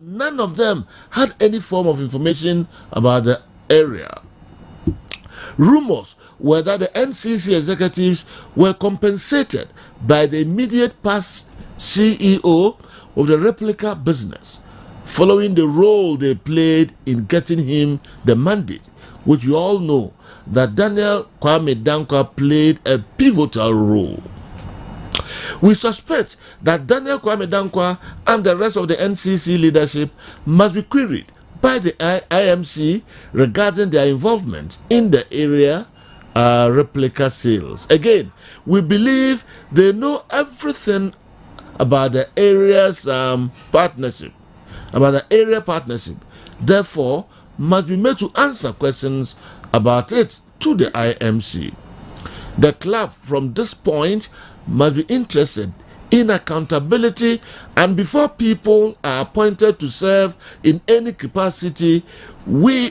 none of them had any form of information about the area. Rumors were that the NCC executives were compensated by the immediate past CEO of the replica business, following the role they played in getting him the mandate, which you all know that Daniel Kwame Dankwa played a pivotal role. We suspect that Daniel Kwame Dankwa and the rest of the NCC leadership must be queried by the IMC regarding their involvement in the area replica sales. Again, we believe they know everything about the area's partnership, therefore must be made to answer questions about it to the IMC. The club from this point must be interested in accountability, and before people are appointed to serve in any capacity, these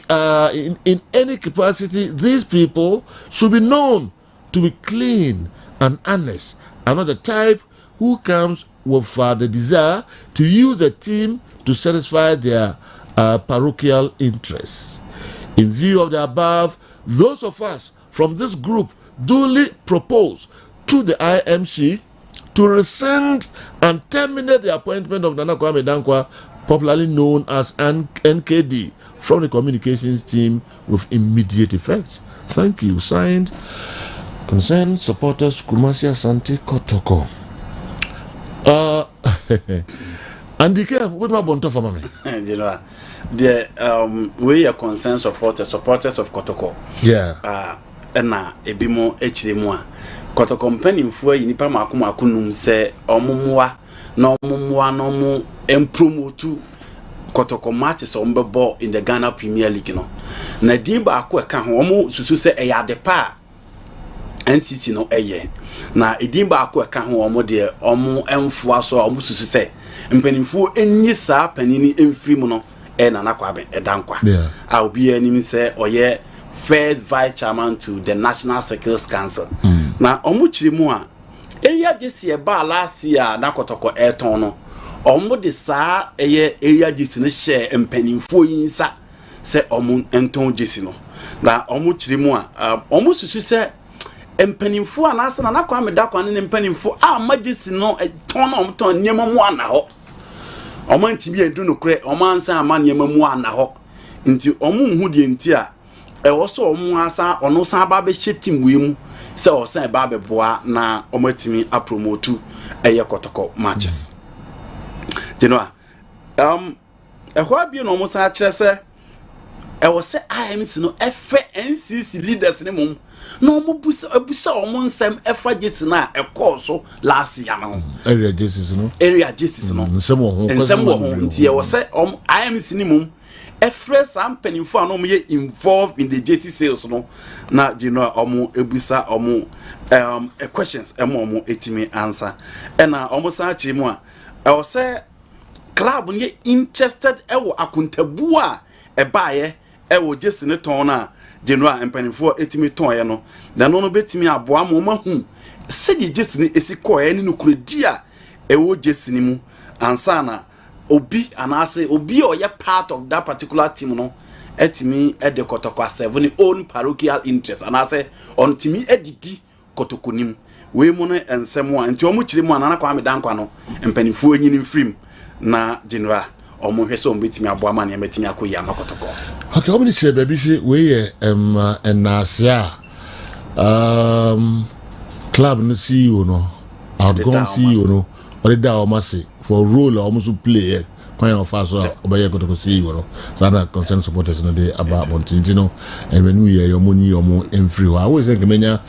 people should be known to be clean and honest, and not the type who comes with the desire to use the team to satisfy their parochial interests. In view of the above, those of us from this group duly propose to the IMC to rescind and terminate the appointment of Nana Kwame Dankwa, popularly known as NKD, from the communications team with immediate effect. Thank you. Signed, Concerned Supporters, Kumasi Asante Kotoko. Andike, what my bonto for me? You know, the we are concerned supporters of Kotoko. Yeah. Na ebimo echiremwa Kotoko mpanimfo yi nipa makunum se omumwa na omumwa no mu empromotu Kotoko matches ombebo in the Ghana Premier League no na din ba akọ ka ho omu susu se eyadepa NCC no eye na edin ba akọ ka ho omu de omu emfo aso omu susu se mpanimfo enyi saa panini emfiri mu no na nakwabe edankwa a obi anim se oye first vice chairman to the National Security Council. Na omu chirimu a area jesi e ba last year na Kotoko Airton no omu de saa area jesi ne share mpanimfo yinsa se omu enton jesi no na omu chirimu a omu susu se mpanimfo anasa na Kwame Dankwa ne mpanimfo a majesi no ton na omu ton niema mu ana ho omu ntibi edu no kre omu ansa ama niema mu ana ho nti omu hu de nti a also omuasa ono san ba be shetim wemu se o san ba be boa na omatimi apromotu Kotoko matches. You know, ehwa bi no omusa kire se se IMC no efe NCC leaders ne mum no omubusa omu nsem efa jesi na so last year no area Jesus no nsem wo ho nti se IMC ne mum efres am penifo anom ye involved in the JT sales no na general omo ebusa omo questions omo etimi answer na omo san chirimu a say club nye interested ewo akuntabu a baaye ewo jesi ne ton na general penifo etimi ton ye no na no betimi aboa mo mahu se di jesi ne esikoye ne nukredi a ewo jesi ne mu ansa na obi anase obi or ya part of that particular team no etimi the Kotoko 7 own parochial interest anase on timi edidi Kotoko nim we mu no ensem a nti omu chire mu Nana Kwame Dankwa no mpanifo anyini mfrim na general omu hwese omu betimi aboa ma na metimi akoyi ama Kotoko. Okay, omu ni chire baby say we ye enase club no CEO no outgoing CEO no or da o mase for role almost play kind of fast obey Kotoko CEO no so that concern supporters no dey about bontin you know and when we your money your mo free I always think menya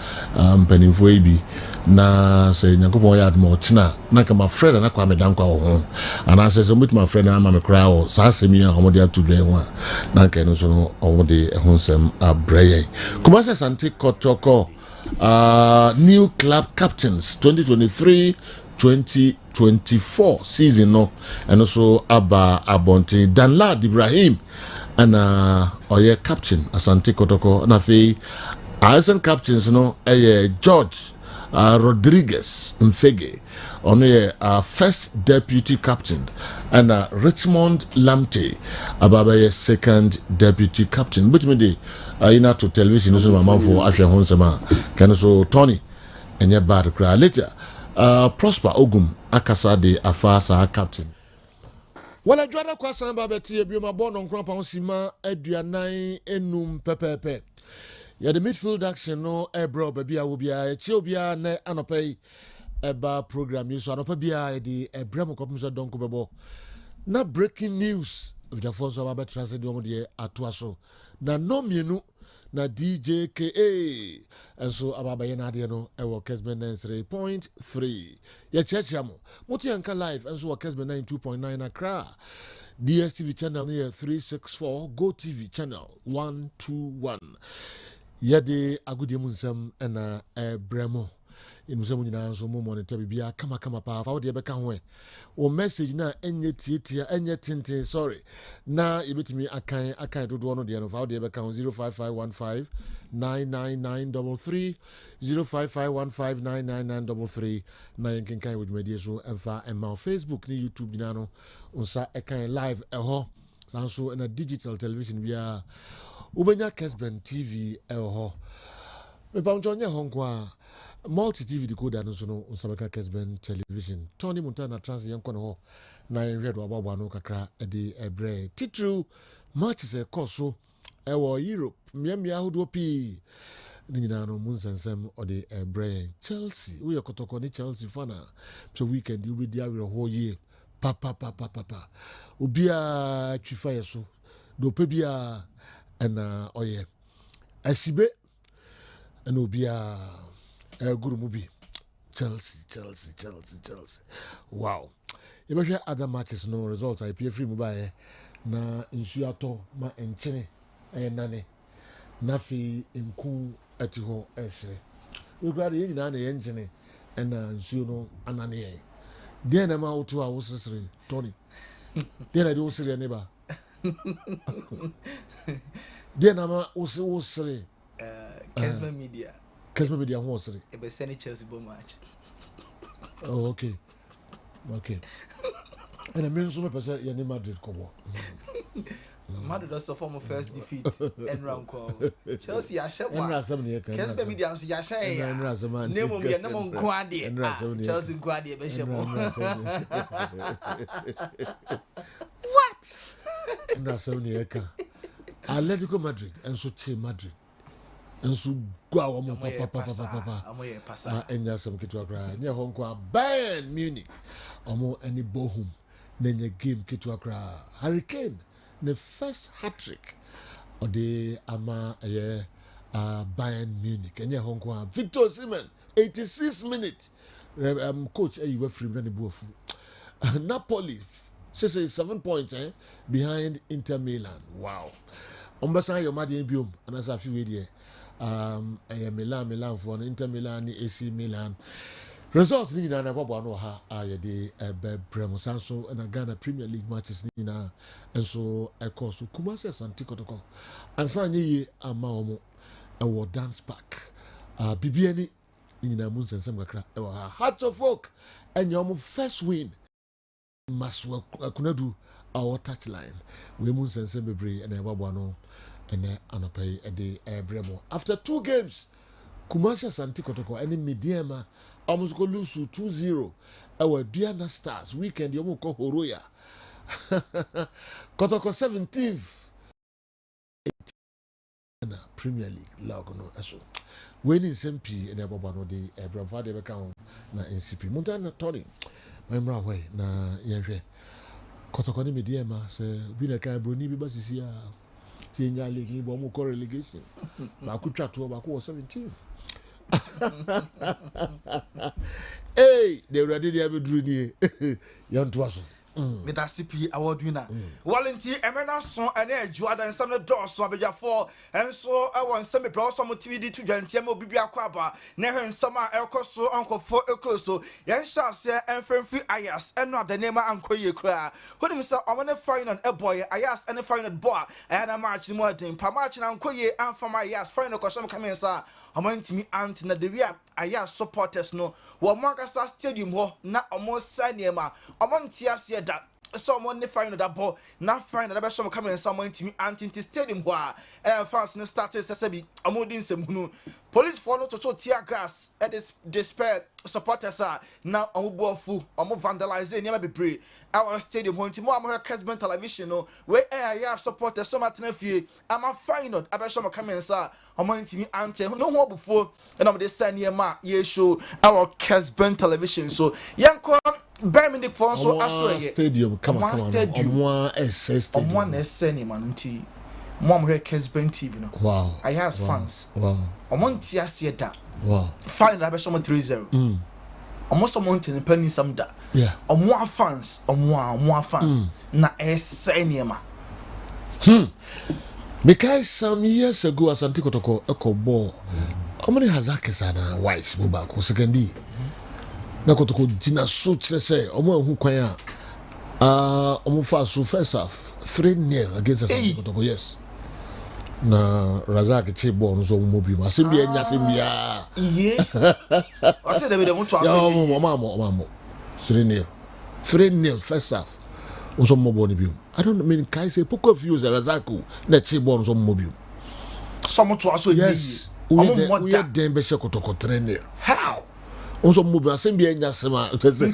penifo ebi na say nyankopon ya admo china na ka my friend na Kwame Dankwa ho and I say so meet my friend na ma me cry o sa asemi a omo dey to dey ho na ka no so no omo dey ho sem abreye Kumasi Asante Kotoko new club captains 2023-2024 season no and also Abonte Danlad Ibrahim and oye captain Asante Kotoko na fe assistant captains no George Rodriguez Mfege, on a first deputy captain, and Richmond Lamte, Ababa second deputy captain. But me de ina to television so my man for Asha Honsama, can so Tony, and your bad cry later. Prosper Ogum Akasa de Afasa captain. Well, I draw kwa samba beti ebi ma born on krapa onsima aduanan enum pepepe. Ya the midfield action no ebro baby a wo bia e chi obia na anopai eba program yi so anopa bia di ebrem kopum so donko bebo. Na breaking news of the force of about translate omo de atoaso. Na no mienu na DJKA and so ababaye na de no e wo Kessben 3.3 ya chechiamo muti anka live and so wo Kessben 2.9 Accra DSTV channel near 364 Go TV channel 121 ya de agudie munsam na bremo inusem nyina so mo monitor bibia kama pa fa wo de be ka ho o message na enye tietia enye tintin sorry na yebetimi akan dodo no de no fa wo de be ka 05515 99933 05515 na yenkin kan with media so emfa emma Facebook ni YouTube dina no unsa ekan live eho sanso na digital television bia ubenya Kessben TV eho me pam jonye honkwa multi TV decoder no so no nsabeka Kessben television Tony Montana trans yanko no na enhwedo ababwa no kakra de ebre titru matches e koso ewo Europe miamia hodo pi nyina no munsensem ode ebre Chelsea we yekotoko ni Chelsea fana so weekend you be there ho ye papa obia twifa yeso do pe bia na oye asibe na obia guru mubi Chelsea. Wow. You measure other matches no results I pay free mobile na insuato ma enchene nane na fi enku atiho esre. We grade yin na enchene na insuo no anane yen. Den na ma otu a wosresre Tony. Den na de wosre ne ba. Den na ma wosre Kessben Media. Kessben Media ho wosre. E be send Chelsea bo match. Oh, okay. And I mean so much ya ni Madrid kobo. Madrid does suffer my first defeat and round call. Chelsea ya shep wa. Kessben Media so ya shine ya. Name me na mo nko ade. Chelsea nko ade be shep. What? Ndra seven yeka. Atletico Madrid and so che Madrid. And so go awon papa. Amoye pasa. Enya some kitu akra. Nya honko Bayern Munich. Omo any bohum. Nenye game kitu akra. Hurricane the first hat-trick of the ama Bayern Munich. Enya honko Victor Osimhen 86 minutes. Coach you were free when the bofu. Napoli 7 points behind Inter Milan. Wow. Ombasa your madi biom and as a few there. Milan for Inter Milan, AC Milan. Results ni na babo no ha ayede Bremo Sanso and Ghana Premier League matches ni na enso ekoso Kumasi Asante Kotoko. Ansa nye ama omo ewo dance park. Bibiani ni na munsensem kakra ewo Hearts of Oak enye omo first win. Maswa kunadu our touchline. We munsensem bebre and babo no and anopai de Bremo. After 2 games, Kumasi Asante Kotoko any Mediema almost go lose 2-0. Our Diana Stars weekend yomo ko Horoya. Kotoko 17th Premier League Laka no aso. Winning SMP and Bobano de Bravo de Beckham na NCP. Montana Tony. My way na yenhwe. Kotoko ni Mediema se bi na kan broni bi basisia. Kenya League bo mo relegation. Ba ku twato ba ku 17. Hey, they already there be dru ni. Yan to aso. Meta CP award winner. Volunteer emena so ene adwuada nsam no dɔɔso abegyafo enso ɛwɔ nsam be brɔso mo TVD to dwantia ma obibi akwaba na hwe nsam a ɛkɔso ankɔfo ekroso yɛn hyase emfemfi ayas ɛno adanema ankoye kra hodim sɛ ɔmo final boy ayas ene final boy ɛna match mo adin pa match na ankoye amfama ayas final kɔsom kamensa ɔmantimi ante na the way aya supporters no wo Magasa stadium ho na ɔmo sanema ɔmonte ase da so mo ne final that ball na final that be so come in some ntimi anti stadium ho a fans no started sesabi amodin semhunu police for no to tear gas at this despair supporters na omubofu omo vandalize niam bebre our stadium ho ntimo am Kessben television no we ya supporters so matena fie ama final abe so come in sa omo ntimi anti no ho obufuo na mo de saniema ye show our Kessben television so yanko Birmingham for so aso stadium come on one stadium one SN man nti mom here Kessben TV no wow I has fans wow omonti ase da wow fine that be so 3-0 omo so mountain penny some da yeah omo fans na SN ma because some years ago Asante Kotoko ekoball omani hazakesa na wise mo ba ko sekendi na Kotoko jina so kire say omo ahu kwan a omo fa so first half 3-0 against Asante Kotoko yes na Razak che ball no so mo bi ma sembi enya sembia iye o say David mo to aso ya mo 3-0 first half so mo ball ni bi I don't mean kai say poco views Razak na che ball no so mo bi so mo to aso yes we dem be she Kotoko 3-0 how also move assembly enya sema pese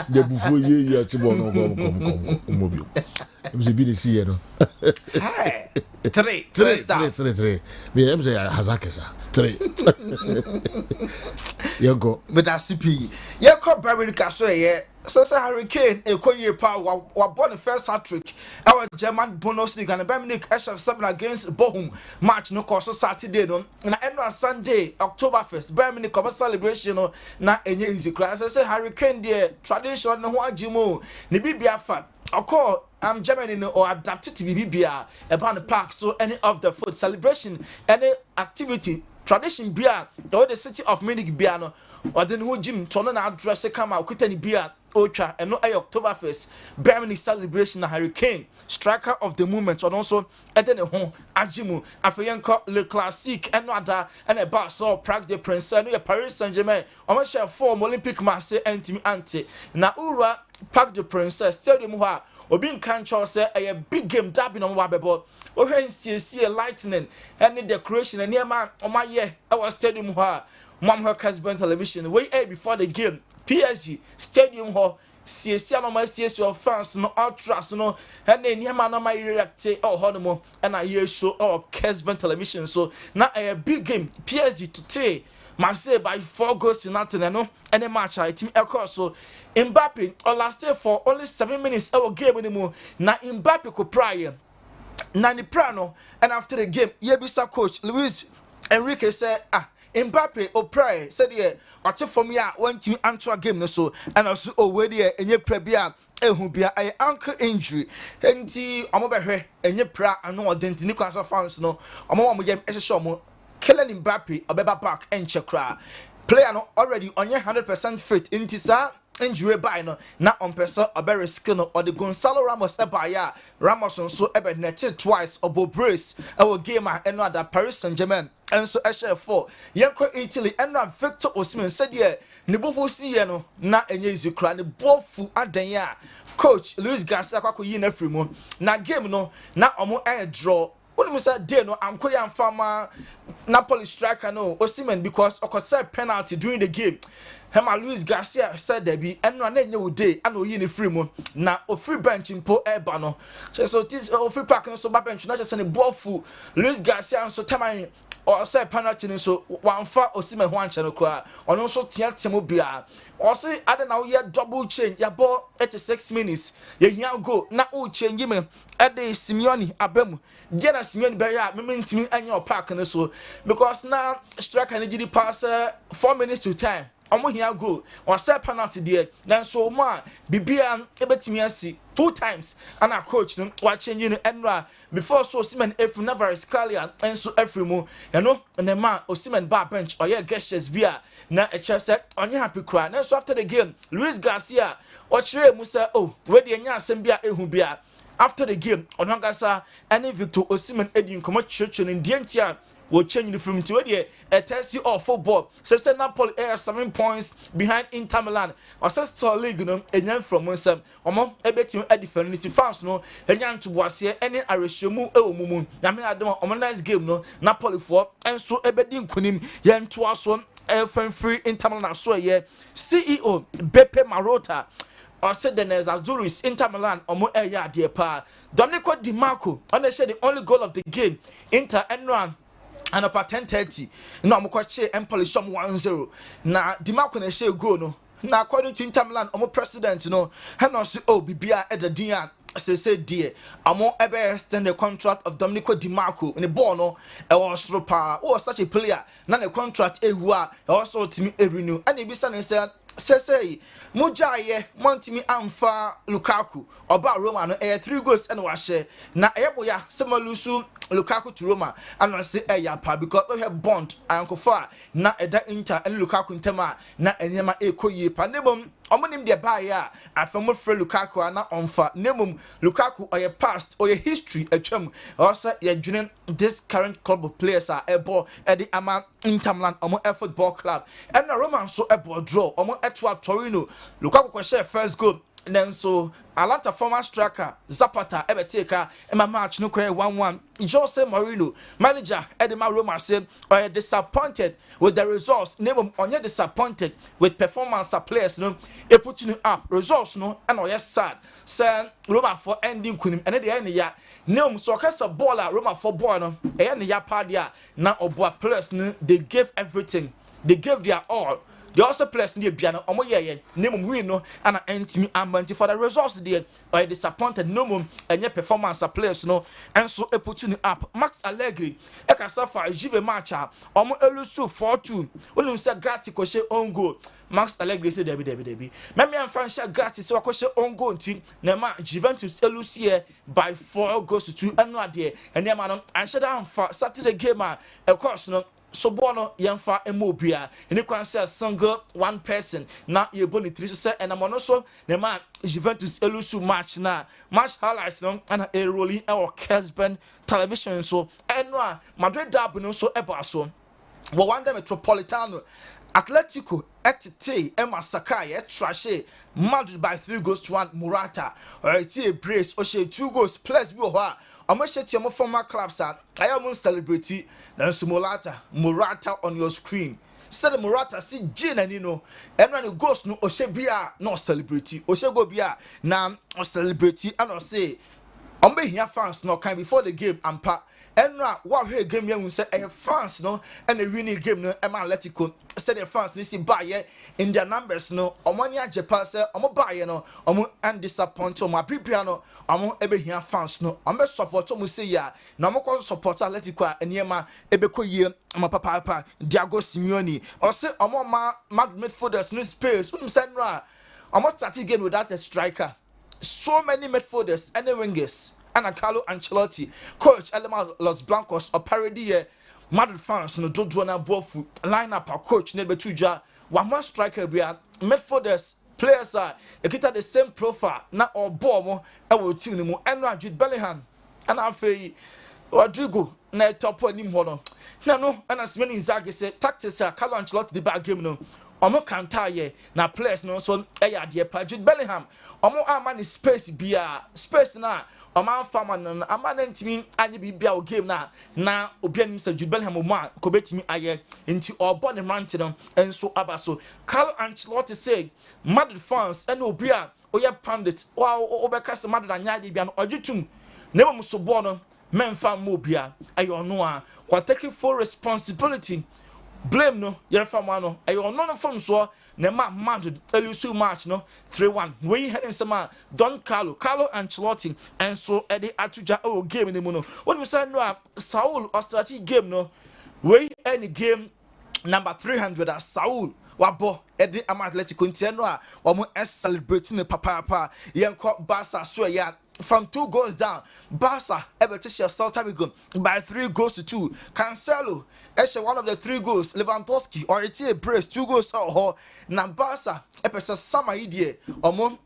de bufo ye ya chibo no kom mobile mze bi de see no hey 3 me em say hazakesa 3 yego but that CP yeko Birmingham so ye so Hurricane ekoye pa wa born the first hat trick our German bonus league and Birmingham HF7 against Bochum match no course Saturday no na end on Sunday October 1st Birmingham come celebration no na enye easy class so Hurricane there tradition no ho agimo ne bibia fa okọ Germany no or adapted to bibia about the park so any of the food celebration any activity tradition bia the city of Munich bia no or then who gym to na address come out kutani bia Ocha and no October 1st Birmingham celebration na Hurricane striker of the moment and also eden ho ajimu afeyenko le classique and no other and a bar so Prague de Prince no Paris Saint-Germain o share form Olympic Marseille antimi ante na ura Parc de Princess stadium ho obi nkan cho say a big game derby no wa bebo o hwen sie lightning and decoration and near man o maye our stadium ho mom her Kessben television way before the game PSG stadium ho sie no ma sie fans no ultras no and near man no my react ho no mo and I hear show our Kessben television so na a big game PSG today Marseille by 4 goals to nothing no any match I team echo so Mbappe or last year for only 7 minutes our game anymore na Mbappe ko prior na ni prano and after the game yebisa coach Luis Enrique said Mbappe o prior said yeah what for me one team anto game no so and also we there enye prebia ehu bia ankle injury enti omo behwe enye pra ano odentini kwasa fans no omo yem ehye omo Kylian Mbappe obeba back and chekra player no already on 100% fit into sa injury by no na on person obere skill no or the Gonzalo Ramos ebaya Ramos so ebe netted twice obo brace our game and no other Paris Saint-Germain and so share 4 yenko Italy and no Victor Osimhen said yeah ne bofo si ye no na enye izukra ne bofu adan ya coach Luis Garcia kwako yi na free mu na game no na omo draw when we say day no I'm going fama Napoli striker no Osimhen because of penalty during the game. Hema Luis Garcia said there be and no na day and no yini free mo na o free bench impo eba no. So this o free pack no so ba bench na just say ball full Luis Garcia so time or say penalty so one fa Osimhen ho anche no kra ono so tiatemo bia or say ade na we double change ya ball 86 minutes ye hia go na o change me ade Simeone abem dia na Simeone be ya me ntimi anya o park no so because now striker na gidi pass 4 minutes to time omo hia go or say penalty there then so ma bibia ebetimi asi 2 times and our coach no wa change no enra before so Osimhen efrim na very scalia and so efrimu you know and the man Osimhen bar bench or gestures bia na e say onye happy cry then so after the game Luis Garcia o chere mu say oh we dey nya asem bia ehu bia after the game onangasa any Victor Osimhen edi nkomo chicho no ndientia will change from to a test of football. So Napoli are 7 points behind Inter Milan. Or Star League no and from one sem. Omo ebetim e different fans no enyan to was here any areshomu e mumu. Na me adom omo nice game no Napoli for and so ebedi nkunim yan to aso free Inter Milan so ye CEO Beppe Marotta or said the Azuris Inter Milan omo eya de pa Domenico Di Marco on the only goal of the game Inter and run and up at 10:30 no I'm quite sure Empoli some 1-0 na Di Marco na share goal no na according to Inter Milan omo president no and also bibia at the dia say dear amo ebe extend the contract of Domenico Di Marco in the ball no e was ropa oh such a player na the contract ehua e also timi renew and e bisa na say mujaye montimi amfa Lukaku oba Roma no 3 goals and washe na eyeboya semalusu Lukaku to Roma and I say pa because we have bond and far na eda Inter and Lukaku ntema na enyema ekoyi pa nebom omonim de ba ya afamo frɛ Lukaku ana onfa nemum Lukaku or your past or your history atwam also your dwene this current club of players are ebo edi ama Inter Milan omo football club and na Roma so ebo draw omo etwa Torino Lukaku ko share first goal then so Atlanta former striker Zapata ebeteka ema match no kwe 1-1 Jose Mourinho manager Edema Roma said are disappointed with the results name onye disappointed with performance of players no e put you up results no and oye sad say Roma for ending kunim ene de ene ya name so kasa baller Roma for ball no e ene ya pa dia na obo players no they gave everything they gave their all. They also players near Biano, Omo ye, name win no, and me amount for the results there by disappointed no mum and your performance of players no, and so a put you up. Max Allegri, Eka Safa, Jive Macha, Omo Elusu 4-2, when you said Gatti Koshe on goal. Max Allegri said Debbie. Maybe I'm Francia Gatti, so I Koshe on goal team, Nema Juventus Elusia by 4 goals to 2 and no idea, and Yamanon, and shut down for Saturday game, of course, no. So bono yemfa emobia and you can say a single one person now you boni 3 so say and I'm also the man Juventus elusu match na match highlights no and a rolling our Kessben television so and no Madrid derby no so eba so but one day Metropolitano Atletico etite Emma Sakai trashe Madrid by 3 goals to 1 Morata alright brace o she 2 goals plus bi ho a Amasheti your former clubs are I am celebrity then Morata on your screen. Said Morata see Jane and you know and when it goes no Oshebia no celebrity Oshego Bia now or celebrity and I say be here fans no kind before the game and pa and what here game you say fans no and the winning game no Atletico said the fans ni see buy in their numbers no omani ajepa say omo buy no omo and disappoint omo prepare no omo ebe here fans no omo support omo say ya na omo ko support Atletico eniema ebe ko ye omo papa Diego Simeone or say omo mad midfielders no space who say no omo start game without a striker. So many midfielders and wingers and Carlo Ancelotti coach Elema Los Blancos or parody Madrid fans no do na bofu line up our coach nebe tuja one more striker be midfielders players are ekita the same profile na or ball e wo team ni mu and Jude Bellingham and afei Rodrigo na top one nim ho no na no and as many Inzaghi say tactics Carlo Ancelotti the bad game no omo kanta ye na players no so eya de pa Jude Bellingham omo ama ni space na omo fama na ama na ntimi anye bibia o game na obi anim say Jude Bellingham mo ko betimi aye nti obo ne mante no enso abaso Carlo Ancelotti say Madrid fans and obi a oye pandit o be kase Madrid anya de bia no ojutum na mo so bo no memfa mo bia ayo no a what taking full responsibility blame no yerfa no ayo no from so na Madrid elusu match no 3-1 we heading some Don Carlo Ancelotti and so edi atuja o game ni mu no wonu say no Saul Ostrati game no we any game number 300 as Saul wabo edi Atletico nteno a omo celebrating the papa yenko Barca so ya from 2 goals down Barca Everton Celta Vigo by 3 goals to 2 Cancelo one of the 3 goals Lewandowski or it's a brace 2 goals na Barca epesa sama idie omo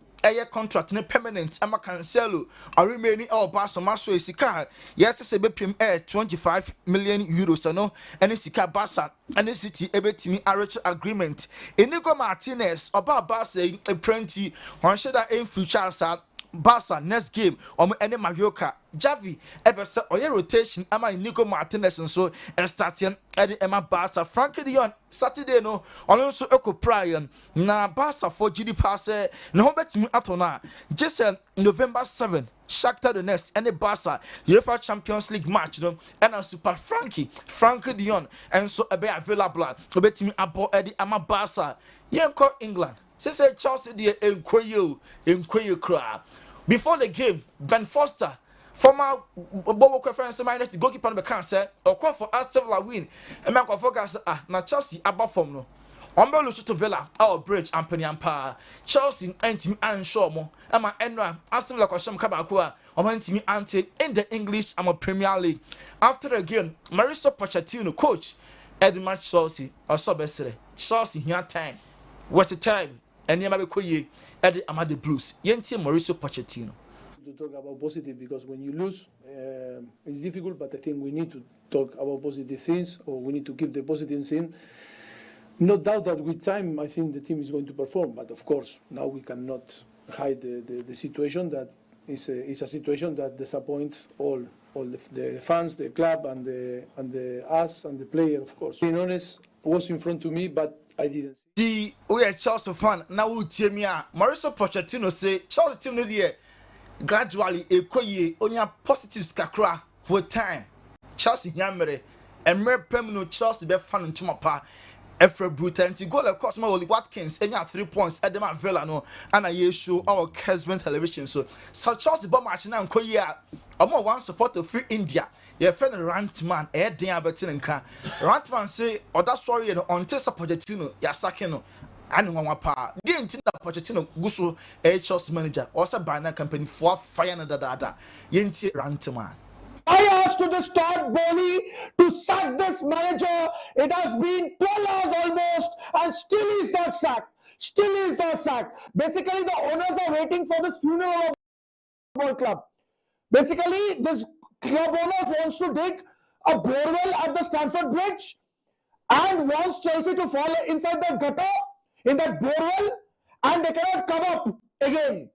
contract ne permanent ama Cancelo remaining our Barca maso esika yes say be pim 25 million euros no any sika Barca and City ebetimi arrange agreement Inigo Martinez oba Barca a plenty on share that in future sa Barca next game any Marioka Javi ever say oye rotation ama Inigo Martinez and so starting Eddie Emma Barca Frankie de Jong Saturday no also echo prior na Barca for GD pass no home bet me atona just November 7 Shakhtar Donetsk and the Barca UEFA Champions League match no and Super Frankie de Jong and so be available bet me about Eddie Emma Barca yenko England say Chelsea the enkoyo cry before the game Ben Foster former Bobo Conference United goalkeeper no can say or call for Aston Villa win and man go focus na Chelsea above form no Ombe lusu to Villa bridge ampani ampa Chelsea antimi ansure mo ama enwa Aston Villa kwasham kabako a omantimi ante in the English Premier League after the game Mauricio Pochettino coach Eddie match Chelsea also besere Chelsea here time what a time and yema be koye Eddie Amade Blues yenti Mauricio Pochettino to talk about positive because when you lose it's difficult, but I think we need to talk about positive things, or we need to keep the positive thing. No doubt that with time I think the team is going to perform, but of course now we cannot hide the situation that is a situation that disappoints all the fans, the club, and the us and the player, of course. Being honest, was in front of me, but I didn't. We are Chelsea fan now. We tell me Mauricio Pochettino say Chelsea team no dey gradually ekoye onya positives kakra with time Chelsea nyamere emre pem no Chelsea be fan ntuma pa efre brutal nti goal of course Oli Watkins enya 3 points edema Villa no ana ye show our Kessben television so Chelsea bomb match na nkoye a omo one supporter free India ye fan Rantman e den abetin nka Rantman say oda sorry no until Pochettino ya sake no and one pa didn't that Pochettino guso Chelsea manager also by na company for fire na da yenti Rantman. I asked to the start Bowley to sack this manager. It has been 12 hours almost and still is not sacked. Basically, the owners are waiting for this funeral of the football club. Basically, this club owners wants to dig a borewell at the Stamford Bridge and wants Chelsea to fall inside the gutter in that borewell, and they cannot come up again.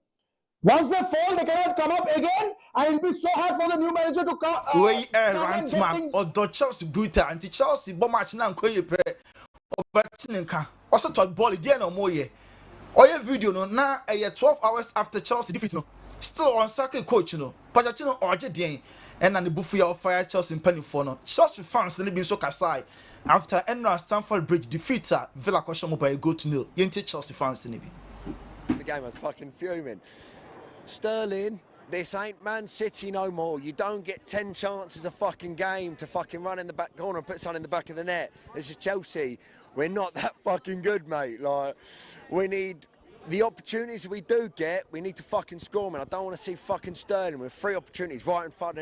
Once they fall, they cannot come up again, and it will be so hard for the new manager to come. Rantman or the Chelsea brutal anti Chelsea bomb match na nkoye pe obetinka also to ball again no more ye. Oye video no na 12 hours after Chelsea defeat no still on soccer coach no Pochettino oje den and na the buffy of fire Chelsea penny for no Chelsea fans they been so kasai after Enra Stamford Bridge defeat Villa Koshamo by a goal to nil. Yente Chelsea fans the game was fucking fuming. Sterling, this ain't Man City no more. You don't get 10 chances a fucking game to fucking run in the back corner and put something in the back of the net. This is Chelsea. We're not that fucking good, mate. Like, we need the opportunities we do get, we need to fucking score them. And I don't want to see fucking Sterling with 3 opportunities right in front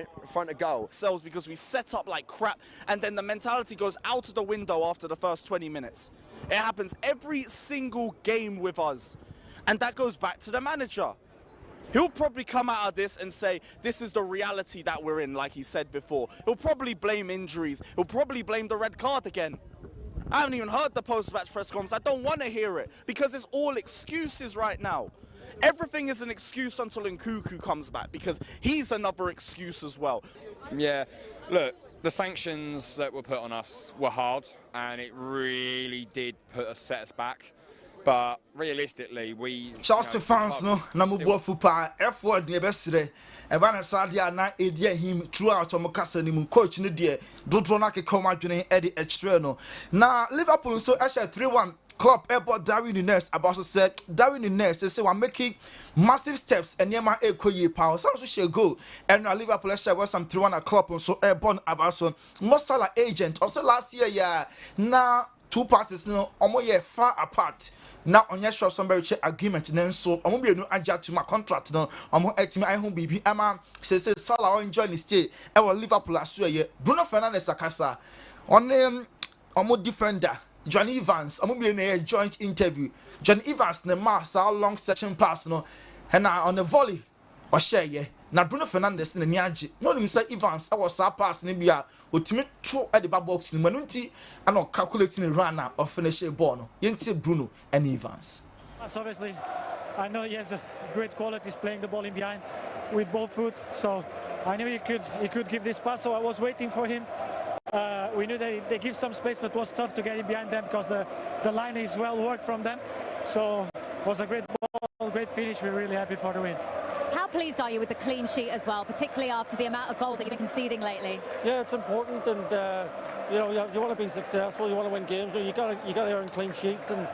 of goal. Ourselves because we set up like crap and then the mentality goes out of the window after the first 20 minutes. It happens every single game with us. And that goes back to the manager. He'll probably come out of this and say, this is the reality that we're in, like he said before. He'll probably blame injuries. He'll probably blame the red card again. I haven't even heard the post-match press conference. I don't want to hear it because it's all excuses right now. Everything is an excuse until Nkunku comes back because he's another excuse as well. Yeah, look, the sanctions that were put on us were hard and it really did set us back. But realistically, we Chelsea fans no na mo bofu pa effort ne besere e ba na sadia na edia him throughout omokasa ni mu coach ne de dodro na ke come adwene e de extra no na Liverpool so asha 3-1 club airport Darwin Nunes about to said Darwin Nunes they say we're making massive steps and near my ekoye power some so share goal and now Liverpool share was some 3-1 club so airborne about so Mosala agent also last year yeah na 2 parties no omo ye far apart na onye sure somebody check agreement then so omo be no agya to my contract no omo etimi I home bibi ama say Salah enjoy the stay e Liverpool aso ye Bruno Fernandes akasa on omo defender Johnny Evans amu be na joint interview Johnny Evans na mass how long section pass no and on the volley or share ye na Bruno Fernandes na niaje no nim say Evans I was pass na bia otimi to at the back box ni manunti and on calculating the runner or finish a ball no yenti Bruno and Evans. Obviously I know he has a great qualities playing the ball in behind with both foot, so I knew he could give this pass, so I was waiting for him. We knew they give some space, but it was tough to get in behind them because the line is well worked from them. So it was a great ball, great finish. We're really happy for the win. How pleased are you with the clean sheet as well, particularly after the amount of goals that you've been conceding lately? Yeah, it's important, and you want to be successful, you want to win games, you got to earn clean sheets, and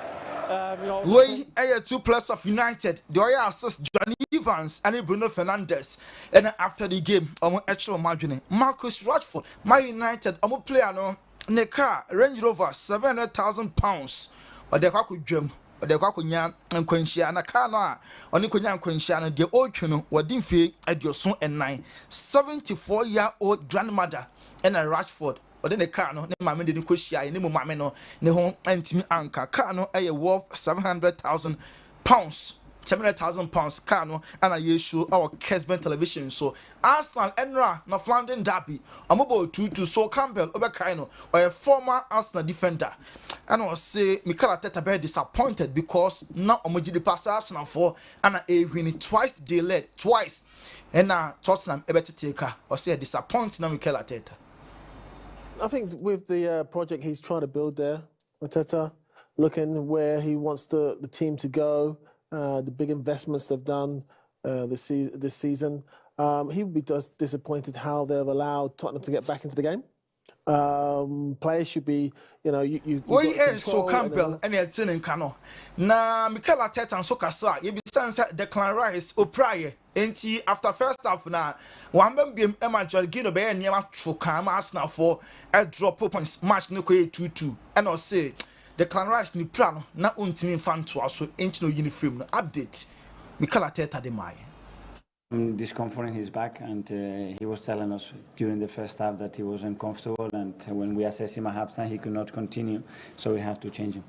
way 2+ of United. The other assist Johnny Evans and Bruno Fernandes. And after the game, actual margin Marcus Rashford, my United, player no Neka Range Rover £700,000 or the Kaku Gem. The Kakunya and Quenchia and a car on the Kunya and Quenchia and the old channel were Dimfi at your son and 74-year-old grandmother and a Rashford. Or then the car no, mamma didn't question, and no mamma no, the home anti anchor car no, a worth £700,000. £700,000 car no, and a year show our Kessben television. So Arsenal Enra no Flandin Derby, a mobile 2 so Campbell Obakaino or a former Arsenal defender. And I say Mikel Arteta very disappointed because now Omoji the pass Arsenal for and a winning twice they led twice. And now Tottenham able to take her or say disappointed now Mikel Arteta. I think with the project he's trying to build there, Arteta, looking where he wants the team to go, the big investments they've done this season, he would be disappointed how they've allowed Tottenham to get back into the game. Players should be, you so Campbell and it's in Kano. Na Mikel Arteta and so Kasa, you be sense Declan Rice or prior. Enti after first half na one be Emma Jorginho be near Chukama Arsenal for a drop points match no 2-2 and I say Declan Rice ni plan na untimi fan to also enti no uniform no update Mikel Arteta de mai. Discomfort in his back, and he was telling us during the first half that he was uncomfortable, and when we assessed him at halftime he could not continue, so we have to change him.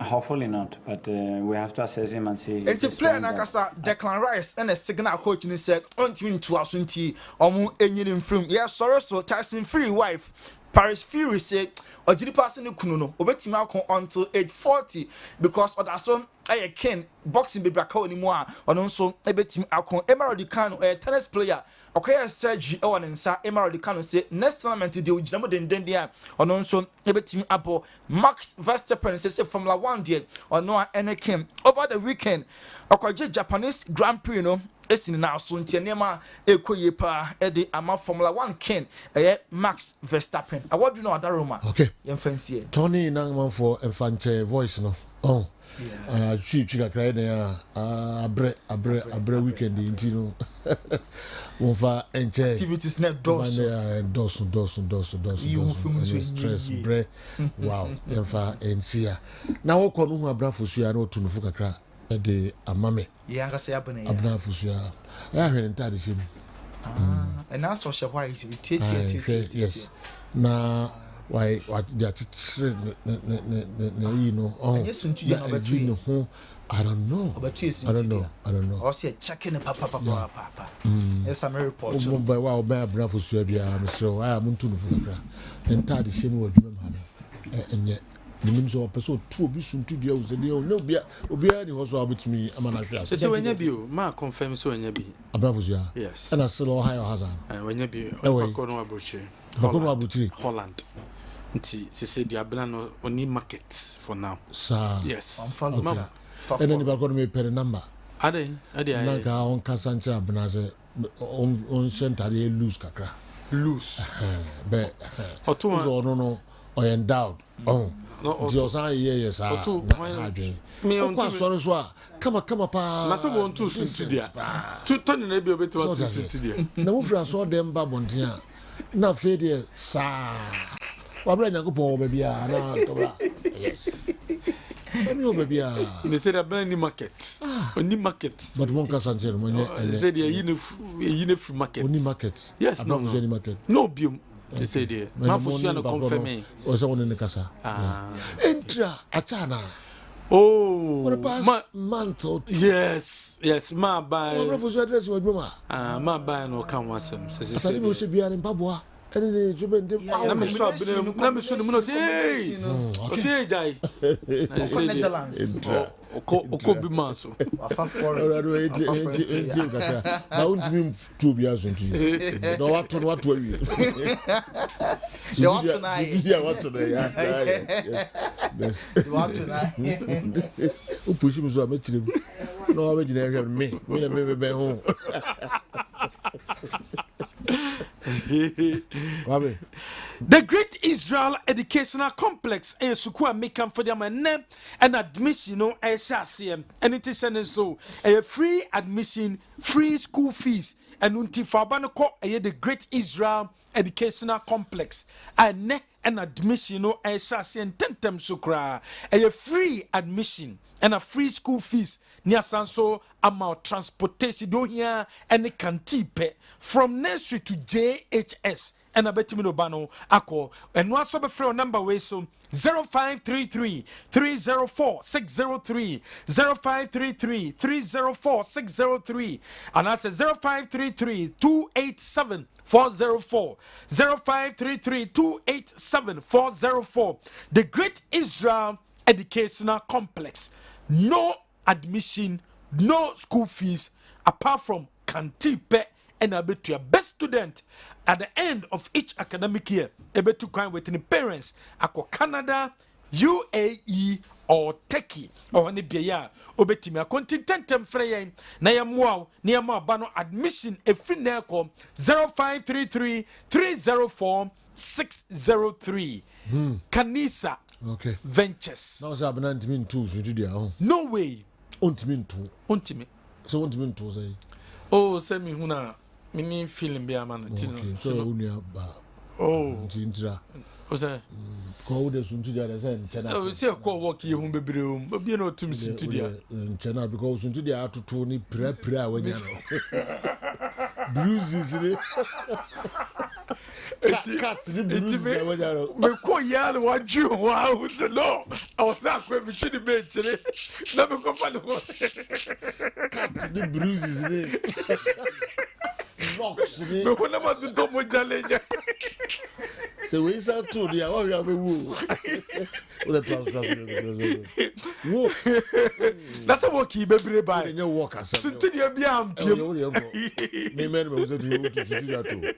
Hopefully not, but we have to assess him and see. It's a player like Declan Rice and a signal coach and said, "On team to us, omu enyin from yes, sorry, so Tyson Fury wife." Paris Fury said, "Or did the person who kuno obetima until age 40 because of that son I can boxing baby account anymore or also obetim account Emerald Kano a tennis player okay surgery on inside Emerald Kano say next tournament they will jam den there or also obetim abo Max Verstappen say Formula 1 there or no any came over the weekend okwaje Japanese Grand Prix no esin na so ntianema ekoye pa e de ama Formula 1 king Max Verstappen award you know that Roma okay yem fancy Tony Nangman for Infante voice no oh chika cry there abre weekend intino won fa enche activities net dosun stress bre wow yem fa ensia na wo ko no hu abrafo so ya na otunufu kakra de amame ya nga say abone ya abrafo so ya hwere ntade se mi and also she white we tie na why they are teaching you know yes untu I don't know or say checking papa yes I'm report so by wa oba brafo so bia me so I am ntu no fukra ntade se mi wadwuma ma enye nim so person tu obi suntu dia uzeli no obia ni ho so abutumi amana hwea so wenya bio ma confirm so wenya bi abrafo so yes and aselo high hazard wenya bio akono abuchi Holland nti se dia bla no oni market for now sir yes and then you got me per number ade na ga on kasanchira bna se on sentare lose kakra lose be oto no or endowed no just yes me on sorry so kama pa na so won to suntu dia to turn na bi obeto to suntu dia na wo fra so dem ba bonten a na fe dia sa wabra nyankopon obabi a na to bra yes any obabi a they said about any market only market but one kasanche mo they said you free market only market yes no any market no biom They say there. Mafusia no confirm me. O se woni ne kasa. Entra achana. Oh, for the past month or two. Yes, my buy. Address my buy no come was some. Say we should be an Papua. And the Juben. Let me swap. Let me swap the money. Hey, okay, Jai. I say the. Oko bi maso. Na untimi to be as unto you. No what we. You want tonight. Yeah, what tonight. Yes. You want tonight. O push me so make him. No I me be home. The Great Israel Educational Complex is sukua make for them and admission no CM and it is so a free admission, free school fees and unti fabanoko the Great Israel Educational Complex and admission no CM tentem sukra a free admission and a free school fees near sanso amount transportation do here and it can tipe from nursery to JHS and a betimino bano ako and what's up a number way so 0533 304 603 0533 304 603 and I said 0533 287 404 0533 287 404 the Great Israel Educational Complex. No admission, no school fees apart from Kantipe and a bit to your best student at the end of each academic year. Able to come with the parents ako Canada, UAE or Turkey or any beya obetimi akontintentem freyen na yamwa na yamwa bano admission every neko 0533 304 603 Kanisa okay Ventures. Now say abana ntimi ntu so di dia ho. No way. Ontimi ntu. Ontimi. So ontimi ntu say. Oh, say me huna mini film be amana tino. Okay, so unia ba. Oh. Ntira. O say. Ko de suntu dia say ntena. Oh, say ko work ye hu bebre o. Be na otum suntu dia. Ntena because suntu dia atoto ni pra wanya no. Bruises ni. Cat the bruises wanya no. Me ko ya no waju wa so no. I was akwa bi chini be chire. Na me ko fa no. Cat the bruises ni. Knocks ni. Me wona ma do mo jaleja. So we saw to the what we have woo. Woo. That's a walk you bebre by. You walk as. Sunti dia bi ampiem. Me men we say you to studio too.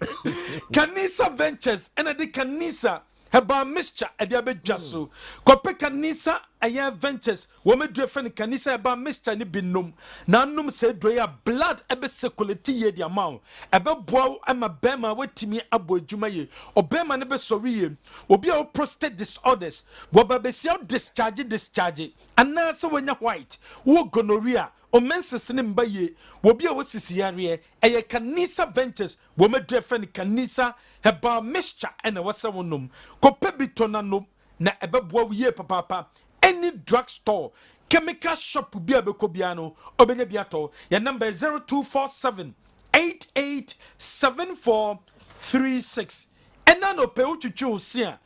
Kanisa Ventures and the Kanisa heba mixture e dia bedwa so. Kope Kanisa aya Ventures wo me dua friend Kanisa heba mixture ni binom. Na nnom se doya blood ebe circulate ye dia mawo. Ebe boa ama bema wetimi abo adwuma ye. Obema ne be sori ye. Obi a prostate disorders. Wo ba be sia discharge. Ana se wonya white. Wo gonorrhea. O menses ne mba ye wo bia wo sisiare eye Kanisa Ventures wo medre friend Kanisa heba mixture ena wose wonom kope bitona no na ebeboa ye papa any drug store chemical shop bia beko bia no obenya bia to ya number 0247 887436 ena no pe utwutwu osia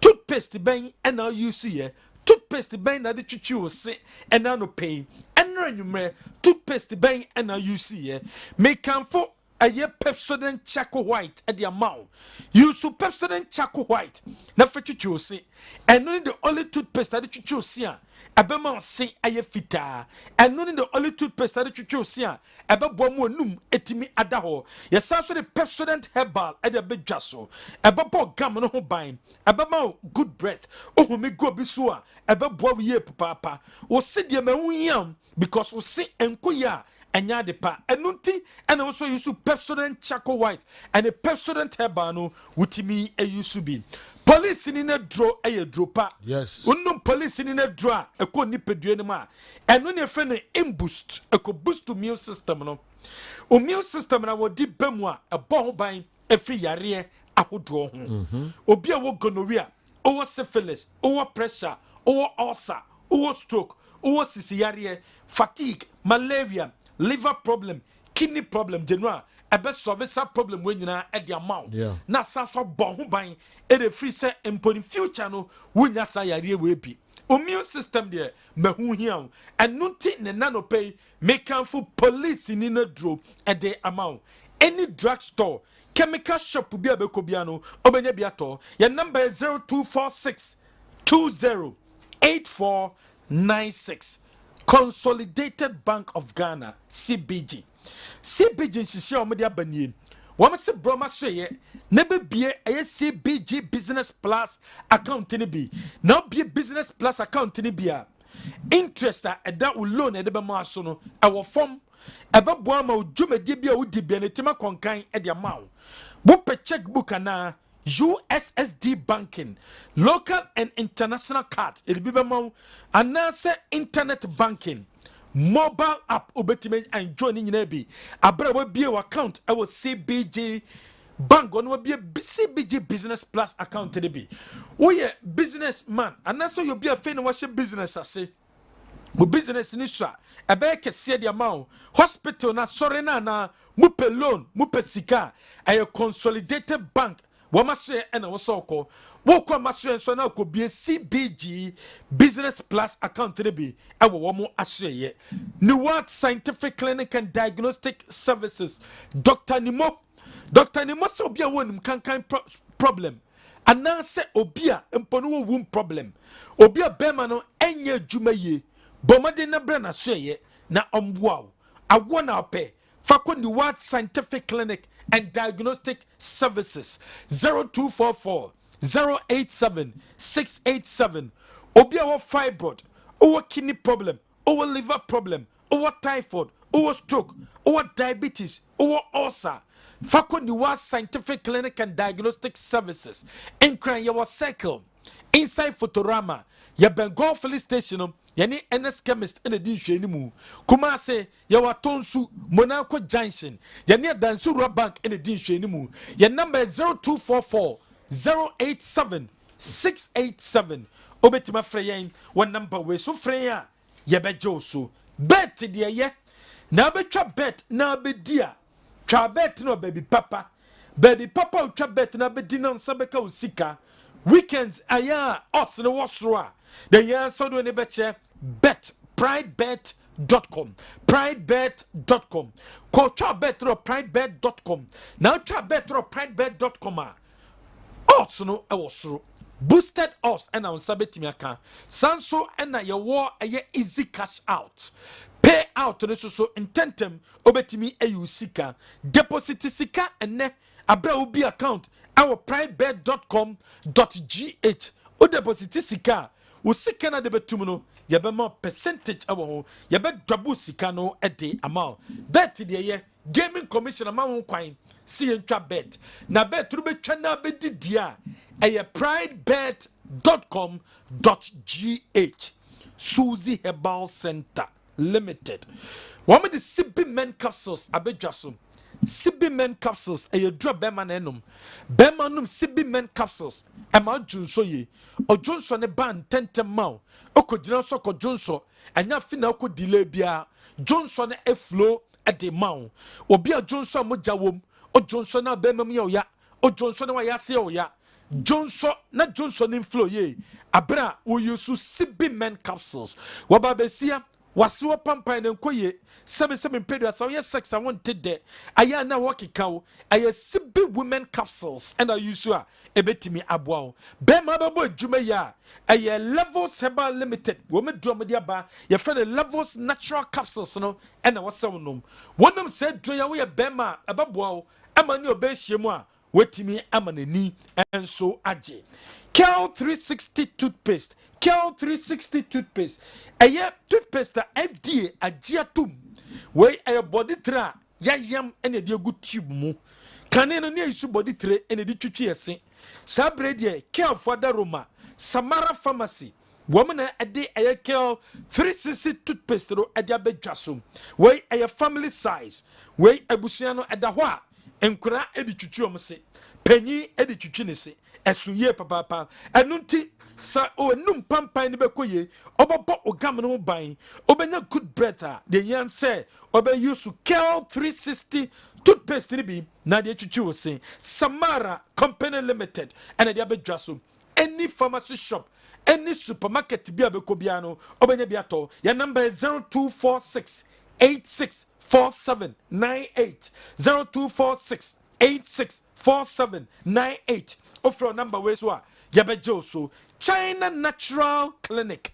toothpaste ben ena use ye toothpaste ben na de twutwu ose ena no pay ena nwumre toothpaste ben ena use ye me kanfo aye Pepsodent Charcoal White at the amount use Pepsodent Charcoal White na fe twutwu ose eno the only toothpaste that twutwu ose a ebema se aye fita eno the only toothpaste that twutwu ose a ebebo mu onum etimi ada ho yesa so the Pepsodent Herbal at the bedwa so ebebo gam no ho ban ebema good breath oh me go bi so a ebebo ye papa o se de ma hunyam because o se enkoya enya de pa enunti and also use Pepsodent Charcoal White and a Pepsodent Herbal no wutimi use bi police ni na draw draw pa yes unum police ni na draw eko nipedue ni ma eno ne fe no imboost eko boost immune system no immune system na wodi bemu a ebo ho ban efri yare ahodo ho obi a wo gonorrhea owo syphilis owo pressure owo ulcer owo stroke owo sisiyare fatigue malaria liver problem kidney problem general ebe solve sa problem we nyina e de amount Yeah. na sa so bɔ ho ban e de free say in future no wunya sa yare we bi immune system there mahu hia enu ti ne nanopay make for police ni na dro e de amount any drug store chemical shop bi abeko bia no obenya bi ato your number is 0246 208496 Consolidated Bank of Ghana CBG nhyehyɛ ɔmo de abanie wɔn se broma so yɛ na bebie ɛyɛ CBG Business Plus account ne bi na obie Business Plus account ne bi a interest a ɛda wo loan ɛde bɛma aso no ɛwɔ fam ɛbɛboa ma wo dwumadie bi a wodi bia ne tema kɔnkan ɛde ama wo wopɛ checkbook anaa USSD banking, local and international card, it be bema anase internet banking, mobile app obetime and joining nebi. Abra will be your account. I will CBG bank on will be a CBG Business Plus account to be. Oh yeah, businessman, and that's you'll be a fan of your business. I say, my business in Israel. A bear can see the amount hospital na sorry na mupe loan mupe sika a consolidated bank. Wama say and also call woko maso so na ko be CBG Business Plus account to be e wo mo asye New World Scientific Clinic and Diagnostic Services Dr. Nimo so be a won kan problem ana se obi a mpono wum problem obi a bema no enye adwuma ye bomade na bra na so ye na omboa awo na ope Fako New World Scientific Clinic and Diagnostic Services 0244 087 687 Obi awo fibroid, owo kidney problem, owo liver problem, owo typhoid, owo stroke, owo diabetes, owo ulcer. Fako New World Scientific Clinic and Diagnostic Services. Enkran yawo cycle inside Fotorama. Ya Bengal Police Station yani NS Chemist in the dinhwe ni mu kuma se ya watonsu Monaco Junction yani Dansura Bank in the dinhwe ni mu ya number 0244 087 687 obetima freyen one number we so freya ya bejo so bet de ye na betwa bet na bedia twa bet no baby papa twa bet na bedi na nsabeka usika weekends aya odds no wasroa the year so do any betche bet pridebet.com call twa bet no pridebet.com now twa bet no pridebet.com odds no e wasro boosted odds and on sabetimi aka sanso and your war a easy cash out pay out no so intentem obetimi ayusika deposit sika ene abra ubi account our pridebet.com.gh o deposit sika o sika na de betum no ye be ma percentage awo ho ye be double sika no e de amount bet de ye gaming commission ma won kwan si ye ntwa bet na bet ru betwa na be didia pridebet.com.gh Suzy Herbal Center Limited one of the CB men capsules abedwaso CB men capsules a drop Bema Nenum Bemanum CB men capsules Emma Junso ye or Johnson a band 10 mount Oko Johnson ko Johnson and ya fina ko delay bia Johnson a flow at the mount or be a Johnson mojawum or Johnson na Bemam ya or Johnson wa ya se o ya Johnson na Johnson in flow ye abra we use CB men capsules wababesia wasuo pampan ne nkoye sebe mpedu asa ye sex I wanted there aya na wakikaw aya CB women capsules and I use a ebetimi aboa be ma bebo adwuma ya aya Levels Herbal Limited wo me drum dia ba ye fe the Levels natural capsules no and wasaw nom wonum se dro ya wo ye be ma ababoa ama ne obehyiemu a wetimi amanani enso age Cal 360 toothpaste Cal 360 toothpaste eye toothpaste FDA agiatum we eye body tra yayam ene de gu tube mu kane no ne isu body tray ene de twitwi ese sabre de Cal for Roma Samara Pharmacy woman ade eye Cal 360 toothpaste ro ade abedwaso we eye family size we abusua no eda ho a enkura edi twitwi omse panyi edi twitwi ne se esuye papa enunti sa o num pampan ne bekoye obobo ogam no ban obenya good breath the yan say obe use Kel 360 toothpaste ni bi na de twitwi wo Samara Company Limited and de abedwa so any pharmacy shop any supermarket bi abeko bia no obenya bi ato your number is 0246 864798 0246 864798 offer number we so yabejo so China Natural Clinic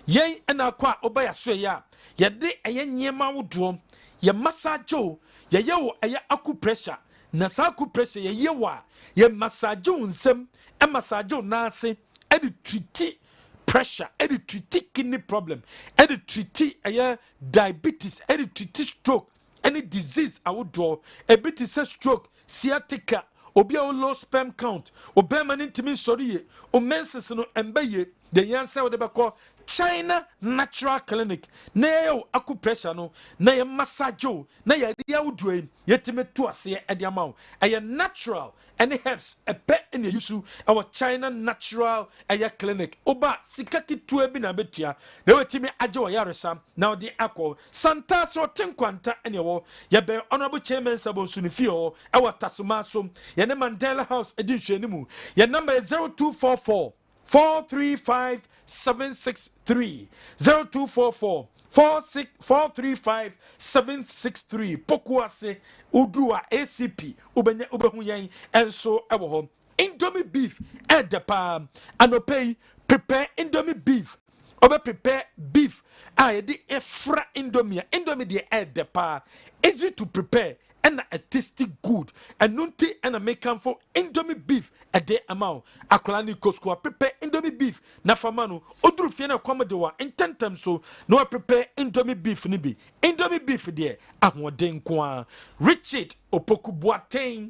yen na kwa obaya so ya yade eye nyema wodo ye massage ye wo eye acupressure na sa acupressure ye wa ye massage unsem e massage nase e de treat pressure e de treat kidney problem e de treat eye diabetes e de treat stroke any disease awodo e bit is stroke sciatica obi a low sperm count obema ntimi soriye o menses no embaye the yansa wo de beko China Natural Clinic na yo acupressure no na ye massage na ye dia wodoe yetime to ase e dia mawo eye natural any herbs e pe ene yusu our China Natural Clinic oba sikaki to bi na betua na wetime age wo yaresa na odi akọ santa so tenkwanta ene wo ye be honorable chairman sabonsu ni fio e watasoma so ye ne Mandela House edition ni mu ye number 0244 435 763 0244 435 763 Pokuase Udua ACP ubenya ubehu yen enso ewo ho Indomie beef edepa anopay prepare Indomie beef obe prepare beef yedi efra Indomie de edepa easy to prepare and a tasty good and nunti and a make for Indomie beef a day amount akolani kosko prepare Indomie beef na famano odru fie na komode wa intentem so no prepare Indomie beef ni bi Indomie beef there ahoden kwa Richard Opoku Boateng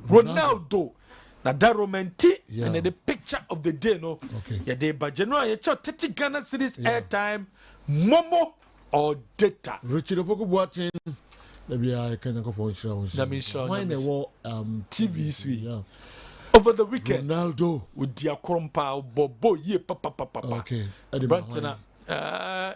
Ronaldo na da romanti and the picture of the day no ya de bajeno ya cho 30 Ghana cedis airtime momo or data Richard Opoku Boateng maybe I can go for why they were TV sweet over the weekend Ronaldo with dia krompa bobo ye papa okay Brantana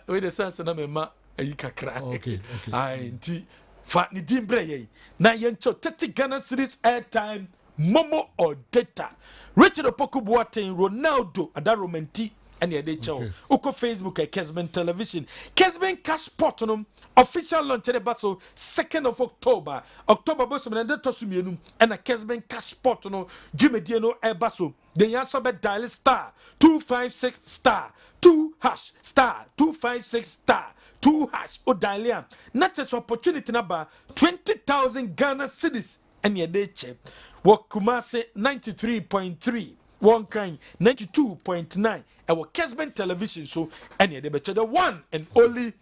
we the sense na mema ayi kakra okay ai nti fa ni dimbre ye na ye ncho 30 Ghana series airtime momo or data Richard Opoku Boateng Ronaldo ada romanti and ye de chow uko Facebook at Kessben television Kessben cash pot no official launch the baso 2nd of October boso me na to sumienu and a Kessben cash pot no jumedie no e baso the yanso be dial star 256 star 2 hash star 256 star 2 hash o dial not just opportunity number 20,000 Ghana cedis and ye de che wo Kumase 93.3 one kind 92.9 our Kessben television so any they better the one and only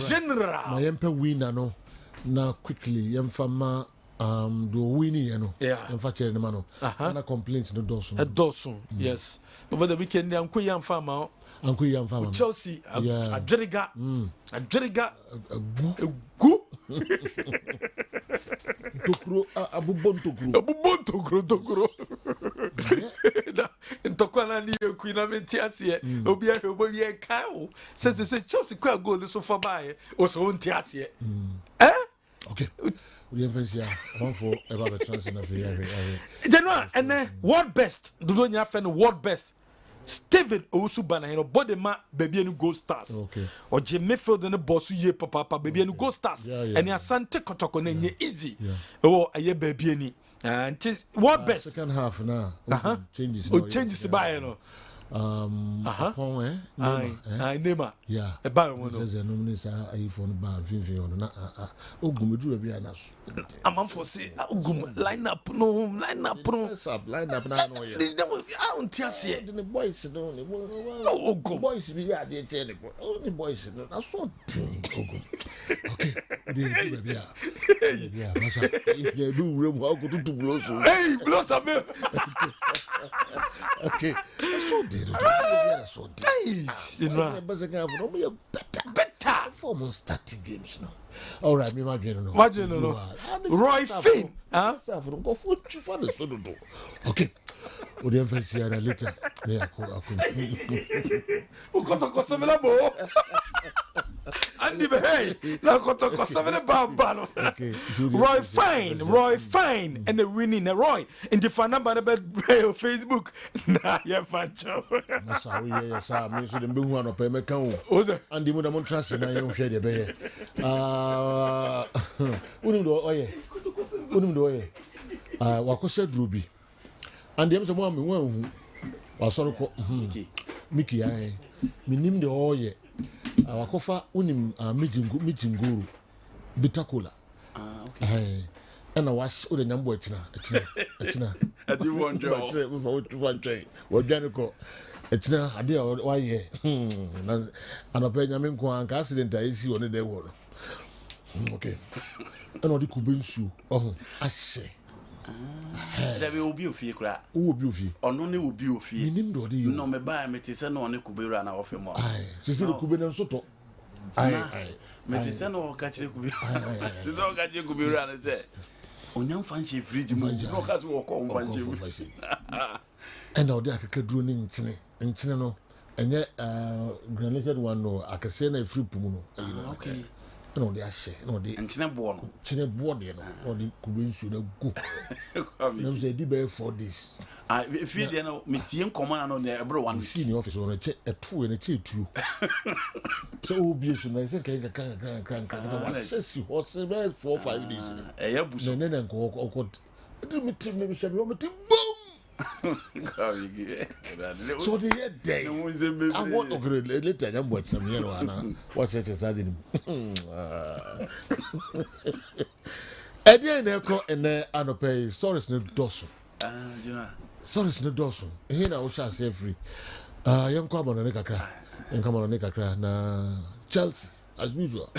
general my empe winner no na quickly yemfama do winning you know yemfa chere no mano na complaint no dosun yes over the weekend anko yamfama Chelsea adjeriga gu tokro abubon tokro ntokwana ni ekuina mentiasie obi ahobie kan se Chelsea kwa goal so for by o so ntiasie okay we eventually one for about the chance na general and world best do nya fan world best Steven Owusu-Bana you know body ma baby and Gold Stars okay or midfield and boss ye papa baby and Gold Stars and ya Sante Kotoko na easy oh aye baby any and what best second half now changes by you know Nema yeah e ba won no say no me say iPhone ba finfin on na ogumeduru bia na so am for say ogum line up no na no yeah I don't see the boys no ogum boys be ya dey tell the boys no na so ogum okay dey do bia yeah masa you do room how go to blow so hey blow some okay so you know better form starting games no. All right, me imagine no. Imagine no. Roy Finn, huh? Go for the so do. Okay. We dey first here later. Yeah, Ukotoko semela bo. Andi be hey. Na ukotoko semela bambano. Okay. Roy Fine, and the winning Roy. In the fan number Facebook. Nah, yeah, fan job. Na sa we yeah sa me so dem be hu anopa me kan o. Andi mu da mon trust na you hwe de be here. Unum do oye. Wakosha drubi. And them some me wan wa soro ko Mickey ai minim de oye wakofa unim mijinguru bitakola okay na wash o de nyambo etina adi wonjo we for we dwan ko etina ade wa ye na anope nyame nko anka accident a isi one de wo okay and odi kubensu ahye there will be a fee crack. Who will be a fee? Or no, will be a fee. You know, me buy me to send on a Kubera and off him. Aye, she said Kuben Soto. Aye, Medicine or catch a Kubera. The dog got you Kubera and said, on young fancy free to move. No, has walk on fancy. And now there could do in Chino, and yet, granulated one, no, I can send a free puno. Okay. No, they are share. No, they and China born, or the Kubin should go. No, they did 4 days. I feel you know, me team command on the bro one senior officer on a 2 and a 2. So, obviously, I think I can't. I says you was 4 or 5 days. A bush and then go. Maybe shall be boom. So the day I want to go later. I'm watching some here and watch it as I did. Eddie Neko and Anope stories no Dawson. Stories no Dawson. Here now shall say free. Young come on a crack. And come on a crack na Chelsea as usual.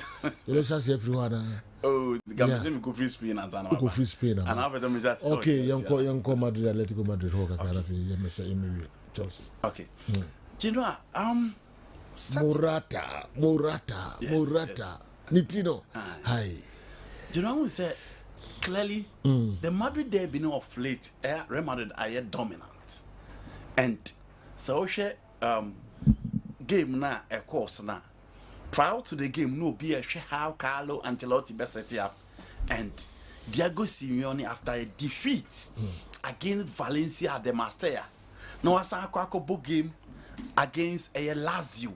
You shall say everyone. Oh, the government go free Spain and go free Spain. And after them is that okay, young Madrid, Atletico Madrid, Chelsea. Okay. Do you know Morata. Nitino. Hi. Do you know who said clearly the Madrid they been of late, Real Madrid are dominant. And so game na a course na. Prior to the game, no be a how Carlo Ancelotti best set up, and Diego Simeone after a defeat against Valencia de Master. No, as a book game against a Lazio.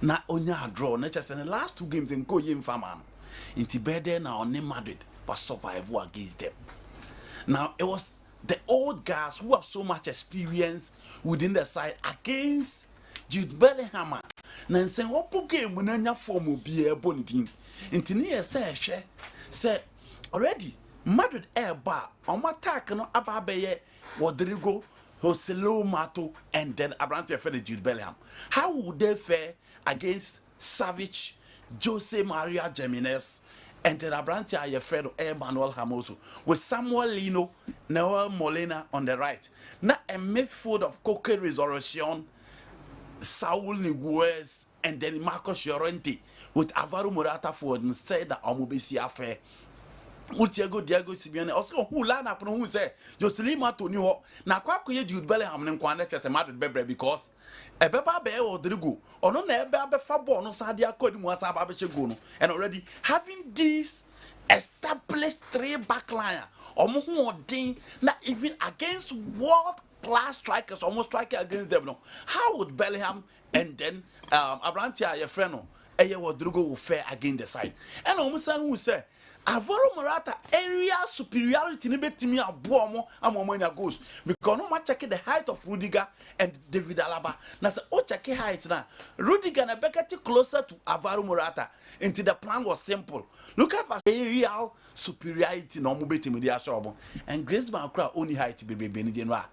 Na onya draw. Not just in the last 2 games in Koyim Faman. In Tibet now on Madrid, but survival against them. Now it was the old guys who have so much experience within the side against Jude Bellingham. Nansen what game when anya form be a bonding. Intini say already Madrid air bar on my attack no ababeye Rodrigo Joselu Mato and then Abrante for the Jude Bellingham. How would they fare against Savage, Jose Maria Jimenez, and then Abrante Ayefredo Emmanuel Hamoso with Samuel Lino, Noel Molina on the right. Now a midfield of Coque Resurrection, Saul Niguez, and then Marcos Llorente with Alvaro Morata forward instead that Omobisi affair. Diego Simeone also who line up who say Jocelyn Matonio na kwa koye Jude Bellingham ne nkwa na chese Madrid bebre because e beba be Rodrigo ono na ebe abefa ball no sa dia kodi mu asa ba be go no and already having this established 3 back line omo hu odin na even against world class strikers almost striker against them no how would Bellingham and then Abrante Ayefreno Rodrigo will fare against the side and almost who say Alvaro Morata area superiority ni betimi abo mo amomanya goals because no match check the height of Rudiger and David Alaba na say o check height na Rudiger na bekati closer to Alvaro Morata until the plan was simple look at area superiority no mo betimi dia shobo and Griezmann kra only height bebe ni general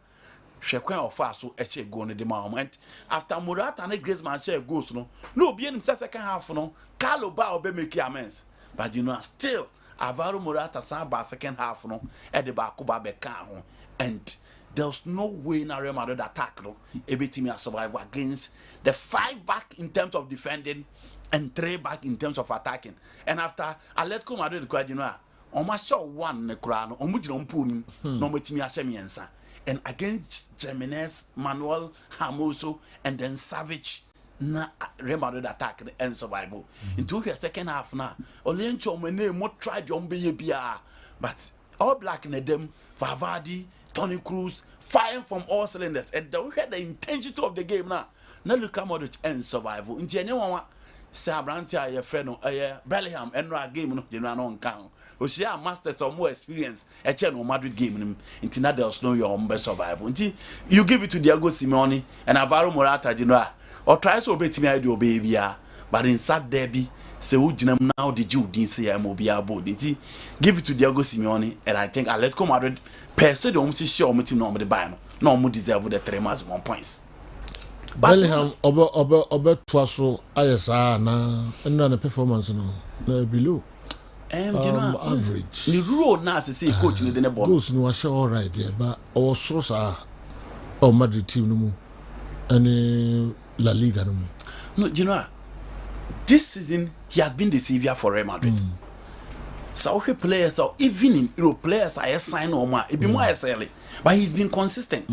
Shekwan of us so eche go no the moment after Morata and Griezmann share goals no be in second half no Carlo ba obe make amends but you know still Alvaro Morata ba second half no e de ba ko ba be kan ho and there's no way na Real Madrid attack no everything survive against the 5 back in terms of defending and 3 back in terms of attacking. And after Atletico Madrid, you know, almost show one the crown, no and against Jimenez, Manuel, Hermoso, and then Savage, na Real Madrid attack and survival. Into the second half now, Olencho Mene more tried your bia, but all black in them, Valverde, Toni Kroos, firing from all cylinders, and don't hear the intensity of the game now. Now look at Modric and survival. Into anyone. Say Abrantia, your friend, Bellingham, and our game, no, you know, count. We share masters or more experience a channel Madrid game in Tinadels know your own best survival. Until you give it to Diego Simeone and Alvaro Morata, you know, or try to obey me, I do baby, but in sad derby, say, would you now the Jew didn't say I'm obia body. Give it to Diego Simeone, and I think Atletico Madrid, per se, don't show me to know the buy, no more deserve the 3 maximum points. Bellingham obe twaso ayesa na the performance no below average. The road now say coach in the ball. Goals no was all right there, but our source Madrid team no mu and La Liga no mu. No, this season he has been the savior for Real Madrid. So players or even in Europe players are sign or more, it be more SLA, but he's been consistent.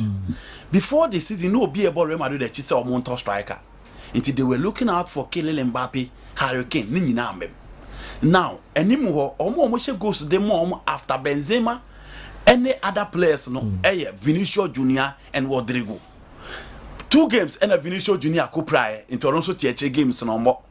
Before the season, no be about Real Madrid that or Monto striker. Until they were looking out for Kylian Mbappe, Harry Kane, Nini Nambe. Now, anymore, almost goes to the mom after Benzema, any other players, Vinicius Junior and Rodrigo. 2 games and a Vinicius Junior co prior in Toronto THA games no more.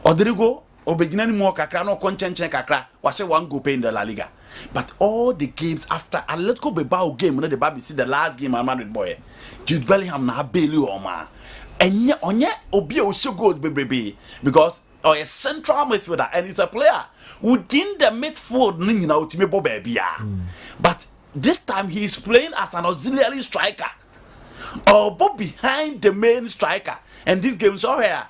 Rodrigo, beginning more kakra no contention kakra, was 1 goal pay in the La Liga. But all the games after Atletico Bilbao game, the Baby see the last game at Madrid boy, Jude Bellingham na Bailey or ma, and onye obi also good baby because a central midfielder and he's a player within the midfield ning na ultimate baby. But this time he is playing as an auxiliary striker or behind the main striker, and this game so here.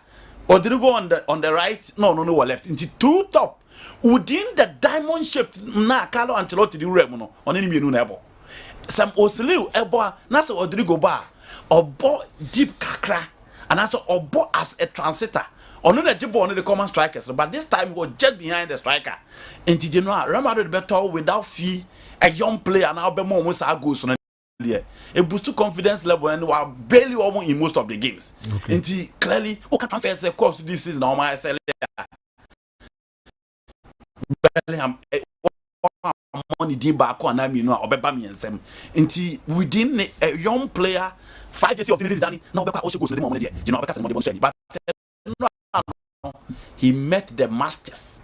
Rodrigo on the right, no left into 2 top. Within the diamond shaped na Carlo Ancelotti di Remono on any menu nebo. Some Osiliu ebo nasa Rodrigo ba obo deep kakra and also obo as a transitor. On the jibo on the common strikers, but this time he was just behind the striker. Into general, Real Madrid better without fee a young player now be more almost goes on there. It boosts to confidence level and we are barely almost in most of the games. Okay. Until clearly, who can transfer a course this season on my SLA? Bellingham, money did back on I mean, or Bebami and Sam. Until within a young player, 5 years of this done, now Becca also goes to the moment, you know, because the but he met the masters.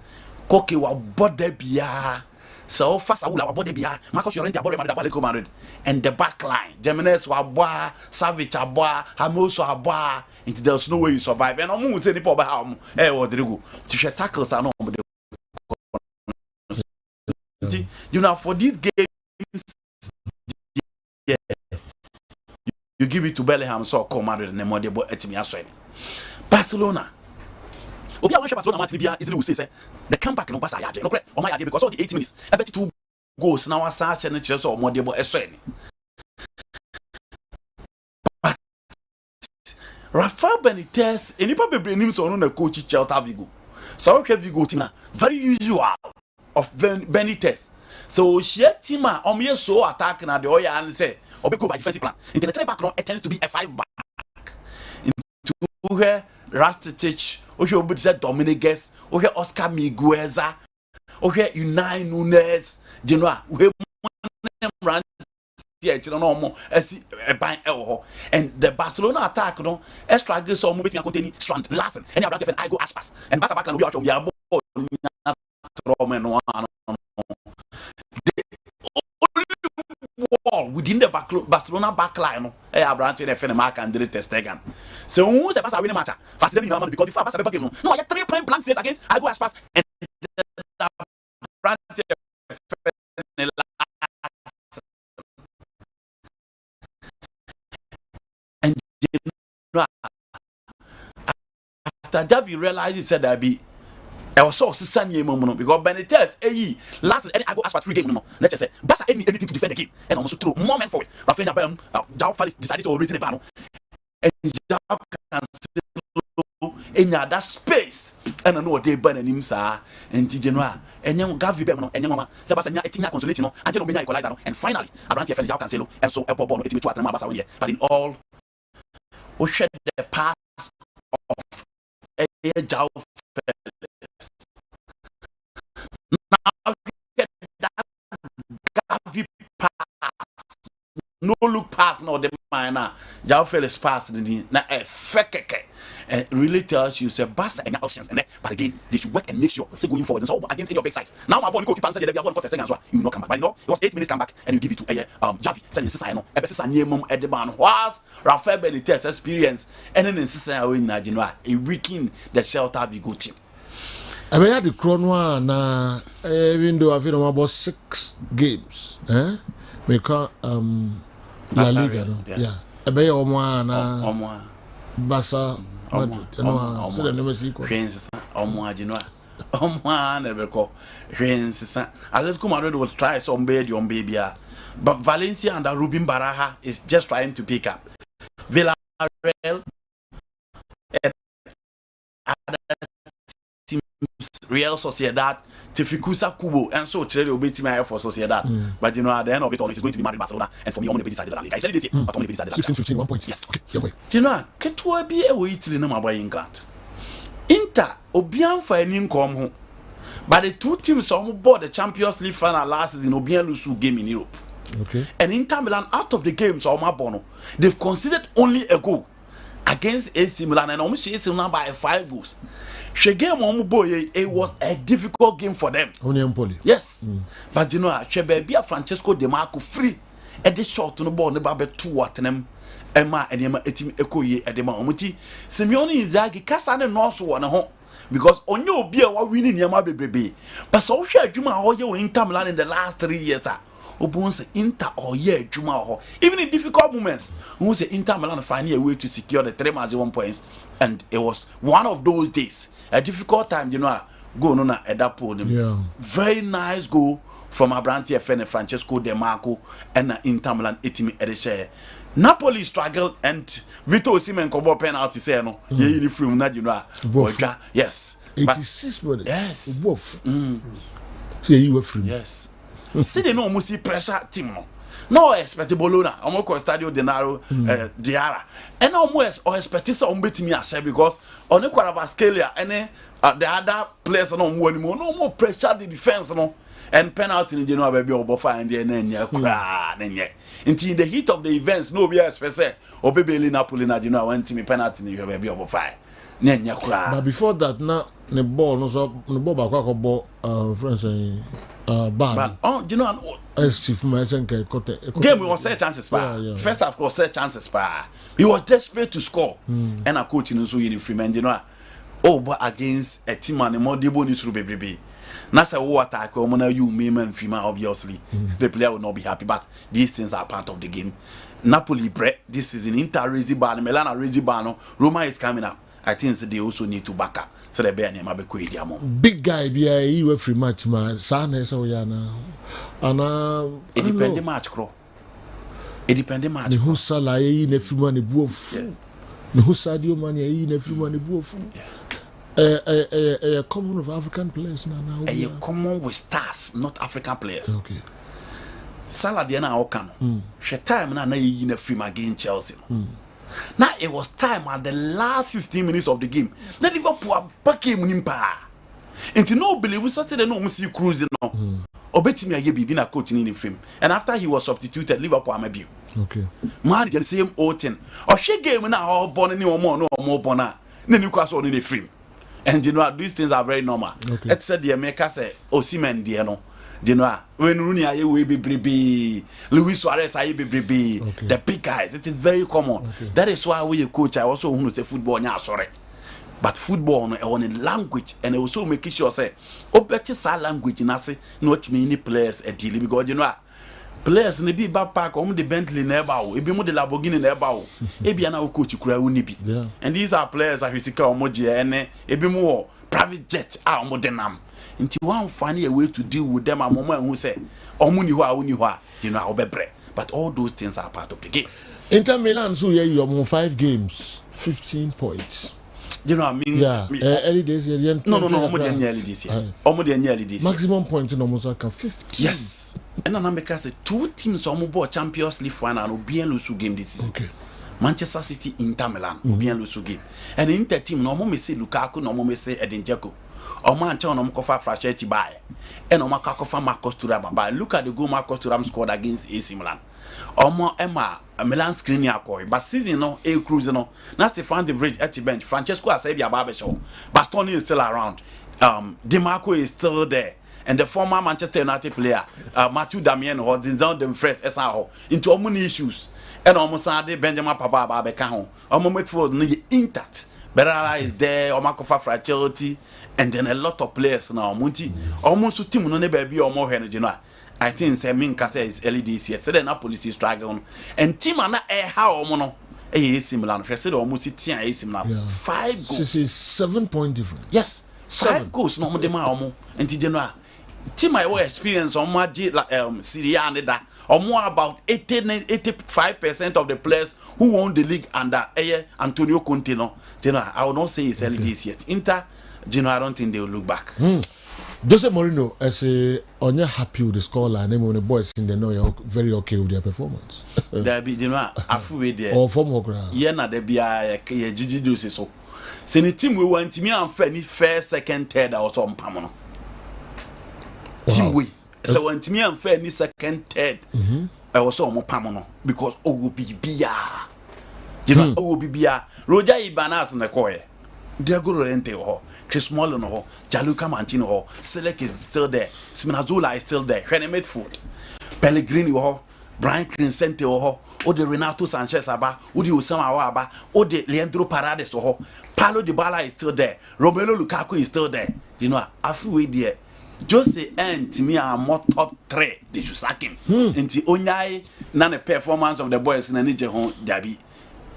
Koke wa bode biya. So fast I will have body biya. Marcus Llorente abore Atletico Madrid. And the back line. Jimenez wa boa, Savage aboa, Hermoso aboa. Until there's no way you survive. And I'm going to say the power how Rodrigo. To share tackles are not you know for these games yeah, you give it to Bellingham so come Madrid and more but etimi aswe. Barcelona. Obi a Barcelona match bia easily will say the comeback no pass ayade no correct o ma yade because all the 80 minutes about 2 goals now was such and chance or more but eswe. Rafael Benitez enipa bebre nim so no na coach Celta Vigo. So okay Vigo team very usual of Benitez. So she team so attack na the oya and say go by defensive plan. In the 3 back run it tends to be a 5 back. Into where Rastitic, ohe said Dominguez, ohe Oscar Migueza, ohe Unai Nunes, Genoa, we run and the Barcelona attack no extra goals so moving containing strand Larsen and I go Aspas and back and we are from the wall within the Barcelona backline a branch in the Fenmark and the Testegen. So who's the Barca winning match? Fast because before Barca game no I had 3-point blank says against I go Aspas and the branch after Javi realized he said that be I was so sunny because Benitez last any I go ask for 3 game no let's just say Barca anything to defend the game and almost throw more men forward Rafinha Jao decided to return the ball and Jao can in that space and I know they ban him, sir, and Tigenua, and young Gavi Bemo, and young Sebastian Etina consolation, and Genomina equalizer, and finally, Arantia Felicia Cancelo, and so Apple Bono, it to Mabasa, but in all, we shed the past of a Jow Felix. Now, that Gavi pass, no look pass, no, the minor, Jow Felix pass, na a fekeke. And really tells you, say, Bassa and options, and but again, they should work and make sure say going forward. And so against any of big sides. Now, my boy, you answer the one for the second as well. You will not come back. But you know, it was 8 minutes come back, and you give it to Javi. Send his sign on. A best near mum at the man. Was Rafael Benitez experience, and then insist in Nigeria a weekend the shelter be good team. I mean, the crown one, even though I've been about 6 games, we call La Liga, no? Yeah. I mean, one, Bassa. So the name is equal. Atletico Madrid will try some baby on baby, but Valencia and Rubin Baraja is just trying to pick up. Villarreal and other teams, Real Sociedad, Tefikusa Kubo, and so today will be team for Sociedad. But you know, at the end of it all, it's going to be Madrid Barcelona, and for me, I'm going to be decided that I said this year, but I'm going to be decided 16-15, 1 point. Yes. Okay. You know, Ketua be a way to the number by England. Inter, Obian for an income home. But the two teams on board the Champions League final last season, Obian Lusu game in Europe. Okay. And Inter Milan, out of the games, Bono, they've conceded only a goal against AC Milan, and almost AC Milan by 5 goals. It was a difficult game for them. Yes. But you know, Shebebia Francesco De Marco free at the short no ball, never 2 at them. Emma and Emma etim ekoye at the Mamuti. Simeone Inzaghi Kasane North one home because on your beer what winning Yama baby. But so share Juma or you in Milan in the last 3 years. Obonse Inter or year Juma, even in difficult moments, who say Inter Milan finding a way to secure the 3-1 points, and it was one of those days, a difficult time, you know, go on at that podium. Yeah. Very nice goal from Abranti FN Francesco De Marco and Inter Milan etimi at the share. Napoli struggled and Vito Osimhen kobo penalty say no. Ye from na you know. Yes. 86 minutes. Yes. Both. So you were free. Yes. See they no almost see pressure team no expect Bologna almost Stadio Denaro Diarra and almost or expect say on betimi ashare because on the Quarabascalia and the other players no more pressure the defense no and penalty in general baby obofa and then in the heat of the events no be expect say obebeli Napoli na general when team penalty in baby obofa nenya kra. But before that now the ball no so the ball back ball friends bad. Oh, you know game was set chances first half was set chances he was desperate to score and a coach in so uniform you know but against a team and more debo ni through baby. That's a war attack or you and female obviously the player will not be happy, but these things are part of the game. Napoli bread this season, Inter raised ban, Milan raised ban, Roma is coming up. I think they also need to back up so they bear name big guy be a you free match man sana so ya now and it depend the match crow it depend the match who sala yi na free man buofu no who sadio man yi na free man buofu a common of African players now a common with stars not African players. Okay. Salah de na okan she time na yi na free against Chelsea. Now it was time at the last 15 minutes of the game. Let Liverpool back him nimpa. Until no believe we started no see cruising no. Obetimi aye bibi na coach in the frame. And after he was substituted, Liverpool amabi. Okay. Man the same old thing. Or she game na all born any more no more bona. Na Newcastle in the frame. And you know these things are very normal. Okay. Let's say the America say Osimhen there no. You know when Rooney aye we be Luis Suarez aye be the big guys, it is very common. Okay. That is why we a coach I also want to say football nya sorry. But football on a language and also making sure say better language na say not many players a deal because you know players ne bi backpack the Bentley never e bi mo the Lamborghini never e bi na coach kura uni bi. And these are players that physical omoji ene e bi mo private jet a omo denam. Until one find a way to deal with them a moment who say omuni ho you know obebre, but all those things are part of the game. Inter Milan so you 5 games 15 points You know what I mean? Yeah, early days. No, almost any early days. Almost any early days. Maximum point in almost like 50. Yes. And then I say 2 teams almost bought Champions League final and bien lose game this season. Okay. Manchester City, Inter Milan, bien lose game. And Inter team no more say Lukaku, no more say Edin Dzeko. Or Manchester no more cover Frasheti by. And no more cover Marcus Thuram by. Look at the goal Marcus Thuram scored against AC Milan. Omo Emma Milan screen yakoi but season no a cruise no na Stefan de Vrij at the bench. Francesco Asebia Barbashaw Bastoni is still around. DeMarco is still there, and the former Manchester United player Matthew Damien or Denzel Dumfries SRO into many issues and almost Benjamin Papa Babeka home Midfield no intact. Berara is there, Omakofa Fragility, and then a lot of players now Munti almost team no baby or more energy. I think Semin Kase is LEDs yet. So then Napoli is dragon. And team and how mono AC Milan. I said almost 10 AC Milan. 5 goals. 7 point difference. Yes. 5 goals no more de ma and Tijena. Team I will experience on my Syria and that or more about 85% of the players who won the league under Antonio Conte. No, I will not say it's LEDs yet. Inter, I don't think they will look back. Jose Mourinho, as a on you happy with the scoreline, and when the boys in the know you're very okay with their performance. There be, I feel there. Or from Hokra. Yeah, na there be a Gigi do so. So the team we want me and fair, first, second, third, or some Pamono. Team we. So when me and fair, second, third, I was so more Pamono because OBBA. You know, OBBA. Roger Ibanas in the coy. Diego Llorente ho, Chris Smalling ho, Gianluca Mantino ho, Selec is still there, Spinazzola is still there, René Midfield, Pellegrini ho, Brian Crincente ho, o de Renato Sanchez aba, o de Osama aba, o de Leandro Paredes ho, Paulo Dybala is still there, Romelu Lukaku is still there. You know, I feel with there. Jose and to me are more top 3. They should sack him. Until Onyai, none the performance of the boys in the Niger home, Dabi.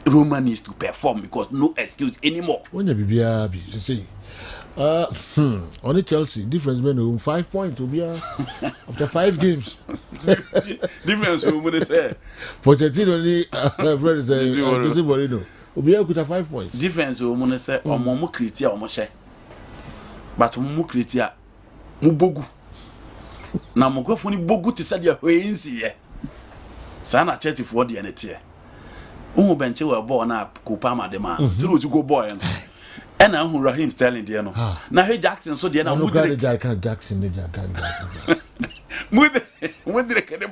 Roma needs to perform because no excuse anymore. When you be see, only Chelsea difference between 5 points will be after 5 games. Difference we say. Pochettino only friend say Jose Mourinho. Obi akuta 5 points. Difference we say omo mu kritia omo hye. But mu kritia mu bogu. Na mo grofo ni bogu te sadia hoensi ye. Sana Chelsea for the enete. Who bench a ball na Kupama de man. So to go boy and now who Raheem Sterling there no. Now hey Jackson so there now Jackson with the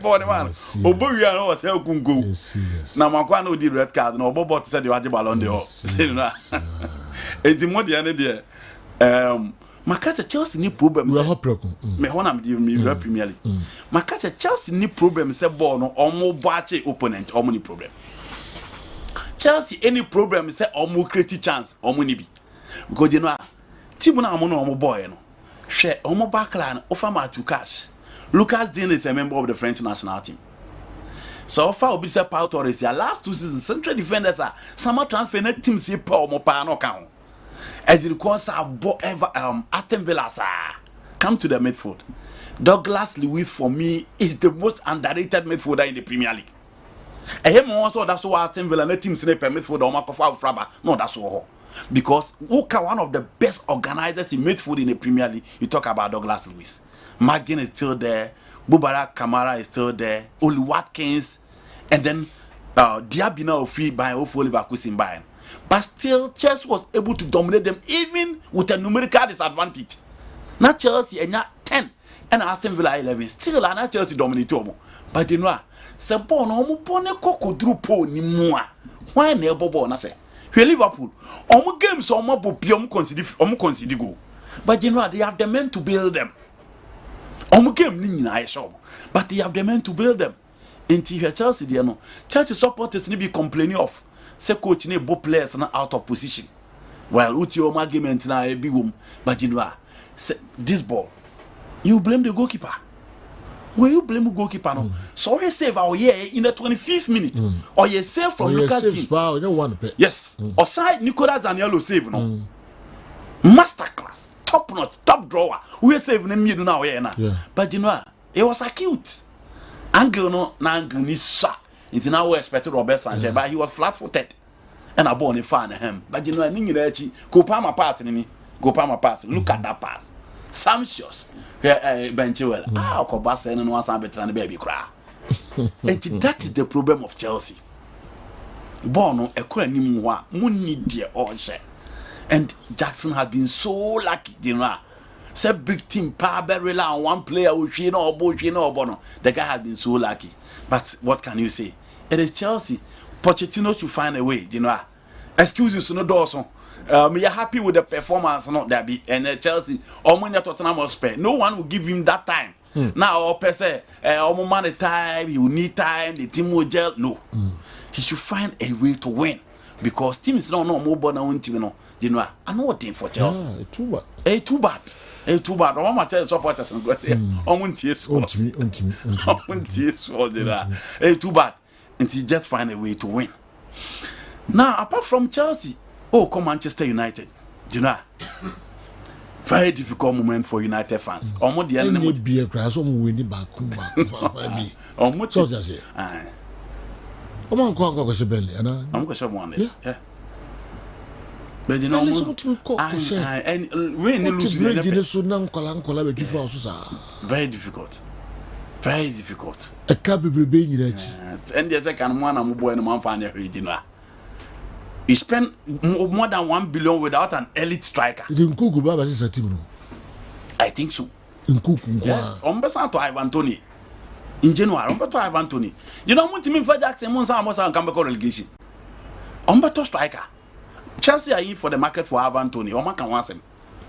ball man. Obo we are was help go. Now Makwa no did red card no Obo said you had the ball on the more the there Makasa Chelsea ni problem me honam di me Premier League. Makasa Chelsea ni problem say ball no omo bache opponent omo ni problem. Chelsea any problem say omo create chance omo ni bi because you know team na omo no omo boy no share omo backline offer Matthew Cash. Lucas Digne is a member of the French national team. So far obi say Pau Torres ya last 2 seasons central defenders are summer transfer na team say Pau omo pa no kan. As you consider ever Aston Villa come to the midfield. Douglas Luiz for me is the most underrated midfielder in the Premier League. I hear more so that's why Aston Villa let him say permit for the Omakofa Fraba. No, that's all. Because Uka, one of the best organizers in midfield in the Premier League, you talk about Douglas Luiz. Magin is still there, Bubarak Kamara is still there, Oli Watkins, and then Diabina free by Ofoli Bakusin Bayern. But still, Chelsea was able to dominate them even with a numerical disadvantage. Not Chelsea and not 10 and Aston Villa 11. Still, and not Chelsea dominate them. But you know, Sebo no mo pone koko drupo ni mua. Why na bobo na say? We Liverpool. Omo games omo bo bi omo consider go. But you know they have the men to build them. Omo game ni nyina show. But they have the men to build them. Until Chelsea there no. Chelsea supporters ni be complaining of say coach ni bo players na out of position. Well, uti o argument na e bi wom. But you know this ball you blame the goalkeeper. When you blame the goalkeeper, no. So he save our year in the 25th minute, or you save from Lucas team. Yes, or side Nicolas Zaniolo save no. Masterclass, top notch, top drawer. We save them middle now here now. But you know, it was acute. Angle no, na angle ni sa. It's now we expected Robert Sanchez, but he was flat-footed. and a born a fan him. But you know, I need to go Palmer pass in me. Go Palmer pass. Look at that pass. Sumptuous. Bench well. Kobasa and one time better than the baby cry. And that is the problem of Chelsea. Bono, a queen need dear all share. And Jackson had been so lucky, you know. Say big team, power rely on one player, which you know, Bono. The guy had been so lucky. But what can you say? It is Chelsea. Pochettino should find a way, you know. Excuses, no Dawson. We are happy with the performance, not that bit. And Chelsea, or when you're Tottenham Hotspur, no one will give him that time. Now, or per se, money time, he will need time, the team will gel. No. He should find a way to win. Because team is not more than team, you know. I know what thing for Chelsea. Too bad. Too bad. Too bad. I want my Chelsea supporters and go there. Too bad. And he just find a way to win. Now, apart from Chelsea, come Manchester United. You know, very difficult moment for United fans. Almost the end. Need be a crash. Winning back. Almost. So just say. I'm going to go to Belly. I'm going to one. Yeah. But you know, and when you lose, very difficult. Very difficult. A cab will be in it. And the second one, I'm going to find a dinner. You spend more than 1 billion without an elite striker. In Kuku Baba is a team. I think so. In Kuku, yes. To Ivan Tony. In January, to Ivan Tony. You don't want to mean for Jackson Monsa and Campbell relegation. To striker. Chelsea are in for the market for Ivan Tony. Oma can want him.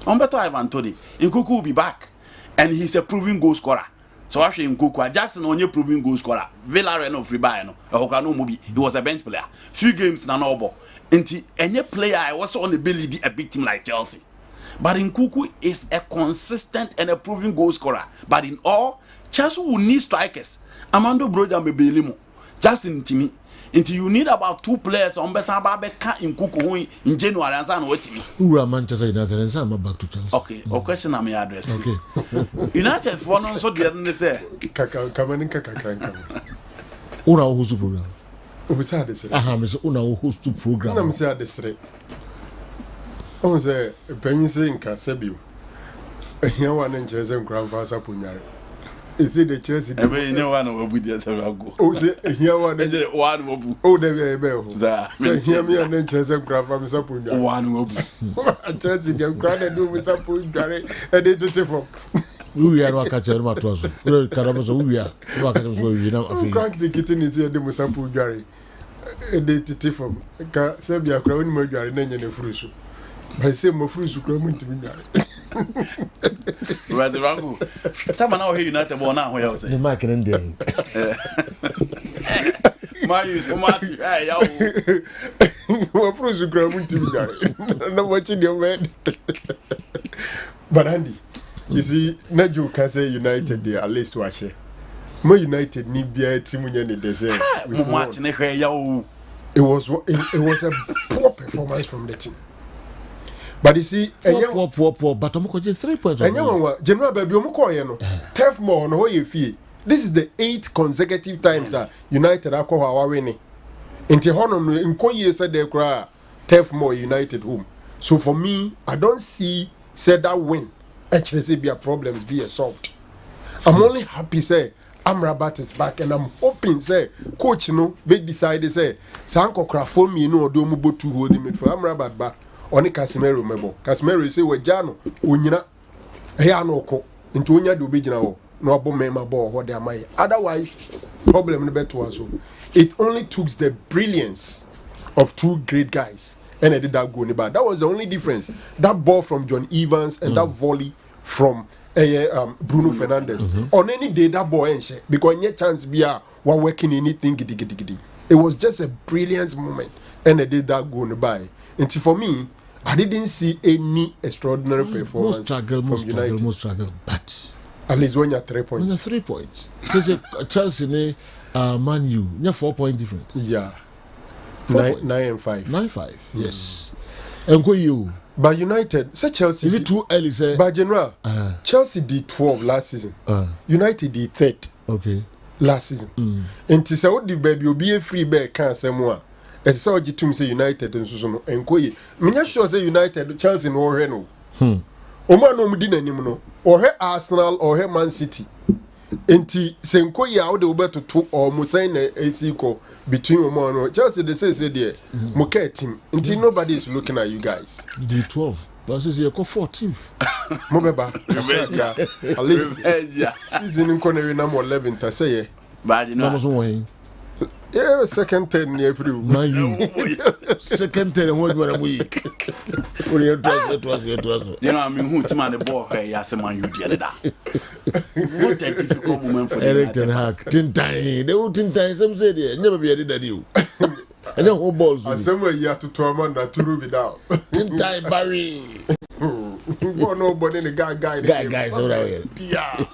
To Ivan Tony. In Kuku will be back. And he's a proven goal scorer. So actually in Kuku, Jackson only proven goal scorer. Villarreal no free buy no. He was a bench player. Few games na no. Until any player I was on the ability a big team like Chelsea. But in Kuku is a consistent and a proven goal scorer. But in all, Chelsea will need strikers. Amando Broja may be limo. Just in Timmy. Until you need about 2 players on Besamba in Kuku in January and San Wetimi. Who are Manchester United and some back to Chelsea? Okay, or question on my address. Okay. United for no so the other say. Una host program. Miss Una host program. I'm saying this. I say Penny in Kessben. Here one in Chelsea grandfather Punyari. Is it the Chelsea? I mean, no one will be there to go. Oh, say here one will be. Oh, they be. Say here me and then Chelsea grandfather Punyari. One will be. Chelsea them grand do with some Punyari and they do it for. We are not catching my toes. We are. We are. Crank the kitten is here. They must have Punyari. They did it for. Serbia crown Murray and then the fruit. I say my fruit to come into me. Right, the Rango. Time now here United born now. Where else? The Mike and Indian. Marius, Marty, hey, yo. My fruit to come into me. I'm not watching your man. But Andy, you see, Naju can say United there, at least watch it. More United need be a team in the desert. Martin, yo. It was a poor performance from the team. But you see, poor, but I'm just 3 points. And you General Baby, Turf more on how you feel. This is the 8th consecutive times that United are winning. In Tihono, in Koye said they cry, Turf more United home. So for me, I don't see said that win actually say be a problem, be a solved. I'm only happy say Amrabat is back, and I'm hoping say coach they decide say Sanko Crafon me do mubo to hold him for Amrabat back. Oni Casemiro mebo. Casemiro say we jano onyina eya no ko nti onya do be gina ho no abo mema ball ho de amai. Otherwise problem no beto so. It only took the brilliance of 2 great guys and I did that goal. That was the only difference. That ball from John Evans and that volley from Bruno Fernandes. On any day that ball ain't shit because any chance be we're working anything giddy. It was just a brilliant moment and I did that goal by. And for me, I didn't see any extraordinary performance from United. Most struggle, but at least when you're 3 points. When you're 3 points. Because Chelsea, Man U, you're 4 point difference. Yeah. 9 and 5. 9-5. Yes. And go you. But United, say Chelsea. Is it too early? Say. But General, Chelsea did 12 last season. United did 3rd. Okay. Last season. And to say what the baby will be a free bet can't say more. ɛsɛ sɛ ɔgye tum sɛ United nso so no ɛnkɔ yi menya sure sɛ United Chelsea no wɔhwɛ no ɔmo a na ɔmo di n'anim no ɔhwɛ Arsenal ɔhwɛ Man City enti sɛ nkɔ yi a wode wobɛtoto ɔmo sɛn na ɛsi kɔ between ɔmo no Chelsea de say deɛ mo ka team nti nobody is looking at you guys D12 but say you call 14th mo beba at least season nkɔ na we na mo 11th say bad no yeah second 10 near April man you second 10 what do we only it was you know I mean who team and the ball hey ya say man you the other what a difficult moment for Eric Ten Hag Tintai they would Tintai some say there never be a that you and then whole balls somewhere you have to torment that to rub it out Tintai Barry nobody in the guys over there yeah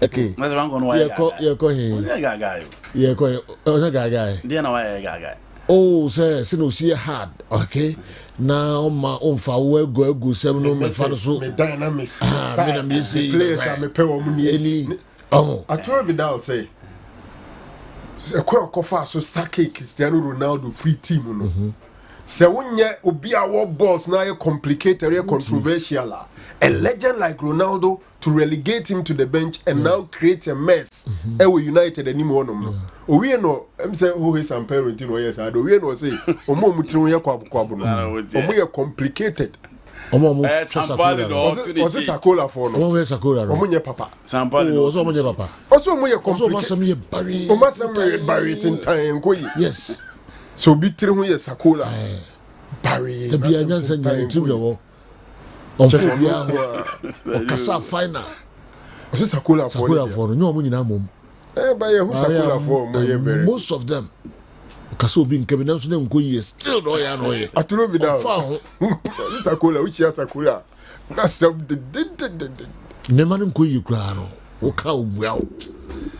okay let's run on why you call him guy yeah call guy they know why guy oh say no see hard okay now my own fa we go seven no me fa so me dynamics me say players are me pay omo ni oh Arturo Vidal say kofa so sake Cristiano Ronaldo free team no se wonye obi a wo balls na ye complicated ye controversial a legend like Ronaldo to relegate him to the bench and now create a mess we United anymore no we no em say who is some parent no yes I do we no say omo mutiri ye kwabo no omo ye complicated omo Sampali no to the Sakola for no omo Sakola omo nye papa Sampali no omo nye papa also omo ye complicated omo ye Barry omo some Barry tintan ko yi yes so bi tiri ho ye Sakola Barry the bia nyansa nya team yo on for bia ho kasa final osi Sakola for no omo nyina mom ba ye hu Sakola for mo ye very most of them kasa obi nke na so na nko yi still no ya no ye Arturo Vidal fa ho Sakola uchi ya Sakola na sub ne man nko yi kura no o ka obua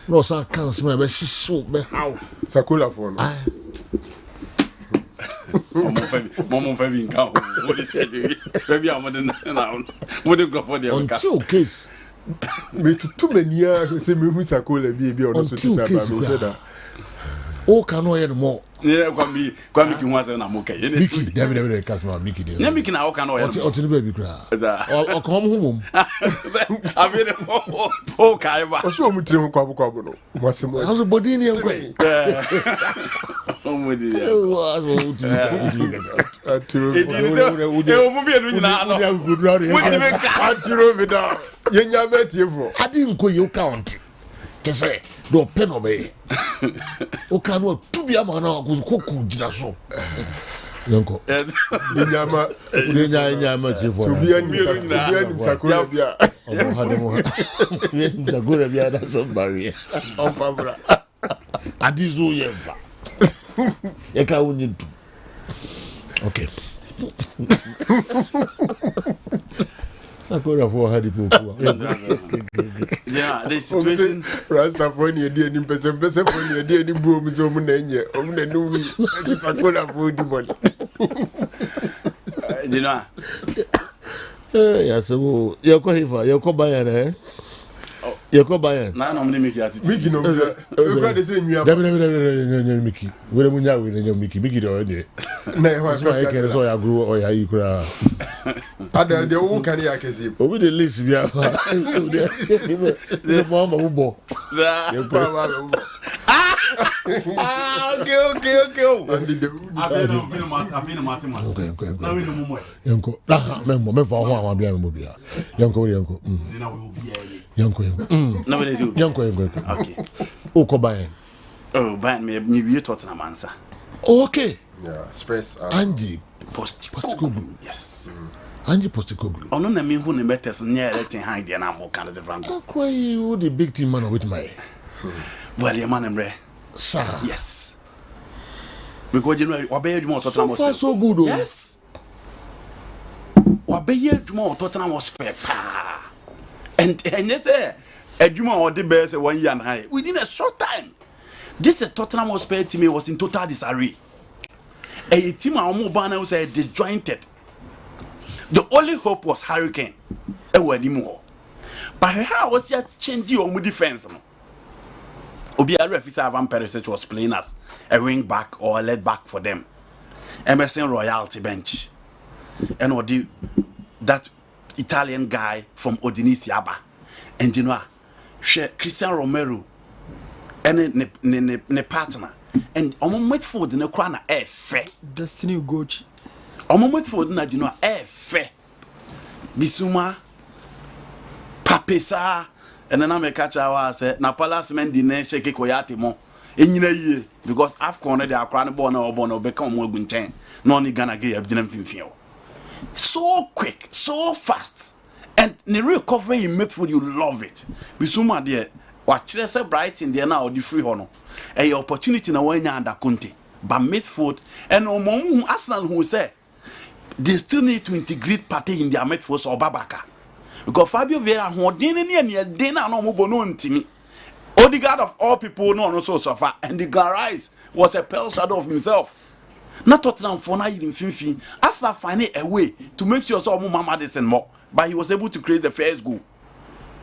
no sa kan sma be hyeso be how Sakola for no Momo Fabi in count. What is it? Maybe I'm the group for the until case. Me too many years say me who Sakola be on so to say that. Oh, can no more. Yeah, kwami ki wase na moke. Miki, David customer Miki dey. Yeah, Miki na o kan no ya. O tin baby kra. O come home. Abi de o kai ba. O so mu tire kwabo no. Wase mo. Aso body ni enko. O mo di ya. O aso uti. O mu bi enu nyina no. Arturo Vidal. Yenya betifo. Adi nko you count. Kese do pen obey. O kanu tu bia ma na ko jira so. Yanko. Nyama chifo. So bia ni Sakola bia. O hade mo. Sakola bia da so Barry. On pabra. Adi zo yemfa. E ka wonyi tu. Okay. Sakola for hadi poku. Yeah, the situation Rasta for ni dey ni pese for ni dey ni bu omu so mu na nye omu na no wi Sakola for di body. You know. Yeah, so you go hifa, you go Bayern eh. You go Bayern. Na no me Miki atiti. Miki no. We go dey say nwa. Dabi Miki. We mu nya we nya Miki dey already. Na e wa so I can so ya grow or ya ikura. Ada de wo kan ya kesi. Obi the list bia. So the mama ubo. You go. Okay. And the Yanko. Me for ho am bia me bia. Yanko. No we dey. Yanko. Okay. O ko Bayern. Oh, Bayern me we Tottenham answer. Okay. Yeah, Spurs. Angie Postecoglou. Yes. Angie Postecoglou. Ono na me hu ne betters near letting hide there na mo kan ze frank. Why you the big team man with my Well, your man emre. Sir. Yes. Because January obey you Tottenham was so good oh. Yes. Obey you Tottenham was pa. And yet Ejuma or the best 1 year and high within a short time. This Tottenham Hotspur team was in total disarray. A team was disjointed. The only hope was Hurricane. Anymore. But how was he changing your defense? Obi Arefisa Van Perisic was playing as a wing back or a left back for them. Emerson Royalty bench. And Odi, that Italian guy from Odinisi Aba. And you know, Christian Romero and ne partner. And on Midfield in the corner, fair. Destiny Ugochi. On Midfield, na you know, fair. Bisuma, Papesa, and then I catch our say, na Palace men dine shake koyate mo. Ye because AFCON they are crying bono become more bunchen. No ni Ghana get abdinem finfio. So quick, so fast. And the recovery in midfield, you love it. Bisuma there, watch say Brighton there now the free honor. A opportunity na when under Conte. But midfield and Omon Arsenal who say they still need to integrate party in their midfield or Babaka. Because Fabio Vieira who didn't near dinner no mobono ntimi. Odegaard of all people no so far, and the Glarise was a pale shadow of himself. Not Tottenham for now in Finfi. Arsenal finding a way to make sure so Mama Madison more, but he was able to create the first goal.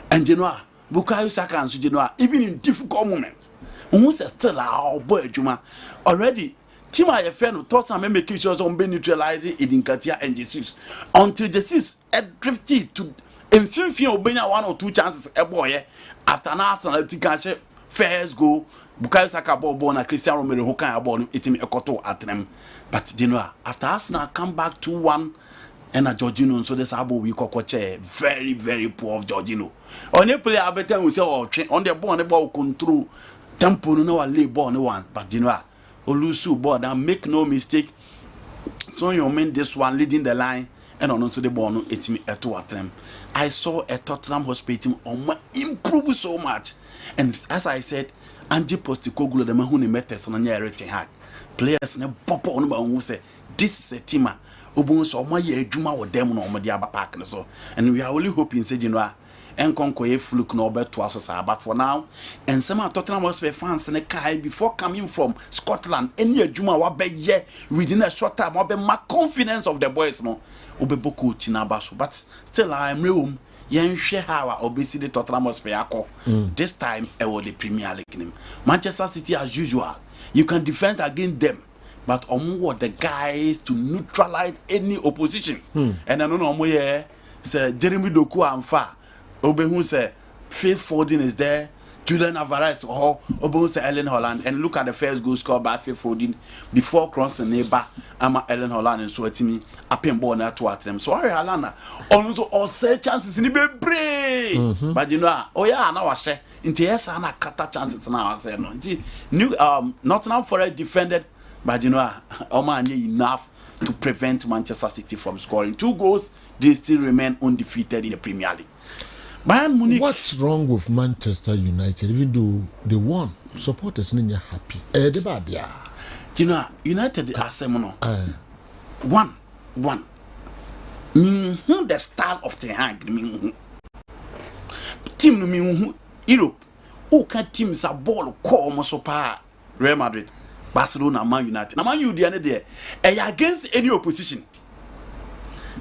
And Genoa, Bukayo Saka and Genoa, even in difficult moments, who says still our boy Juma already. Team I friend Tottenham making sure some be neutralizing in Katia and Jesus until the six drifted to in Finfi Obenya 1 or 2 chances a boy after an Arsenal to first goal. Bukayo Saka ball na Christian Romero who can ball itimi ekoto at them. But you know, after Arsenal come back 2-1 and a Jorginho, so this abo we kokoche very very poor of Jorginho. On the player better we say on the ball control tempo no lay ball no one. But you know, Olusu ball and make no mistake. So you mean this one leading the line and on to the ball no itimi eto at them. I saw a Tottenham Hotspur improve so much, and as I said. Angie Postecoglou the man who met us on everything hack. Players ne pop on who say this is a team. Obun so my juma or them no media park so. And we are only hoping say you know and conquer fluke no bet to us but for now and some Tottenham Hotspur fans in a car before coming from Scotland any juma wa be ye within a short time wa be my confidence of the boys no obeboku chinabaso but still I am room. Yen share how obesity Tottenham Hotspur. This time I was the Premier League. Manchester City as usual. You can defend against them, but what the guys to neutralize any opposition. And I don't know say Jeremy Doku and Fa. Obehu say Phil Foden is there. Julian Alvarez or Obehu say Ellen Holland. And look at the first goal scored by Phil Foden before crossing neighbor. Ama Ellen Holland and so at me up in born at them. So I Alana also all say chances in the brave. But you know, oh yeah, now I say into yes, and I cut chances now. I say no. New Nottingham Forest defended, but you know, enough to prevent Manchester City from scoring 2 goals. They still remain undefeated in the Premier League. Bayern Munich. What's wrong with Manchester United? Even though they won, supporters are happy. They bad, yeah. You know, United are saying one. Who the style of the hang? Team Europe. Who can teams a ball call Mosopa Real Madrid, Barcelona, Man United. Now Man U the other day, against any opposition.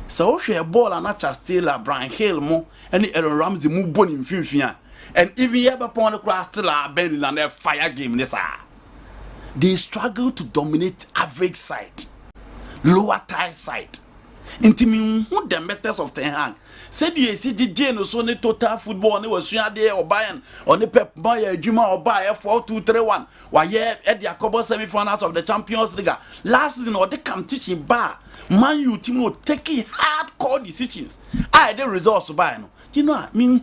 So she a ball and not just still Brian Hill mo and Aaron Ramsey move bone in Finfia. And even you ever upon the cross still Ben and their fire game this they struggle to dominate average side, lower tier side. Intimi who the methods of Ten Hag. Said you see the Jane so ne total football ne was there or Bayern or ne Pep Boy Juma or Bayer 4-2-3-1. Why yeah at the Jacobo semi-finals of the Champions League. Last season or the competition bar. Man you team will taking hardcore decisions. I the results by no. You know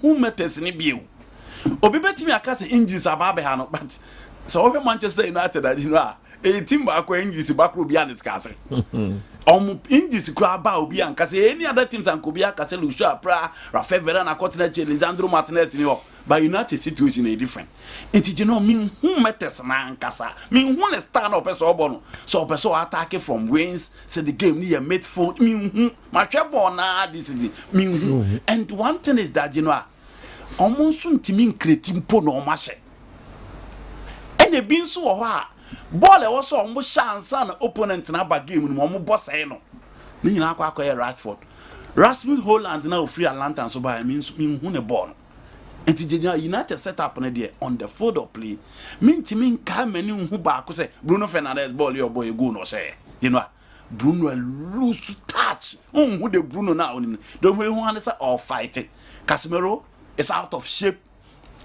who methods in the Obi bet me akase injuries ababe hano but so Manchester United that you know a team back when you see back will be discussing. Injuries crab obi and kase any other teams and Kobia Kase Lucia Pra Rafael Varane Cotina Lisandro Martinez in your but United situation is different. It you know who matters na nkasa who stand up so person attack from wings say the game near midfield who match ball na this is who and one thing is that you know almost team creating po no match and e bin so ball e was almost chance and opponent na ba game no mo boss e no me nyina akwa Rashford Rasmus Holland na free Atlanta so ba who ne ball and United set up on the field of play. Mean to mean, come and who back say Bruno Fernandes ball your boy go no say. You know, Bruno lose touch. Who the Bruno now? Don't really want to say all fighting. Casemiro is out of shape.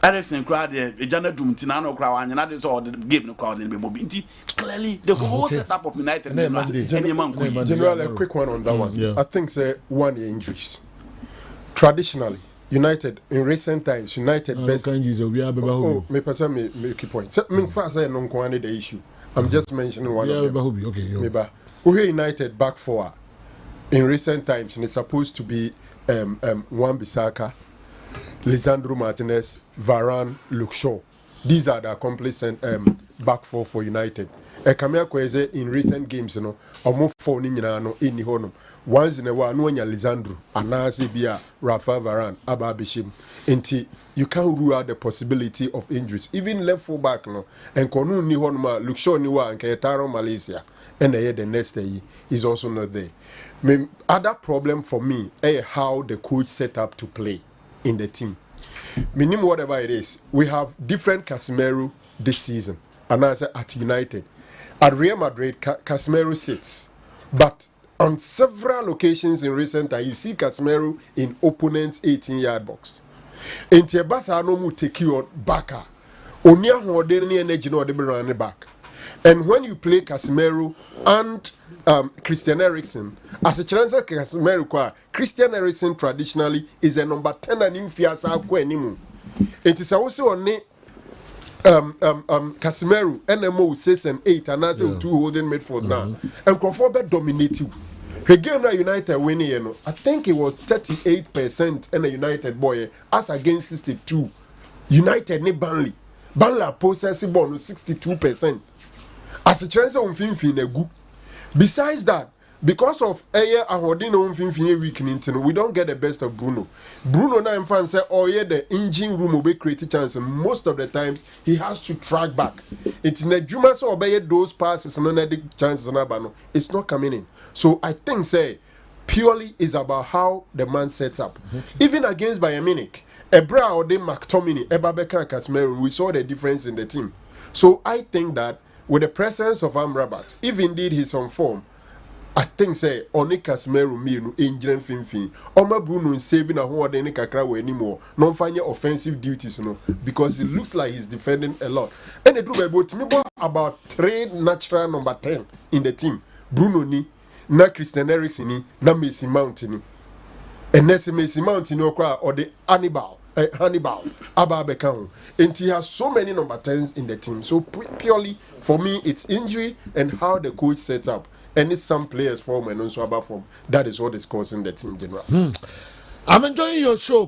Eriksen crowd a Jana Doom Tinano crowd and that is all the game no crowd in the mobility. Clearly, the whole setup of United. General, a quick one on that one. Yeah. I think say 1 year injuries. Traditionally, United in recent times, United best. Me person me key point. Me first say no go the issue. I'm just mentioning one of them. Okay. Maybe we United back four in recent times, and it's supposed to be Wan-Bissaka, Lisandro Martinez, Varane, Luke Shaw. These are the complete back four for United. Kamea Kweze in recent games, you know, almost 4 no in the honor. Once in a while, no one Lisandro, Anasi Bia, Rafa Varane, Abba Bishim. Until you can't rule out the possibility of injuries. Even left full back, no, and Konu ni honma, Luke Shaw niwa, and Kayetaro Malaysia, and the next day is also not there. Other problem for me is how the coach set up to play in the team. Minimum whatever it is, we have different Casemiro this season, and I say at United. At Real Madrid, Casemiro sits, but on several occasions in recent time, you see Casemiro in opponent's 18-yard box. In Tiabasa, no mu take you back. Onia who any energy no de run back. And when you play Casemiro and Christian Eriksen, as a chance Casemiro, Christian Eriksen traditionally is a number 10 and in Fiasa Quenimu. It is also on Casemiro, NMO 6 and 8, and as 2 holding midfield now. And Crawford dominate you. Again, United winning, you know, I think it was 38% in a United boy as against 62. United ni Burnley. Burnley possessing ball 62%. As a chance of Finfin. Besides that, because of Ayer and Hodino Finfin weakening, we don't get the best of Bruno. Bruno now in France say, oh yeah, the engine room will be creating chance. And most of the times he has to track back. It's in the Juma so obey those passes and another chances on Abano. It's not coming in. So I think say purely is about how the man sets up. Okay. Even against Bayern Munich, Ebra or de McTominay, Ebabeka and Casemiro, we saw the difference in the team. So I think that with the presence of Amrabat, if indeed he's on form, I think say Oni Casemiro me no engine finfin. Oma Bruno is saving a whole day kakra anymore. Non find offensive duties no because it looks like he's defending a lot. And the do about 3 natural number 10 in the team. Bruno ni, na Christian Eriksen ni, na Mason Mount ni. And Nessie Mason Mount ni okra or the Hannibal Abba Beckham. And he has so many number 10s in the team. So purely for me it's injury and how the coach sets up. And it's some players form and also about form. That is what is causing the team general. I'm enjoying your show,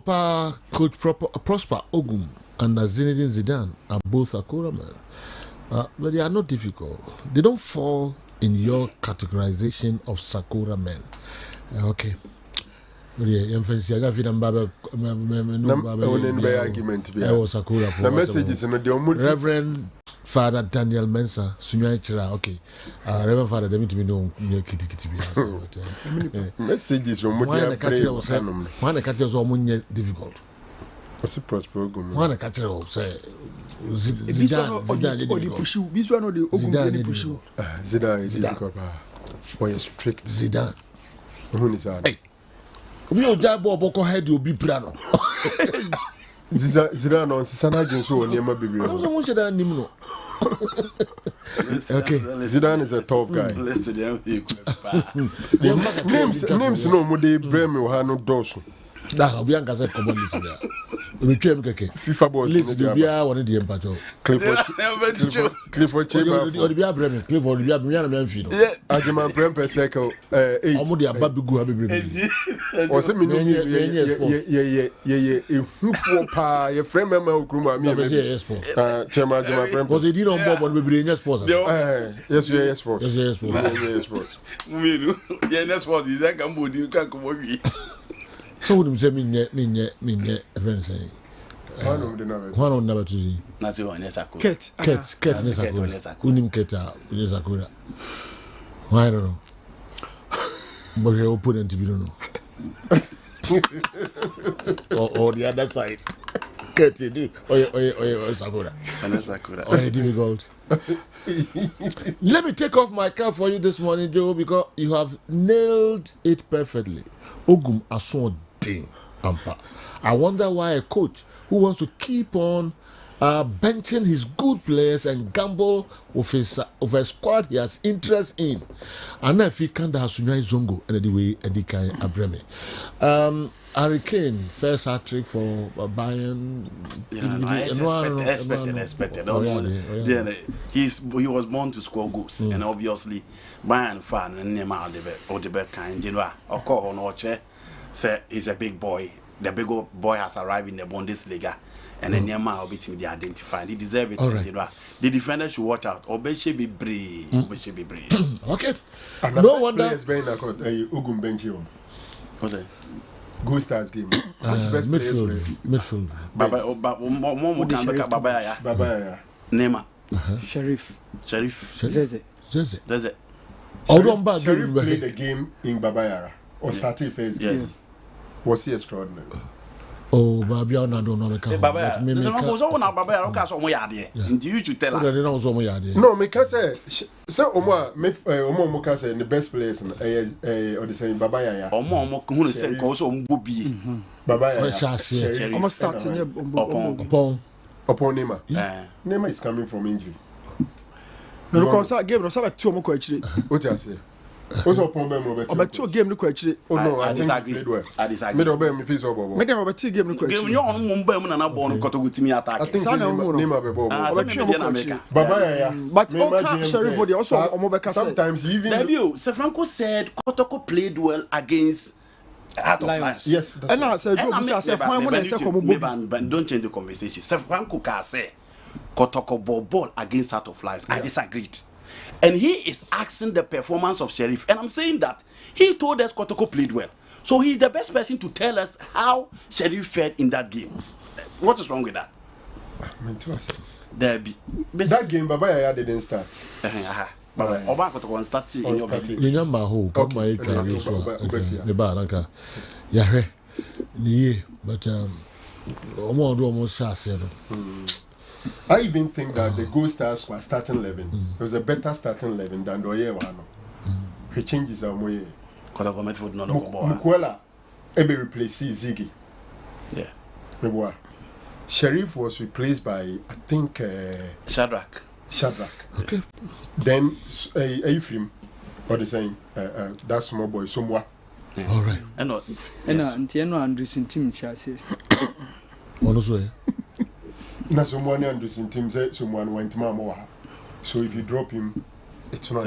Coach Prosper Ogum and Zinedine Zidane are both Sakura men. But they are not difficult. They don't fall in your categorization of Sakura men. Okay. The Reverend Father Daniel Mensah, Sunya Chira, okay. Reverend Father, they mean to be no kitty. Messages from why the catcher was almost difficult. What's the prosper? Why the catcher will say Zidane is difficult. Boy, is strict. Zidane. Who is that? Hey. We don't jabo boko head will be plano. Zidane on Sana Jinsu near my baby. Okay, Zidane is a tough guy. Names no more de Bremi or Hano Dosu. That we are going to come on this year. We came keke. FIFA boss. Listen, you be one of the empacho. Clifford Chamber. You be a Bremen. Clifford, you be a Memphis. Ajima Brempe Circle. Omudi ababigu abibremi. Was it me? Who for pa? Your friend member Ukruma. Me yes, sport. Chairman Ajima Brempe. Was it on board when we bring yes, sport? Yes, yes, sport. Yes, sport. Yes, sport. Me, yes, sport. Is that Cambodia? You can't come over. So who say me friend say one on never to see not you on Sakura Ket unim Keta Sakura why don't know but your opponent you don't know or the other side Keti, or Sakura. Or difficult. Let me take off my cap for you this morning, Joe, because you have nailed it perfectly. Ogum Ason Ding Ampa. I wonder why a coach who wants to keep on benching his good players and gamble with a squad he has interest in. And if he can't have Sunyai Zongo and the way Edikai Abreme. Hurricane first hat trick for Bayern. Expected. He was born to score goals, and obviously Bayern fan and Neymar the best kind. You know, of course, on say he's a big boy. The big boy has arrived in the Bundesliga. And then Neymar will be to be identified. He deserves it. Right. You know, the defender should watch out. Obeshi be brave. Obeshi be brave. Okay. And no wonder. Players being a Ugum Benchio. What's that? Go Stars game. Best midfield. Baba can look at Baba. Neymar. Sheriff. Zeze. Sheriff played the game in Babayara or started first. Yes. Was he extraordinary? Oh, Baby, I don't know. Baba, there's no goes on about Baba. Okay, so we are there. You should tell us. No, because say Omo Moka say the best players or the same Babaya. Omo who say goes on Bubi. Babaya. Almost starting upon Nema. Nema is coming from injury. No, because that game was about 2 more actually. What you say? Also, about 2 game look actually. Oh no, I disagree. I disagree. Middle game if it's over. Make them about 2 game look actually. You on Mumbai and not born got with me attack. I think Nema be Babaya. But okay, Sheriff body also Omobeka sometimes even debut. Sir Franco said Kotoko played well against Heart of Lions. Yes, and now say Joe say don't change the conversation. Sir Franco can say Kotoko ball against Heart of Lions. I disagreed. And he is asking the performance of Sheriff. And I'm saying that he told us Kotoko played well. So he's the best person to tell us how Sheriff fared in that game. What is wrong with that? That game, Babaya didn't start. Oba Kotoko started in your baby. You know my whole come my the bar, yeah, but almost I even think that the Ghost Stars were starting 11. It was a better starting 11 than the year one. He changes our way. Mukwala ebe replaces Ziggy. Yeah. Sheriff was replaced by I think Shadrach. Okay. Then Ephraim, or the same that small boy somewhere. All right. And Tiano Anderson team chassis. Honestly. Now someone Anderson team said someone went Mamoa. So if you drop him, it's not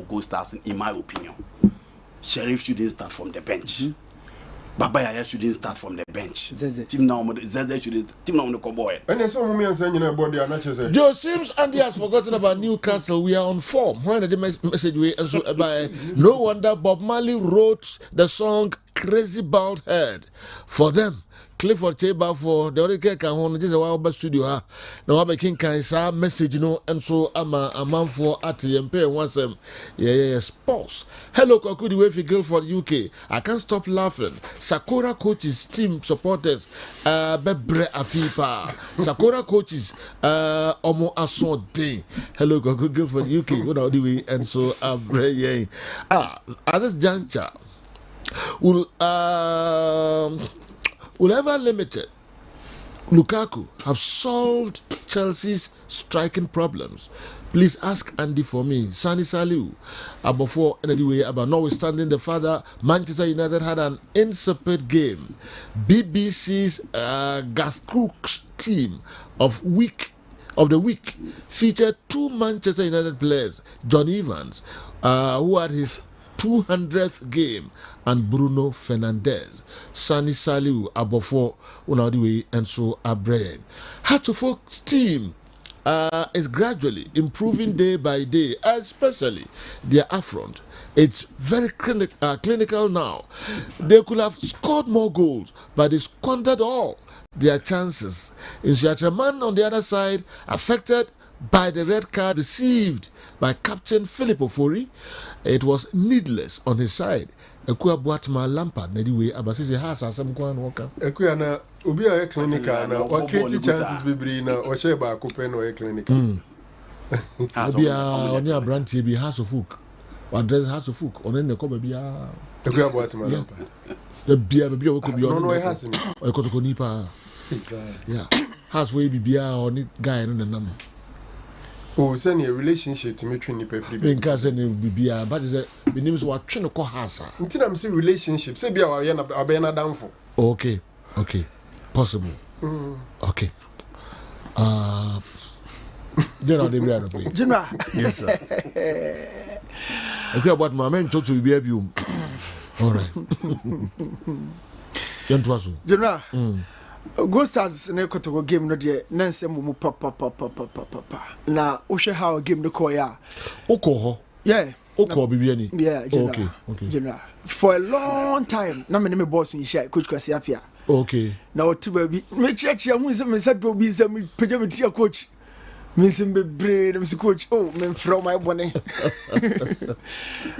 Go start in my opinion. Sheriff shouldn't start from the bench. Babaya shouldn't start from the bench. Team now Zeze shouldn't team now the cowboy. And there's some women saying about the another. Joe seems Andy has forgotten about Newcastle. We are on form. When the message we and so by no wonder Bob Marley wrote the song Crazy Bald Head for them. Clifford Chamber for the Orike Kahon, this is our studio. Now, I'm making a message, and so I'm a man for at the MP once sports. Hello, Kokudi Wefi Guildford, UK. I can't stop laughing. Sakura coaches, team supporters, Bebre Afipa. Sakura coaches, Omo Ason Day. Hello, Kokudi Guildford, UK. What are we? And so I'm praying. At this juncture, Whoever limited Lukaku have solved Chelsea's striking problems. Please ask Andy for me. Sani Saliu. Before anyway, about notwithstanding the father, Manchester United had an insipid game. BBC's Garth Crooks team of the week featured 2 Manchester United players, John Evans, who had his 200th game, and Bruno Fernandes. Sani Saliu Abofo Unadiwe and so Abraham. Hatofok's team is gradually improving day by day, especially their affront. It's very clinical now. They could have scored more goals, but they squandered all their chances. Insiatraman on the other side, affected by the red card received by Captain Philip Ofori, it was needless on his side. Ekua Boatma Lampard na di we abasisi ha asasem kwa na woka. Ekua na obi a clinical na o create chances bebre na o share ba ko pe na o clinical. Obi a oni abrantie bi House of Folk. Wa address House of Folk oni ne ko ba bia. Ekua Boatma Lampard. Bia o ko bi oni. No has ni. O ko to nipa. Yeah. House we bia oni guy no nam. Oh, send a relationship to me between nipa free. Because any bia but is the names were trying to call house. Until I'm say relationship, say bia wa na abena downfall. Okay. Possible. Okay. General de Brian. General. Yes, sir. Okay, about my man to be you. All right. General. Go stars na Kotoko game no de na nsem mu papa na wo hwe how game no call ya okoho yeah okoho bibia ni yeah general. Okay General for a long time na me boss in share coach Kwasi Apia okay na otu ba bi me church ya hu se me said obi se me pege me tia coach me sim be brain me coach oh me from my bone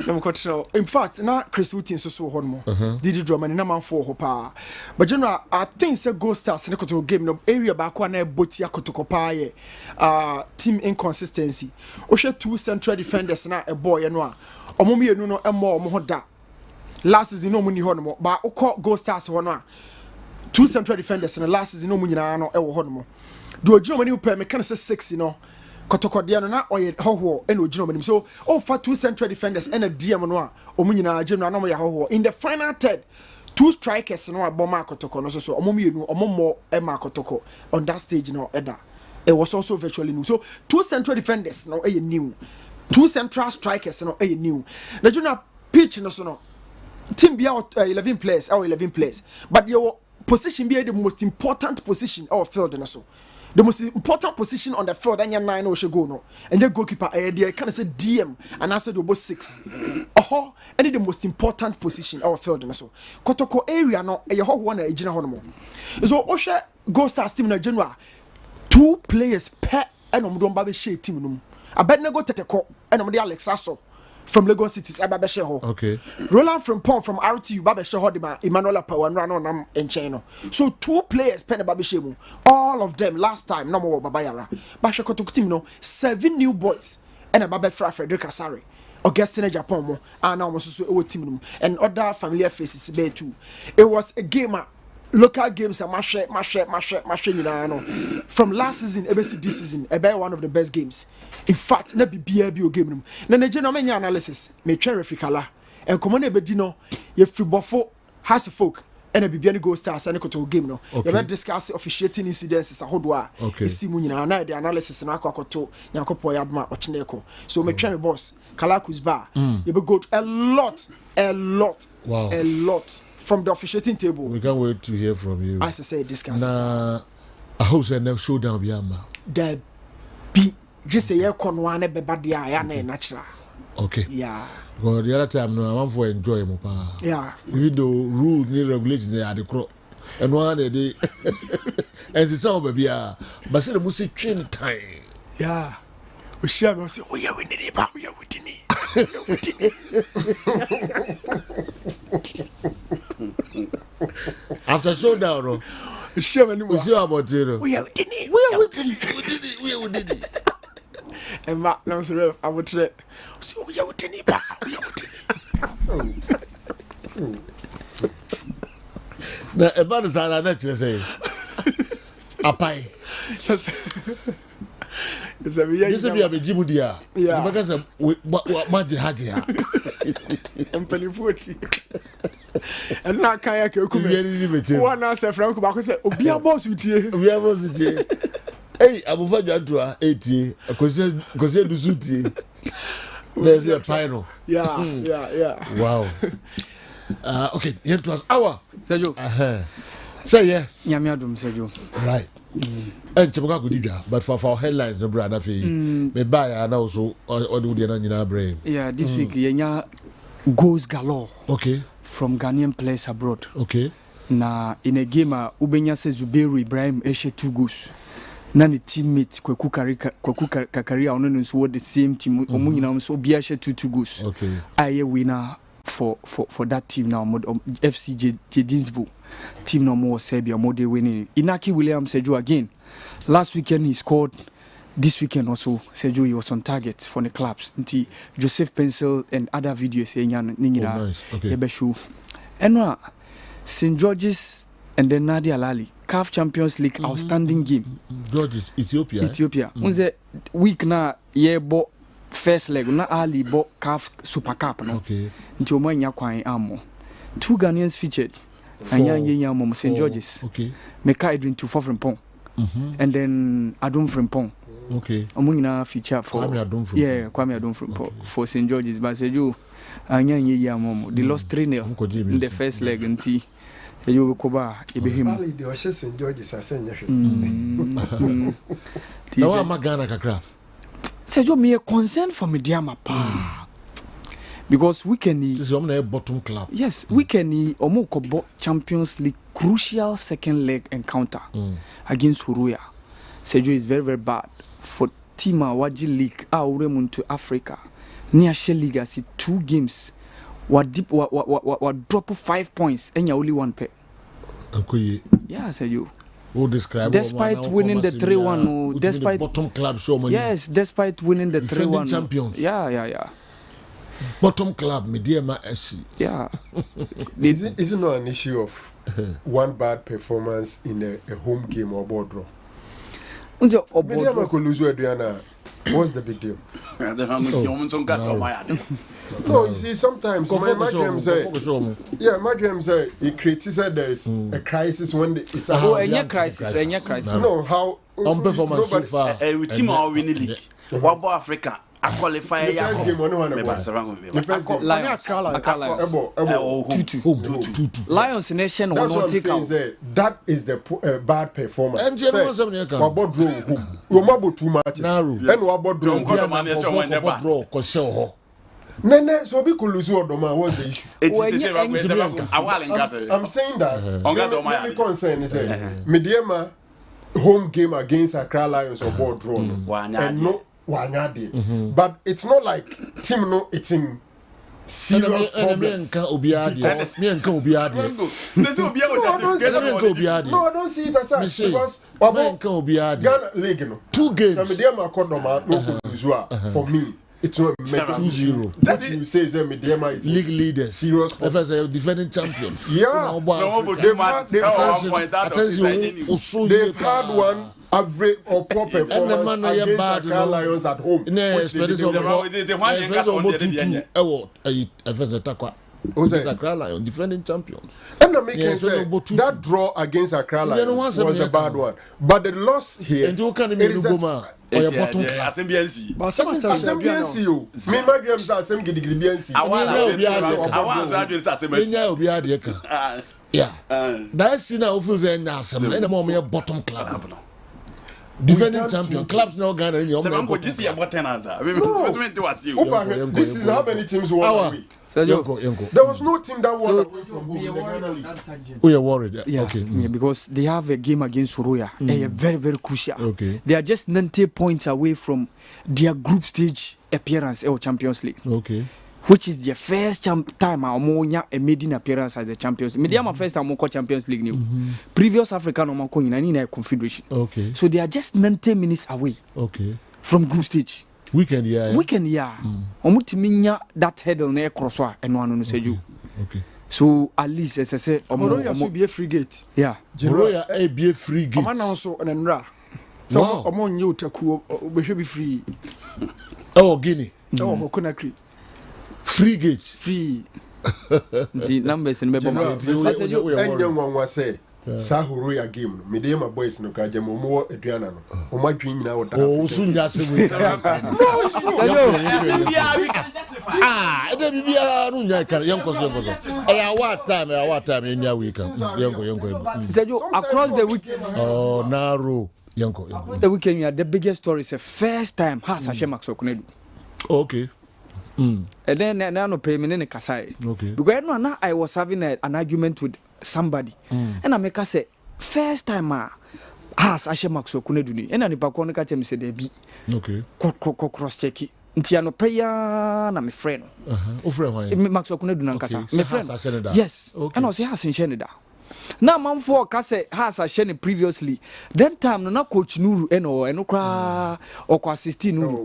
no coach in fact na Chris Wooten so ho no didi drama ni na man for ho pa but general I think say go stars ne koto game no area ba kwa na boti akotoko pa ye team inconsistency o hwe two central defenders na a boy no a omo mienu no emo omo ho da last season no muni ho no ba ukọ go stars ho no a two central defenders na last season no munyina no e wo ho no do ogino mani upe me kan say 6 no kotokodia no na oye hoho e no ogino mani so o fa two central defenders and a DM no a omunyina agino na mo ya hoho in the final third two strikers no aboma kotoko no so omomienu omomo e ma kotoko on that stage no eda it was also virtually new so two central defenders no e new two central strikers no e new na junior pitch no so no team be out 11 players or 11 players but your position be the most important position of field na so the most important position on the field and 9 or should go no and the goalkeeper they kind of say DM and I said about 6 and the most important position our field na so Kotoko area no e ho one e gina ho no so o hwe go stars team na general 2 players per and omdo mba be share team no Abednego Teteko and omdo Alex Aso from Lagos City ababeshe ho okay Roland from Pom from RTU babeshe ho de ma Emmanuel Power no nam enchen so 2 players pen babeshe mu all of them last time no more babayara ba hwe Kotoko team no 7 new boys and ababe Frederick Asare Augustine Japan mo and now so e team no and other familiar faces there too it was a game local games are mashe no from last season ebesi this season about one of the best games in fact na bibia bi o game no na na general menya analysis me twa refikala en komo na ebedi no ye fribofo has folk and a bibia ni go stars and koto game no ye be discuss officiating incidents ahodo a isi mu nyina na the analysis na akoto nyakopo yadma ochineko so me twa me boss kala kuzba ye be go a lot wow a lot from the officiating table. We can't wait to hear from you. As I say, discuss. Nah, I hope so. Next showdown be ama. The be just a year conwane be bad ya natural. Okay. Yeah. Because the other time, no, I want for enjoy mo pa. Yeah. Even though rules and regulations they are the crow. And one day, and it's all baby. But say the music train time. Yeah. We share me say, oh yeah, we need it, but we are within it. After showdown, no. We see about it. We are within it. And Mark, no, sir, I would say, so we are within it. Now, about the side, I naturally say, Apai. This is a Jibudia. Yeah, because what the Hadia and Penny 40 and not kayak. One answer from Kubako said, Obia boss with you. We are boss with you. Hey, I'm over to 80. I consider the Zuti. There's a pino. Yeah. Wow. Okay, here to us. Our Sergio. Say, yeah. Yamiadum, Sergio. Right. And Chibuka could but for headlines, no brother fee. Me buy and also or do the Nina brain. Yeah, this week, Yenya goes galore. Okay. From Ghanaian players abroad. Okay. Na in a game, Ubenya says Zubeiru Ibrahim Eshe 2 goals. Nani teammate Kweku Kakaria on the same team. Omunina so Biashe 2 goals. Okay. Aye winner for that team now. FC Jedinsvo team no more Serbia more they winning. Inaki Williams Sergio again. Last weekend he scored. This weekend also Sergio he was on target for the clubs. Nti Joseph Pencil and other videos saying nice. Okay. And St. George's and then Nadia Lali CAF Champions League outstanding game. George's Ethiopia. Unze week na ye bo first leg na Ali bo CAF Super Cup no. Okay. Nti omo nya kwan amo. 2 Ghanaians featured. Anya yenya mom St. George's. Okay. Meka Edwin to Frimpong. And then Adum Frimpong. Okay. Omo nyina feature for Kwame Adum Frimpong. Yeah, Kwame Adum Frimpong for St. George's. But Seju anya yenya mom. They lost 3-0 in the first leg nti you koba ibehim. Ali the St. George's asenye. Now I'm Ghana kakra. Sejo me a concern for Mediama pa. Because we can this is a bottom club. Yes, we can Omokobo Champions League crucial second leg encounter against Huruya. Sejo is very bad for Tima Waji League Auremun to Africa. Near Shell League I see 2 games. What drop 5 points and you only 1 pay. Yeah, Sejo. Describe despite winning the 3-1, despite bottom club show money. Yes, despite winning the 3-1 champions. Yeah. Bottom club, Mediama FC. Yeah. Is it not an issue of one bad performance in a home game or board draw? Mediama could lose Adriana. What's the big deal? No, you see, sometimes my dream say he criticized there's a crisis when it's a crisis. No, how on performance so far. Team are winning league. What about Africa? I qualify. Lions Nation. That's what I'm saying. That is the bad performance. And you know what too much. And what draw? Nene, so be lose Odoma. What's the issue? I'm saying that. My concern is Mediama home game against Accra Lions or board draw. And no Wanyadi. But it's not like team no it's in serious problems. No, I don't see it as such because Ghana League 2 games. Mediama for me. It's not 2-0. That you say is Mediama is league leaders, serious defending champion. Yeah, they've had one average or poor performance against Accra Lions at home. Accra Lions defending champions. And the making say that draw against Accra Lions was a bad one, but the loss here. And you can't even go or your bottom class. But sometimes me my games are same gidigidi. Yeah. That's in our feels and now some and more bottom club. Defending champion clubs now Ghana in your this is how many teams won away. There was no team that won away from home in the Ghana League. We are worried. Yeah, okay. Yeah, because they have a game against Suruya. Very crucial. Okay. They are just 90 points away from their group stage appearance or Champions League. Okay. Which is their first time Amonia a maiden appearance at the Champions League. Mediama first time Moko Champions League new. Previous African Omako in a confederation. Okay. So they are just 90 minutes away. Okay. From group stage. Weekend, Omutiminya that hurdle near crosswa and one on Seju. Okay. So at least as I say, Omoroya should be a free gate. Yeah. Omoroya be a free gate. Omana also an enra. So Omon you taku we should be free. Oh, Guinea. Oh, Conakry. Free gate. Free. The numbers in Bebo. Engine one was say, Sahuruya game. Mediama boys no Kajamo more Adriana. O my dream now. Oh, soon just with across the weekend. Oh, narrow. The weekend, the biggest story is the first time has Hashem Maxokunedu. Okay. And then no payment in the Kasai. Okay. Because now I was having an argument with somebody, and I make us say, first time has Hashem Maxokunedu, and I Pakon catch him said, "Be okay, cross check it." nti anɔpɛ ya na me frɛ no o frɛ hwan Maxwell Kunadu nankasa me frɛ no yes and I say has in da na manfo ka say has a previously then time no na coach Nuru eno kra okwa 16 Nuru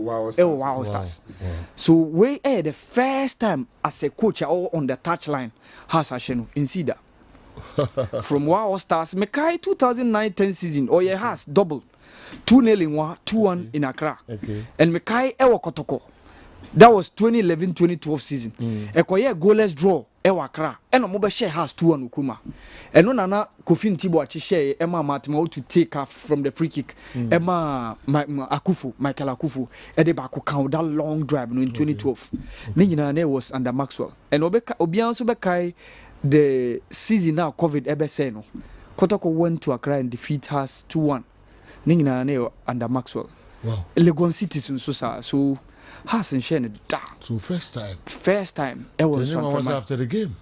wow stars so we the first time as a coach all on the touchline has a sheno in Sida from wow stars me kai 2009-10 season has double 2-0 in 2-1 in Accra and me kai ewo Kotoko that was 2011-2012 season ekoye goalless draw ewa Accra eno mo be share house 2-1 Nkrumah eno nana Kofi Ntibo achi share Emma Matima to take off from the free kick Emma Michael Akufu e de ba ko count that long drive in 2012 ne nyina na was under Maxwell and obian so be kai the season now COVID ebe say no Kotoko went to Accra and defeat us 2-1 ne nyina na under Maxwell Legon City so hasn't shown da. So first time. It was after the game.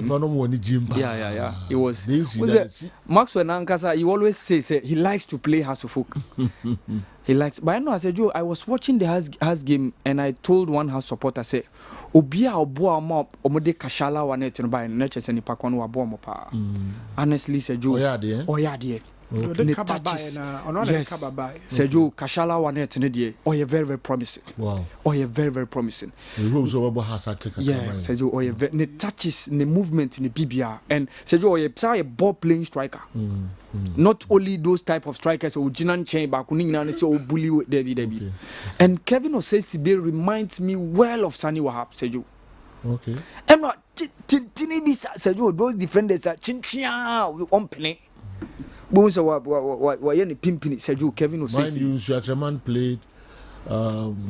If I don't want gym. Yeah. It was. Maxwell Nankasa, he always says he likes to play House of Folk. He likes. But I know, I said, Joe, I was watching the House game and I told one House supporter, I said, Obia oboa mo omode kashala wane to buy nature send pakon wa boa mo pa. Honestly, said Joe. Oyade. Yes. Sergio Kashala Wanet Nedie. Oh, you're very, very promising. Wow. Oh, you're very, very promising. Yeah, Sergio, oh, you're the touches, the movement in the PBR. And Sergio, oh, you're a ball playing striker. Not only those type of strikers, or Jinan Chain, Bakuning, so bully Debbie. And Kevin Osesibe reminds me well of Sani Wahab, Sergio. Okay. And not Tinibisa, Sergio, those defenders are Chinchia with one penny. Bonsa wa yeni pimpini Sergio Kevin Osesi. Mind you, Shachaman played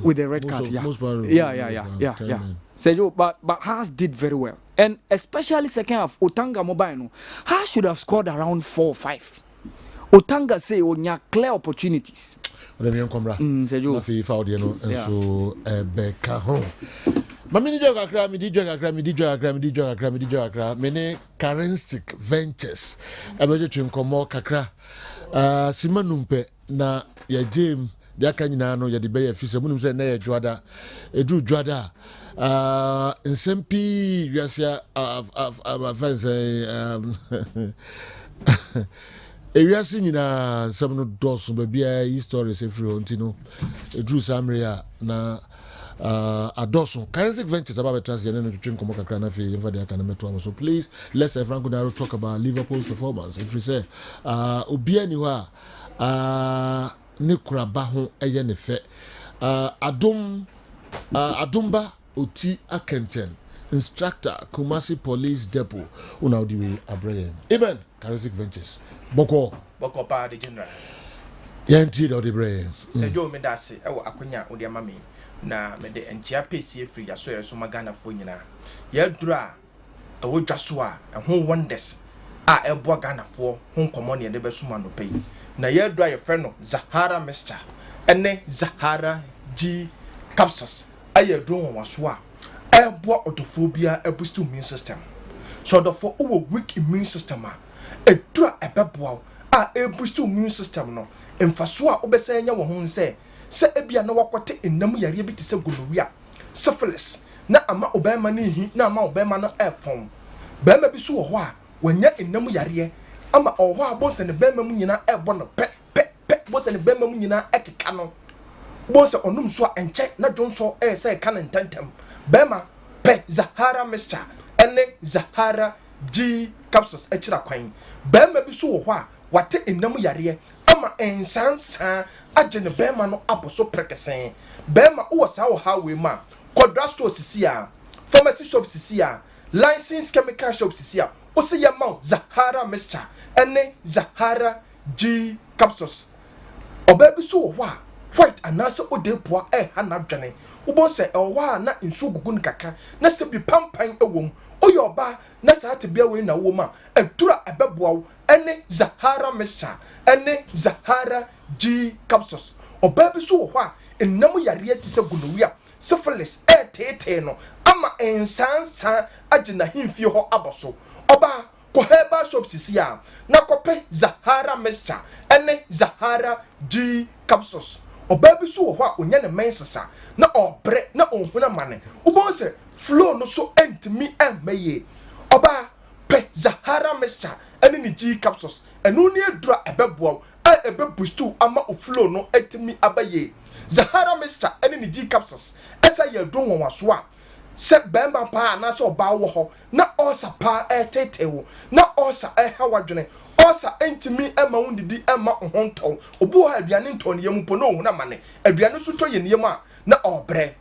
with the red card. Yeah. Sergio, but Haas did very well, and especially second half. Otanga Mobile, Haas should have scored around 4 or 5. Otanga say onya clear opportunities. Let me come back. Sergio, Nafi found so Becca home. Mamini joga akra mene Karenstick Ventures abeje twinkomo kakra simanumpe na ya James de aka nyina no ya de be ya fise munum se na ya dwada edu dwada nsempi wiasia fanse ewiase nyina nsem no doso ba bia history se free ontino edu samria na Adoson Karenstick Ventures about transgender to drink kakra na fi yeva de aka na meto am. So please let's Franco Daro talk about Liverpool's performance. If we say obia ni ho ne kuraba ho eye ne fe Adumba Oti Akenten instructor Kumasi Police Depot una odi we abrayem even Karenstick Ventures boko pa de general yanti do de brayem Sergio Medase e wo akonya odi amame na me de enchia pesi free ya so magana fo nyina ya dura e wo dwaso a ho wonders a e bo Ghana fo ho komo ne de besuma no pay na ya dura ye frɛ no Zahara Mixture ene Zahara G capsules aye do won so a e bo otophobia e boost immune system so therefore o weak immune system a e dura e beboa a e boost immune system no emfaso a obesa nya wo ho nse se ebia na wakote enam yare bi te se gonorrhea syphilis na ama obema na hi na ama obema no efom bema bi so wo ho a wanya enam yare ama oho a bonse ne bema mu nyina ebo no pe bonse ne bema mu nyina ekeka no bonse onum so a enche na dwonso se ka ne ntantem bema pe Zahara Mixture ene Zahara G capsules ekira kwan bema bi so wo ho a wate enam yare ama ensansa agene bema no aboso prekesen bema wo sa wo hawe ma kodra store sisi a pharmacy shop sisi a licensed chemical shop sisi a wo se ya ma Zahara Mixture ene Zahara G capsules obabi so wo ho a white anase odepoa ha na dwane wo bon se wo ho a na nsu gugun kakra na se bi pampan ewom oyoba na sa te bia we na wo ma edura ebeboa wo ene Zahara Mixture ene Zahara G capsules obabi so wo ho a enam yare ti se gonorrhea syphilis tete no ama ensansa agina himfie ho aboso oba ko herbal shop sisi a na kope Zahara Mixture ene Zahara G capsules oba bi so wo ho a onya ne mensesa na obre na onhuna mane wo se flow no so entimi emaye oba pe Zahara mixture ene ni G capsules enu ni edura ebeboa ebe boostu ama o flow no entimi abaye Zahara mixture ene ni G capsules esa ye do won waso a se bemba pa na so ba wo ho na osa pa tetewo na osa hawadwene osa entimi ema wundidi ema honton obu ha aduane nton ye mu po no hu na mane aduane so to ye ne ma na obre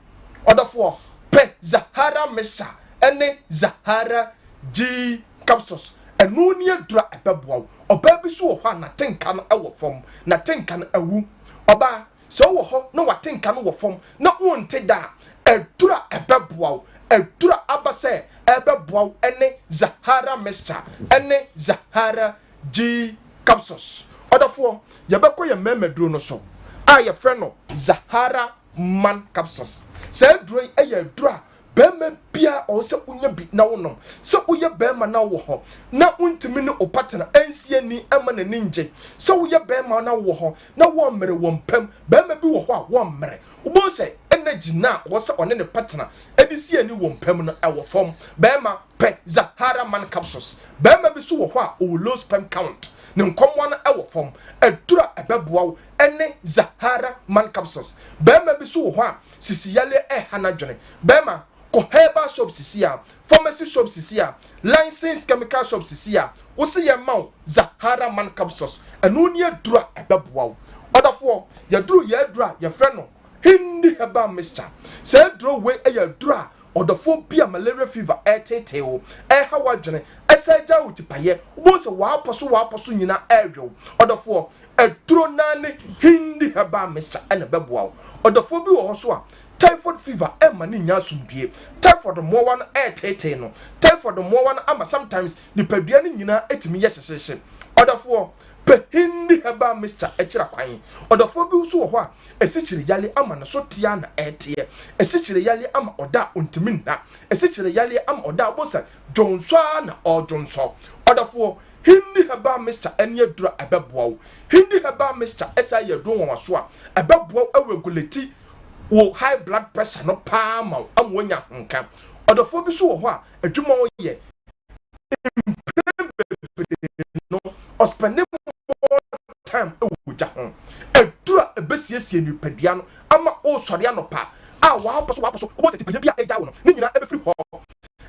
odofo pe Zahara mixture ene Zahara G capsules enu ni adura ebeboa oba bi so wo ho na tenka no ewo fom na tenka no awu oba so wo ho na watenka no wo fom na wonte da edura ebeboa edura abase ebeboa ene Zahara mixture ene Zahara G capsules odafo yebekọ ye memeduro no so a ye frɛ no Zahara man capsules se duro eye dura bema bia o se unya bi na wonom se uye bema na wo ho na untimi ne opatena ensie ni ema na ninje se uye bema na wo ho na wo mmere wo mpam bema bi wo ho a wo mmere ubo se energy na wo se one ne patena edisie ni wo mpam no ewo fom bema pe Zahara man capsules bema bi so wo ho a o low sperm count ne nkomwa na ewo fom edura ebeboa wo ene Zahara man capsules bema bi so wo ho a sisiyale hanadwene bema ko herbal shop sisia pharmacy shop sisia licensed chemical shop sisia wo se ye maw Zahara man capsules enu ni adura ebeboa wo odafo ye duru ye adura ye frɛ no hindi herbal mixture se duro we ye adura odafo bia malaria fever eteteo hawadwene esaja utipaye wo se wa aposo nyina ehwe odafo aduro nane hindi herbal mixture ene beboa wo odafo bi wo so a typhoid fever emma ni nya sumbie typhoid mo wan tete no typhoid mo wan ama sometimes the pedua ni nyina etimi yesesese odafo pe hindi herbal mixture ekira kwan odafo bi so wo ho a esichire yale ama na so tia na ete esichire yale ama oda ontimi na esichire yale ama oda bosa jonso na ojonso odafo hindi herbal mixture enya dura ebeboa wo hindi herbal mixture esa ye do won so a ebeboa regulate wo high blood pressure no palm amwonya nka odofo bi so wo ho a adwuma wo ye no ospende time ewuja ho adura ebesiesie ni padua no ama o sori anopa a wa poso o se tipanya bia eja wo no ni nyina ebefri ho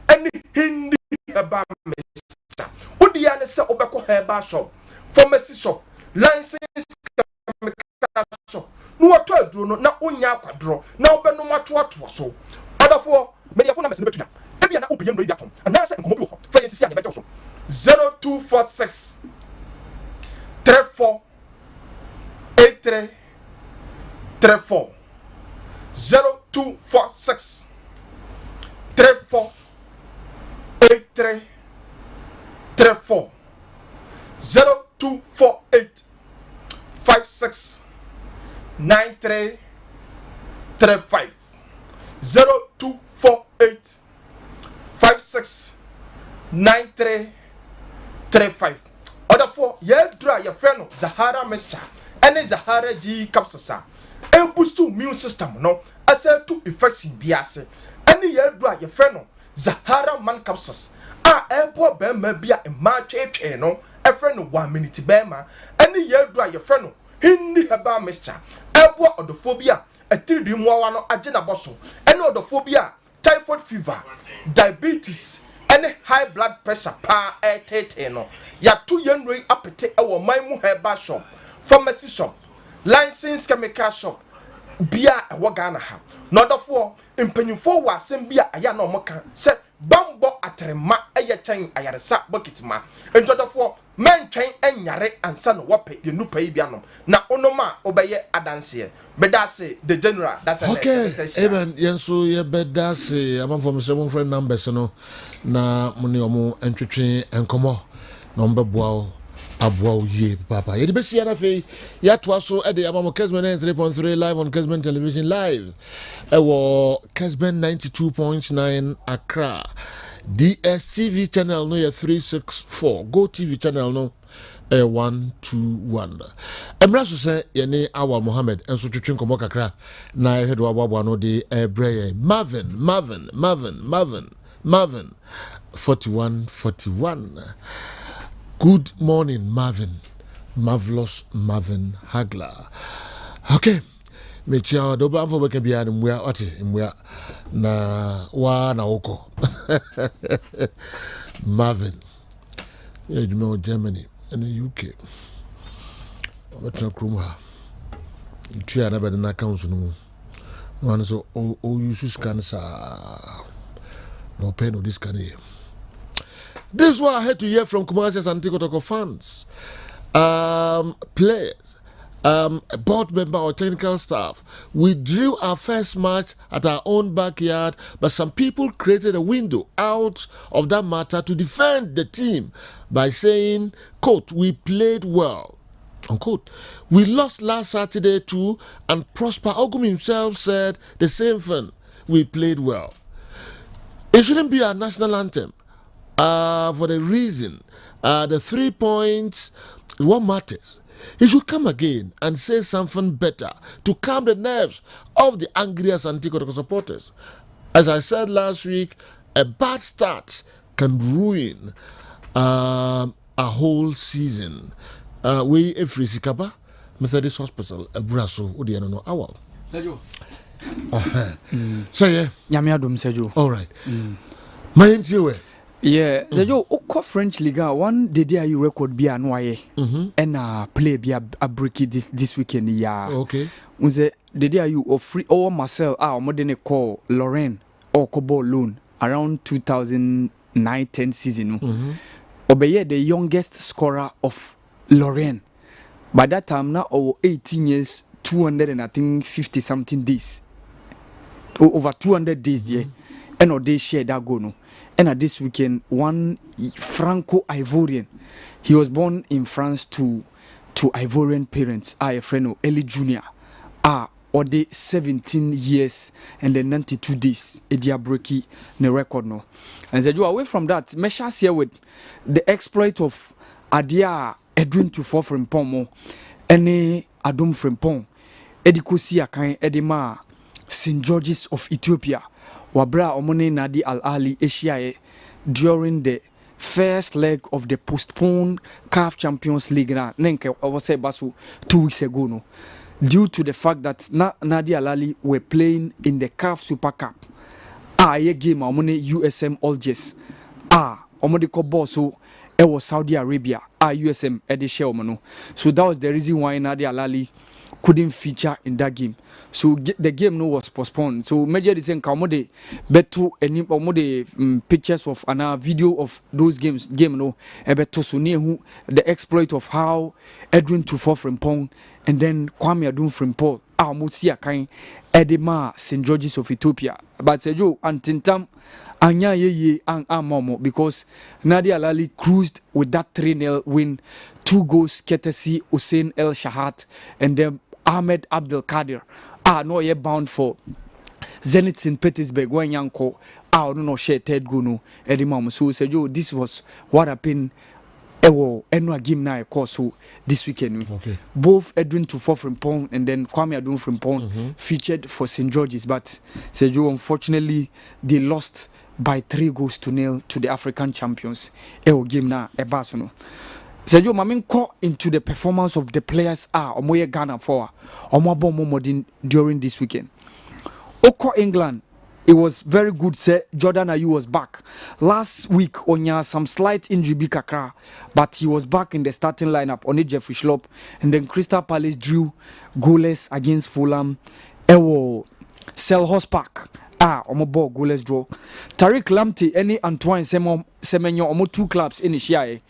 ani hindi herbal mixture odi ya ne se obekọ herbal shop pharmacy shop licensed chemical shop no wato aduro no na onya akwadro na obenu mato so odafo mediafo na mesene betuna ebia na opeyem no biatom ana se nkomo bi ho fa yensisi ade bejo so 0246 34 83 34 0246 34 83 34 0248 56 9335 0248 56 9335 odafo ye dra ye frɛ no Zahara mixture ene Zahara G capsules a boost immune system no asa to effects biase ene ye dra ye frɛ no Zahara man capsules a ebo be ma bia ma twetwe no frɛ no 1 minute be ma ene ye dra ye frɛ no hindi herbal mixture ebo odophobia atiri mu awa no agye na boso ene odophobia typhoid fever diabetes ene high blood pressure pa tete no ya to yenrei apete ewo manmu herbal shop pharmacy shop licensed chemical shop bia ewo Ghana ha no odofo empanyimfo wa asem bia aya na omoka se bambo atrema eye chen ayaresa bucketma entodofo mentwen enyare ansa no wope ye nupa yi bianom na onoma obeye adanse bedase the general that's okay amen yenso ye bedase amamfo me numbers no na muni omo entwetwe enkomo na ombeboa Abwao ye papa. Yedi besi yana fe ya twaso ede amamo Kessben 3.3 live on Kessben television live. Ewo Kessben 92.9 Accra. DSTV channel no 364. Go TV channel no 121. Emra so say yene Awa Mohammed enso twetwe nkomo kakra na ehwedo ababo no de ebreye Marvin 41. Good morning, Marvin. Marvelous Marvin Hagler. Okay. Mechia doba amfo beke bia nwea oti nwea na wa na oko. Marvin. Yeah, you know Germany and the UK. Obetra krum ha. Tua na bede na accounts no. One so o use scan sa. No pay no this can here. This is what I had to hear from commercials and Tikotoko fans, players, board member or technical staff. We drew our first match at our own backyard, but some people created a window out of that matter to defend the team by saying, quote, we played well, unquote. We lost last Saturday too, and Prosper Ogum himself said the same thing. We played well. It shouldn't be our national anthem. For the reason, the 3 points is what matters. He should come again and say something better to calm the nerves of the angriest Antico supporters. As I said last week, a bad start can ruin a whole season. We a free sikaba, Mercedes Hospital, a brasso, Udiano no awal. Sergio. So yeah. Yamiadum Sergio. All right. My interview. Yeah, Sergio, oko French Liga one the day you record be anwaye. And play be a break this weekend yeah. Okay. Unze the day you or free or Marcel modern call Lorraine or Kobo loan around 2009-10 season. Obeye the youngest scorer of Lorraine. By that time now over 18 years 200 and I think 50 something days. Over 200 days there. And or they share that go no. And at this weekend, one Franco-Ivorian, he was born in France to Ivorian parents. A friend of Eli Junior. Or the 17 years and then 92 days. Edia breaki ne record no. And said you away from that. Measures here with the exploit of Adia Edwin to fall from Pomo. Any Adum from Pom. Edikosi akan Edima St. George's of Ethiopia. Wabra omone Nadi Al Ali Asia during the first leg of the postponed CAF Champions League. Nenke I was say basu 2 weeks ago no. Due to the fact that Nadi Al Ali were playing in the CAF Super Cup. Ye game omone USM Algiers. Omode ko boso it was Saudi Arabia. USM Eddie Shelmano. So that was the reason why Nadi Al Ali couldn't feature in that game. So the game no was postponed. So major design kamode beto any pictures of and video of those games game no beto so near who the exploit of how Edwin to fall from Pong and then Kwame Adum from Paul Mosia kind Edema St. George's of Ethiopia. But Sejo Antintam Anya ye and Momo because Nadia Al Ali cruised with that 3-0 win, 2 goals courtesy Hussein El Shahat and then Ahmed Abdel Kadir no ye bound for Zenit St. Petersburg when Yanko no share third goal no Edimam. So Sejo this was what happened. Enwa game na course this weekend. Okay. Both Edwin to fall from Pong and then Kwame Adum from Pong featured for St. George's, but Sergio unfortunately they lost by 3-0 to the African champions. Game na Ebasono. Sergio Mamin caught into the performance of the players Omoye Ghana for Omobo Modin during this weekend. Oko England. It was very good, sir. Jordan Ayew was back. Last week, Onya some slight injury kakra, but he was back in the starting lineup on Jeffrey Schlupp. And then Crystal Palace drew goalless against Fulham. Ewo Selhurst Park. Omobo goalless draw. Tariq Lamptey, any Antoine Semenyo, omo 2 clubs in the Shire.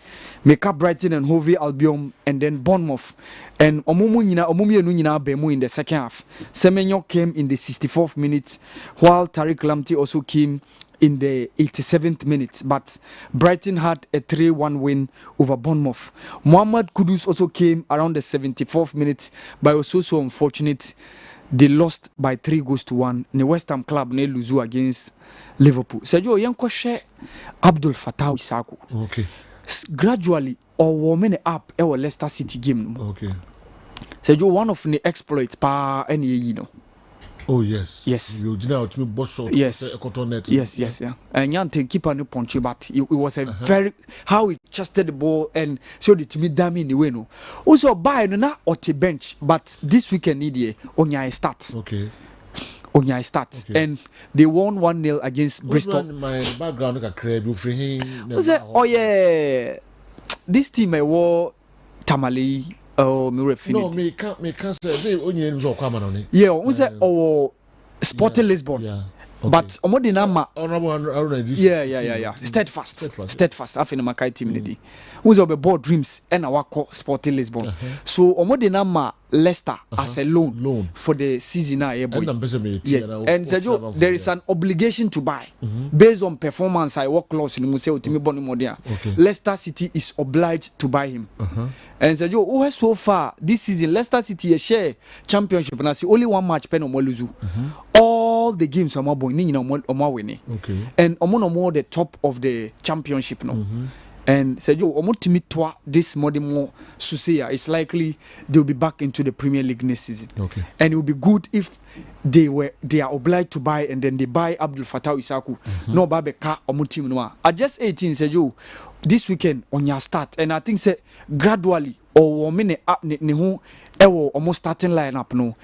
Make up Brighton and Hove Albion, and then Bournemouth. And Omumunyina Bemu in the second half. Semenyo came in the 64th minute, while Tariq Lamptey also came in the 87th minute, but Brighton had a 3-1 win over Bournemouth. Mohamed Kudus also came around the 74th minute, but it was also unfortunate. They lost by 3-1. The West Ham club ne lose against Liverpool. Sergio Yanko share Abdul Fattah Isaku. Okay. Gradually, or warming up our Leicester City game. Okay. Sergio, one of the exploits pa any you know. Oh yes. Yes. Yes. Yes. Yeah. And Yante keeper no punch, but it was a very how he chested the ball and so the team damn in the way no. Also buy no or the bench, but this weekend need on your start. Okay. On your start. Okay. And they won 1-0 against Bristol. My background like a crab you free. Oh yeah. This team I wore Tamale. Oh, me can't say only enjoy Kwamano. Yeah, we say Sporting Lisbon. Yeah. Okay. But Omodinama. Yeah. Steadfast. I think my team in the who's over board dreams and our Sporting Lisbon. So Omodinama Leicester as a loan for the season. And Sergio, there is an obligation to buy based on performance. I work close in Museo Timiboni. Leicester City is obliged to buy him. And Sergio, who has so far this season Leicester City a share championship and I see only one match pen on Moluzu. All the games are more winning. Okay. And more the top of the championship now. And Sergio, this modern Susea is likely they'll be back into the Premier League next season. Okay. And it will be good if they are obliged to buy and then they buy Abdul Fattah Isaku. No Babeka or team no. At just 18, Sergio, this weekend on your start, and I think say gradually or 1 minute up almost starting lineup no.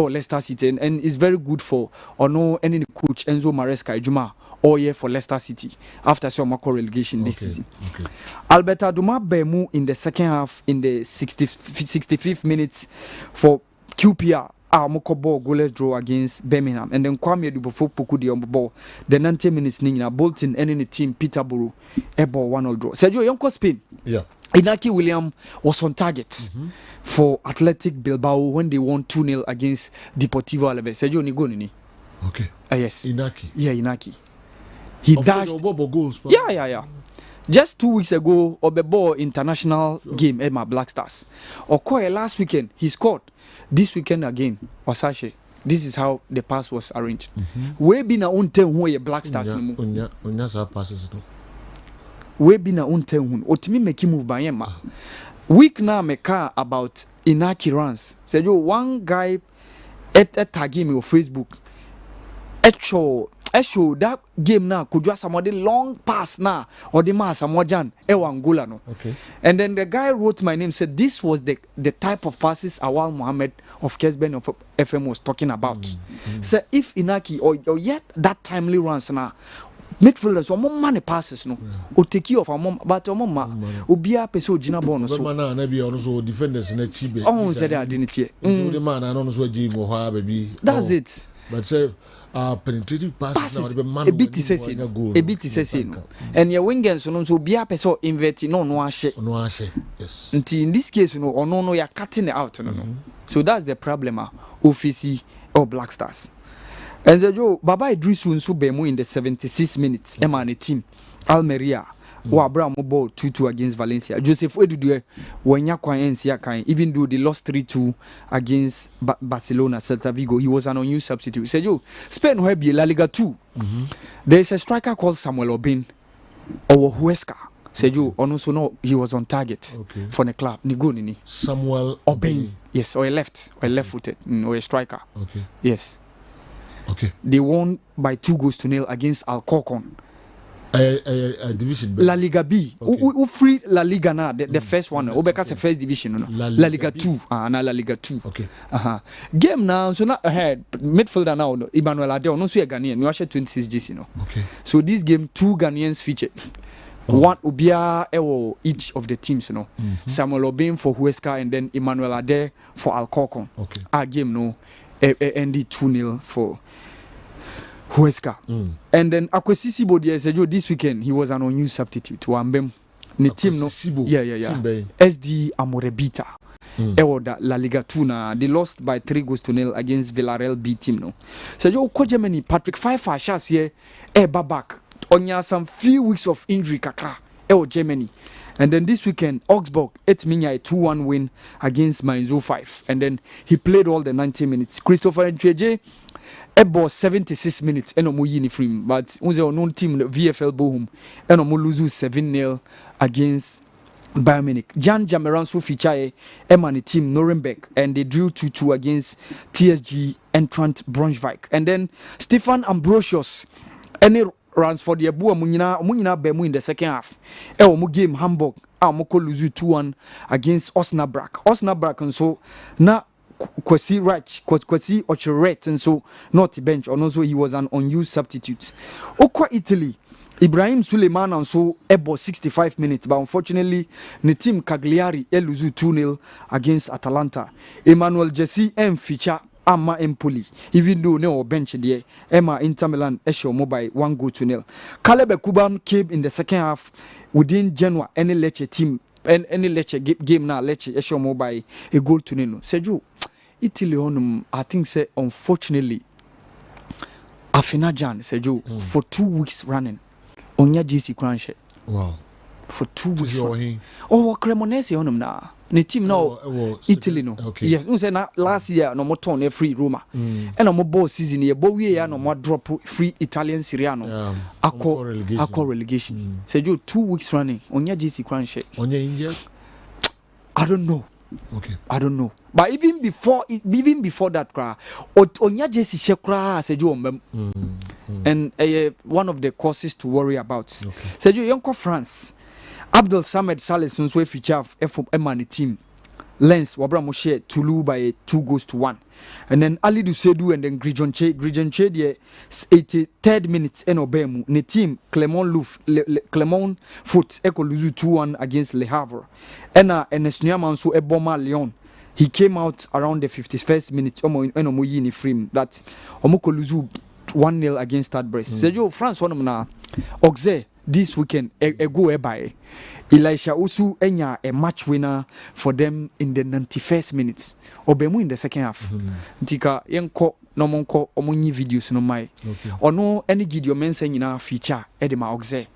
Leicester City and it's very good for or no any coach Enzo Maresca Juma all year for Leicester City after some relegation this season. Okay. Alberto Duma Bemu in the second half in the 65th minute for QPR. Ball goalless draw against Birmingham and then Kwame Dubofo Pokudi on the ball. The 90 minutes Nina Bolton and in the team Peterborough a ball 1-0 draw. Sergio Yonko Spain. Yeah. Inaki William was on target for Athletic Bilbao when they won 2-0 against Deportivo Alaves. Sergio Nigonini. Okay. Yes. Inaki. Yeah, Inaki. He dashed. Goals, yeah. Just 2 weeks ago, Obebo international game at my Black Stars. Okoye last weekend, he scored. This weekend again, Osashe. This is how the pass was arranged. We be na own ten who Black Stars. Unya passes. We be na own ten who. Otimi make move by Yema. Week now make about Inaki runs. Say you one guy at tag me on Facebook. Show that game now could just somebody long pass now or the mass Samojan Angola no. Okay. And then the guy wrote my name said this was the type of passes Awal Mohammed of Kessben of FM was talking about. So if Inaki or yet that timely runs now midfielders or more money passes no or take you of a mom but a mama ubia peso jina bonus so man na be also defenders na chibe oh said I didn't hear the man and also game or baby that's it but say penetrative passes now a bit is and your wingers so ubia peso inverting no ashe yes in this case no you're cutting it out no so that's the problem OFC or Black Stars. And Joe Baba Idrisu nso bemu in the 76 minutes. Emma and the team Almeria who Abraham ball 2-2 against Valencia. Joseph Edudue wanya kwa NCA kan even though they lost 3-2 against Barcelona Celta Vigo. He was an unused substitute. Said you Spain will be La Liga 2. There is a striker called Samuel Obin or Huesca. Said you also know he was on target for the club. Ni Samuel Obin. Yes, or a left-footed or a striker. Okay. Yes. Okay. They won by 2-0 against Alcorcon. A division. La Liga B. Who free La Liga now? The first one. Because the first division. No? La Liga 2. Na La Liga 2. Okay. Game now. So now ahead. Midfielder now. Emmanuel Adeo. No, so a Ghanaian. You actually 26 GC. No. Okay. So this game, 2 Ghanaians featured. One Ubia each of the teams, you know. Samuel Obin for Huesca and then Emmanuel Ade for Alcorcon. Okay. Our game no. ND 2-0 for Huesca. And then Akwesisi Bodia said this weekend he was an unused substitute to Ambem. The team no. Yeah. SD Amorebita. That La Liga 2 na they lost by 3-0 against Villarreal B team no. So you Germany Patrick Pfeiffer shas here back onya some few weeks of injury kakra Germany. And then this weekend, Augsburg, it's mean a 2-1 win against Mainz 05. And then he played all the 90 minutes. Christopher Ntweje, about 76 minutes, and no uniform. But on the known team, the VFL Bochum, and no lose 7-0 against Bayern Munich. Jan Jameranso feature Emani team Nuremberg, and they drew 2-2 against TSG Eintracht Braunschweig. And then Stefan Ambrosius, any runs for the Abu Munina Bemu in the second half. Mu game Hamburg, Moko lose 2-1 against Osnabrück. Osnabrück and so na Kwesi Ocheret and so not the bench, and also he was an unused substitute. Okwa Italy, Ibrahim Suleiman and so about 65 minutes, but unfortunately the team Cagliari lose 2-0 against Atalanta. Emmanuel Jesse M feature Ama Empoli, even though no bench there, Emma Inter Milan Esho Mobile 1-0. Caleb Kuban came in the second half within Genoa, any Lecce team, and any Lecce game now, Lecce Esho Mobile, a goal to Nino. Sergio, Italy on, I think, say, unfortunately, Afina Jan, Sergio, for 2 weeks running, on your GC Cranche. Wow. For 2 weeks. Oh, Cremonese on him now. The team now, Italy no. Okay. Yes, no say na last year no more turn free Roma. And no more ball season here, but we no more drop free Italian Serie no. Acco relegation. Say you 2 weeks running on your GC Cranche. On your injured? I don't know. Okay. I don't know. But even before that cry, on your GC Shekra said you and one of the causes to worry about. Okay. Said you young France. Abdel Samed Saleh since we feature from Emani team. Lens Wabra Moshe Toulouse by 2-1. And then Ali Dusedu and then Grijon Che the 83rd minutes en Obemu. Ne team Clermont Foot Echo Luzu 2-1 against Le Havre. And Nesniaman so Eboma Lyon. He came out around the 51st minute Omo Yini frame that Omoko Luzu 1-0 against Stade Brest. Sergio France one na Auxerre this weekend a go by Elisha Osu enya a match winner for them in the 91st minutes. Obemu in the second half. Ntika yenko no monko omunyi videos no mai. Ono any Gideon Mensah nyina feature edema Auxerre.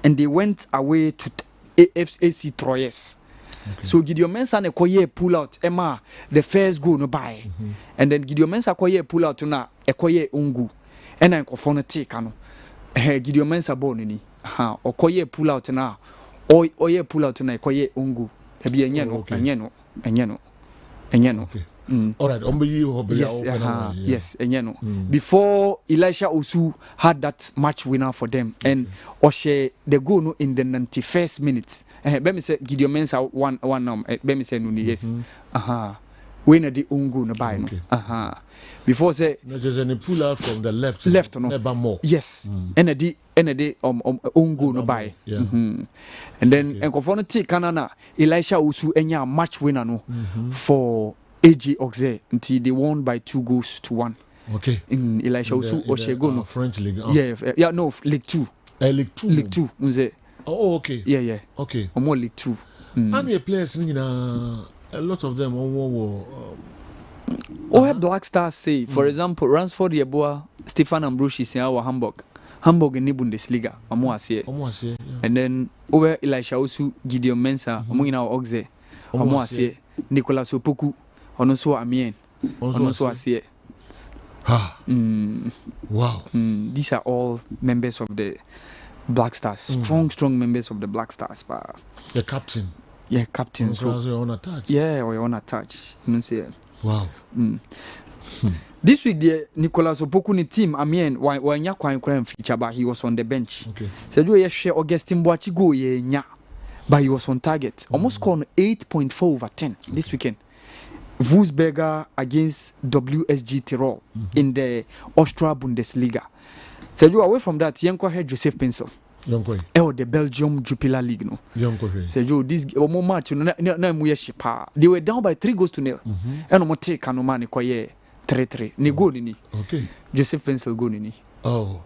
And they went away to AFC Troyes. Okay. So Gideon Mensah ne koye pull out Emma the first goal no buy. And then Gideon Mensah koye pull out na e koye ungu. And then kofona take ano. Gideon Mensah ball ni. O koye pull out na oye pull out na e koye ungu. Ebi enyeno. Okay. All right. Yes, before Elisha Osu had that match winner for them, and Oshe the goal no in the 91st minutes. Let me say Gideon Mensah one let me say no yes. When the ungu no buy no. Before say there's any pull out from the left no. Never more. Yes. And the ungu no buy. And then and for no take kanana Elisha Osu enya match winner no for AG Auxerre until they won by 2-1. Okay. In Elisha Osu Oshego no French league. Yeah, no, League 2. League 2. League 2. Oh, okay. Yeah. Okay. Or more League 2. And the players a lot of them Black Stars say, for example, Ransford Yeboah, Stefan Ambrosius in our Hamburg in the Bundesliga. Yeah. And then over Elisha Osu, Gideon Mensah, in our Auxerre. Nicolas Opoku, also Amien, also Asie. Wow. These are all members of the Black Stars. Strong members of the Black Stars. The captain. Yeah, captain. So on a touch. Yeah, we're on a touch. Wow. This week, the Nicolas Opoku ni team, Amien, why Nyakwa feature, but he was on the bench. Okay. So do you share Augustin Boachi go ye but he was on target. Almost scored 8.4/10 this weekend. Wolfsberger against WSG Tirol in the Austria Bundesliga. So you away from that, Yanko had Joseph Pencil. The Belgium Jupiler League no. So you this match they were down by 3-0. And no take Kanomani koye 3-3. Ni goal ni. Okay. Joseph Pencil goal ni. Oh.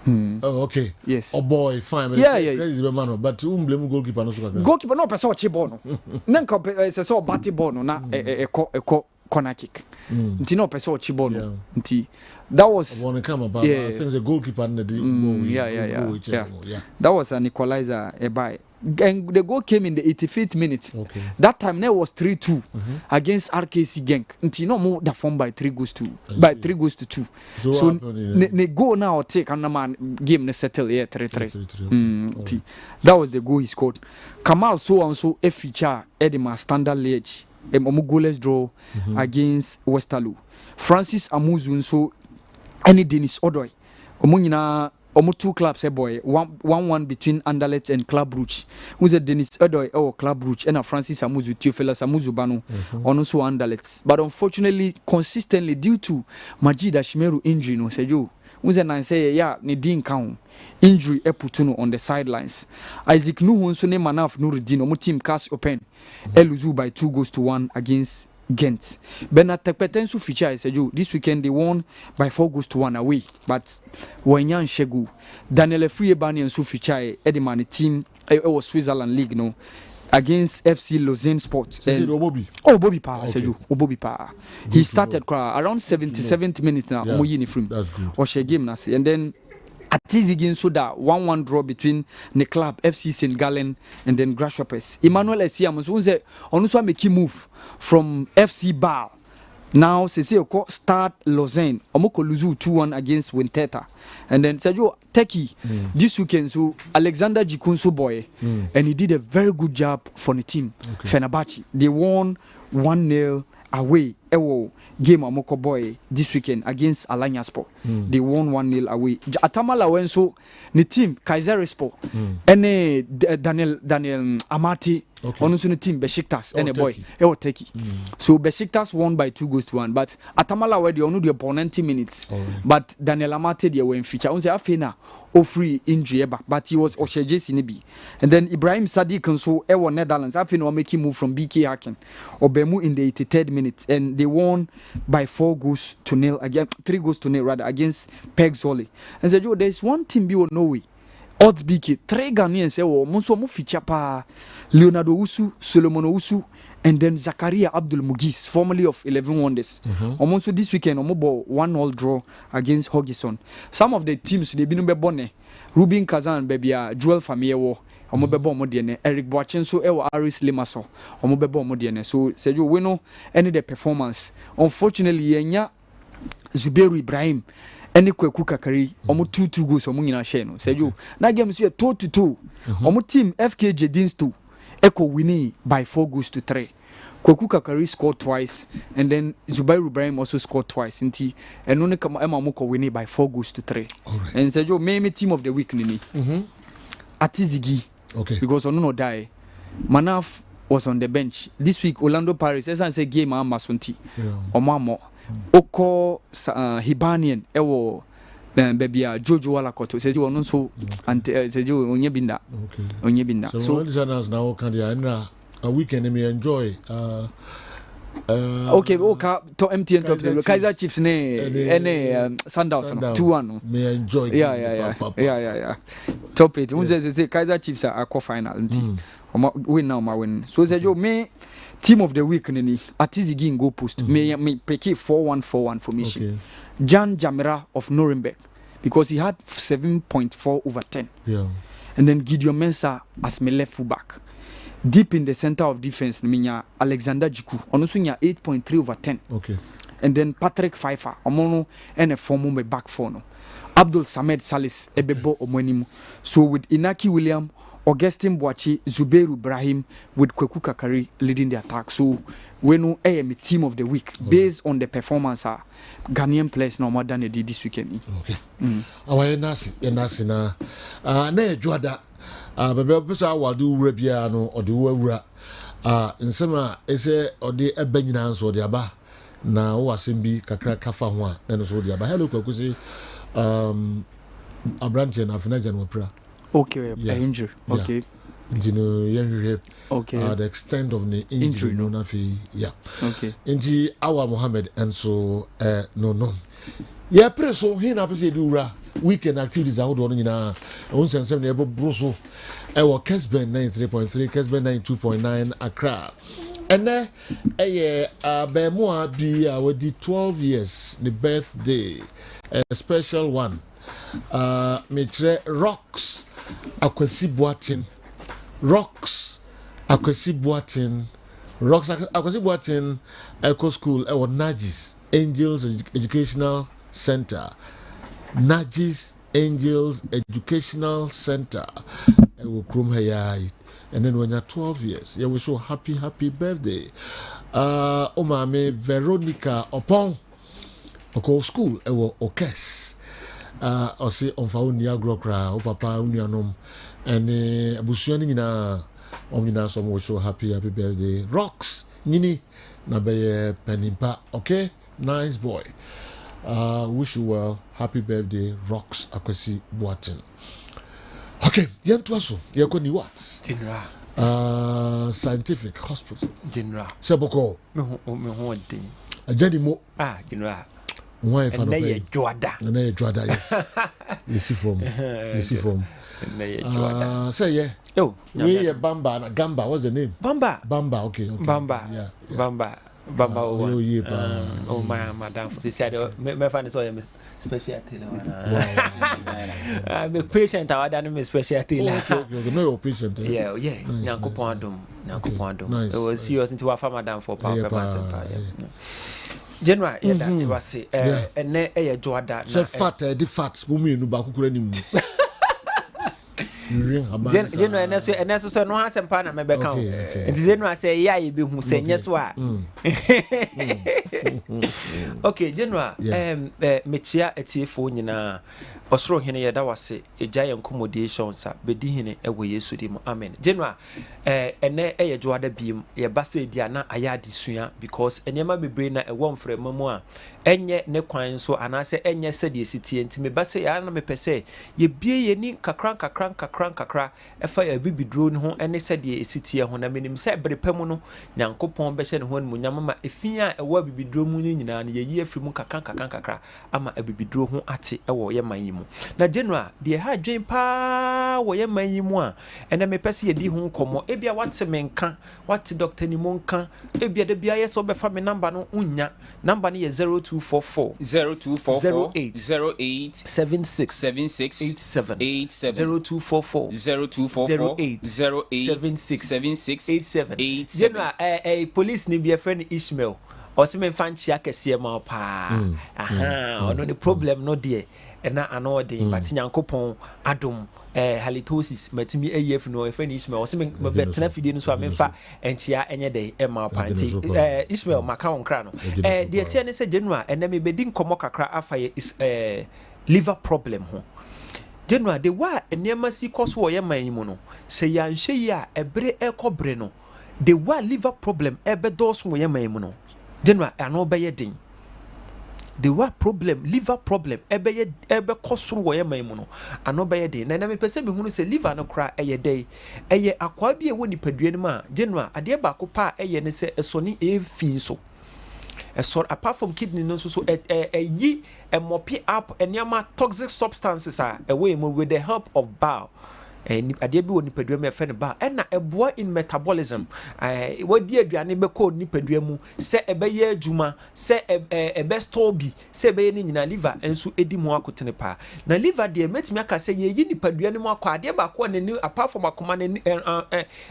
Oh, okay. Yes. Oh boy, fine. Yeah. But blame goalkeeper no. Goalkeeper no person watch ball no. Nanka say so batty ball no na eko corner kick. Nti no person chibo no. Nti that I was want to come about. I think the goalkeeper and the yeah. That was an equalizer by. And the goal came in the 85th minute. Okay. That time there was 3-2 against RKC Genk. Until no more the form by 3 goes to 2. So ne go now take and man game ne settle here 3-3. That was the goal he scored. Kamal so and so a feature Edema standard ledge. Omo goalless draw against Westerlo. Francis Amuzu so any Dennis Odoy. Omo nyina Omo 2 clubs boy 1-1 between Anderlecht and Club Brugge. Who's a Dennis Odoy or Club Brugge and a Francis Amuzu Theophilus Amuzu Bano on also Anderlecht. But unfortunately consistently due to Majida Shimeru injury no Sejo. Who's a nine say yeah ni din count injury eputuno on the sidelines. Isaac Nuhu so name Manaf Nuruddin omo team cast open eluzu by 2-1 against Ghent. Bernard Tekpetensu feature Seju this weekend they won by 4-1 away. But Wanyan Shegu Daniel Friebani and Su feature Edimani team was Switzerland League no against FC Lausanne Sports. Bobby Pa Seju Bobby Pa. He started around 77th minute now. That's good. Or she game nasi and then Atizigin Soda 1-1 draw between the club FC St. Gallen and then Grasshoppers. Emmanuel Esiam also make him move from FC Bar. Now Sese start Lausanne. Omoko Luzu 2-1 against Winteta. And then Sergio Teki this weekend so Alexander Jikunso boy and he did a very good job for the team. Fenerbahce. They won 1-0 away. Game Amoko boy this weekend against Alanya Sport. They won 1-0 away. Atamala Wenso the team Kayserispor and Daniel Amati on the team Besiktas and a boy Turkey. So Besiktas won by 2-1 but Atamala were the only the opponent 10 minutes. But Daniel Amati they were in feature. On the Afena free injury but he was Osheje Sinibi. And then Ibrahim Sadiq and so Netherlands Afena make him move from BK Haken or Bemu in the 83rd minute and they won by 3-0 against Peg Zoli. And said, there's one team be no way. Odds BK 3 Ghanaians say, oh, Monso feature pa Leonardo Usu, Solomon Usu, and then Zakaria Abdul Mugis, formerly of 11 Wonders. Also this weekend, Omobo 1-0 draw against Hogison. Some of the teams they been born. Ruben Kazan, baby, Joel Famiewo. Omobebo modiene Eric Boachenso ewo Aris Limaso omobebo modiene so Sergio we know any the performance unfortunately yenya Zubairu Ibrahim any Kweku Kakari omo 2-2 goals omo nyina share no Sergio na game so 2-2 omo team FKJ Dinsto echo winning by 4-3 Kweku Kakari scored twice and then Zubairu Ibrahim also scored twice nti eno ne kama ema mo ko winning by 4-3 and Sergio me team of the week nini Atizigi. Okay. Because Onuno die. Manaf was on the bench. This week, Orlando Paris, as I say, game Masunti. Omamo. Oko Hibanian, Ewo, baby, Jojo Alakoto. Says you are not so, and says you Onyebinda. Okay. Onyebinda. So, listeners now can a weekend may enjoy. Okay, to MTN top Kaiser Chiefs ne Sundowns 2-1 may enjoy. Yeah. Top it. Who say Kaiser Chiefs are quarter-final win now my win. So say yo me team of the week nini Atizigi in goal post. Me pick 4-1 formation. Okay. Jan Jamira of Nuremberg because he had 7.4 over 10. Yeah. And then Gideon Mensah as my left fullback. Deep in the center of defense, Minya Alexander Jiku, Onosunya 8.3 over 10. Okay. And then Patrick Pfeiffer, Omono, and a former me back four. No. Abdul Samed Salis, Ebebo Omonimu. So with Inaki William, Augustine Boachi, Zubairu Ibrahim, with Kweku Kakari leading the attack. So we know AM team of the week based on the performance. Ghanaian players no more than they did this weekend. Okay. Our Enasi na ne Juada. Bebe pesa wadu wura bia no ode wura nsema ese ode eba nyina nso ode aba na wo asem bi kakra kafa ho a na so ode aba hello kwakusi Abranche na afinaja no pra okay injury okay ndino yenhwe okay the extent of the injury no na fi okay nti Awa Mohammed enso no ya preso hina pese di wura weekend activities out on nyina on sensem na ebo broso e wo Kessben 93.3 Kessben 92.9 Accra And then Bemua be our 12 years, the birthday, a special one. Mitre Rocks Akwesi Boatin. Rocks Akwesi Boatin. Rocks Akwesi Boatin Eco School or Najis Angels Educational Center. Najis Angels Educational Center. And then when you're 12 years, you wish you happy birthday. Omame Veronica Opon Oko School Ewo Okes. Ose on fa unia grokra, o papa unianom. And abusuani na omina some wish you happy birthday. Rocks Nini Nabe Penimpa, okay? Nice boy. Wish you well. Happy birthday, Rocks Akwesi Boatin. Okay, Yantuaso, Yakoni what? General. Scientific Hospital. General. Seboko. Me ho odi. Ajanimo. General. Why if I don't pay? Joada. Yes. You see from. Say yeah. Yo. We Bamba na Gamba. What's the name? Bamba. Okay. Bamba. Yeah. Bamba. Oh my madam. She said, "Me find it so specialty na." I'm a patient. I don't know specialty. Okay. No, you're patient. Yeah. Nyankopon adom. It was serious into our madam for power. General, you was say, and ne Joada. So fat, the fat, woman, no back General, and that's so no has some partner, my back. And General say, yeah, you be who say, yes, what? Okay, General, Mechia at Tifo, na. Osro hene yeda wase ejaye accommodation sa bedi hene ewo Yesu di mu amen. General ene eye joada biem ye basa dia na aya disua because enyema bebre na ewo mfrema mu a enye ne kwan so anase enye sede sitie ntime basa ya na mepese ye bie ye ni kakran efa ya bibidro ne ho ene sede sitie ho na menim se brepam no Nyankopon be hye ne ho nyama ma efia ewo bibidro mu ni nyina na ye yi afri mu kakran ama abibidro ho ate ewo ye man na General de ha dwen pa wo ye man yi mu a ene me pese ye di ho komo ebia wate menka wate doctor ni monka ebia de bia ye so be fa me number no unya number ni ye 0244 08 76 87 0244 08 General police ni bia friend Ishmael o se me fan chia kese ma pa ono the problem no there ena ano de but Nyankopon adom halitosis matimi AF no efeni Ismail o se me betena fidie no so amfa enchia enye de ma panti Ismail maka onkra no de tie ne se General ena me bedi nkomo kakra afa ye liver problem ho General de wa enema si koso wo ye man mu no se yanhwe yi a ebre ekobre no de wa liver problem ebedos wo ye man mu no General ano be ye din the what problem liver problem ebe kosoro wo ye man mu no ano be ye den na me pese me hunu se liver no kra eye dey eye akwa bi e woni padua no ma General ade ba ko pa eye ne se esoni efi so esor apart from kidney no so yi mopi up eniama toxic substances are away with the help of bowel ade bi woni padua me fe ne ba na eboa in metabolism wadi aduane be ko ni padua mu se ebe ye adwuma se ebe store bi se ebe ni nyina liver enso edi mu akotene pa na liver de metimi aka se ye yi ni padua ne mu akwa ade ba ko ne apart from akoma ne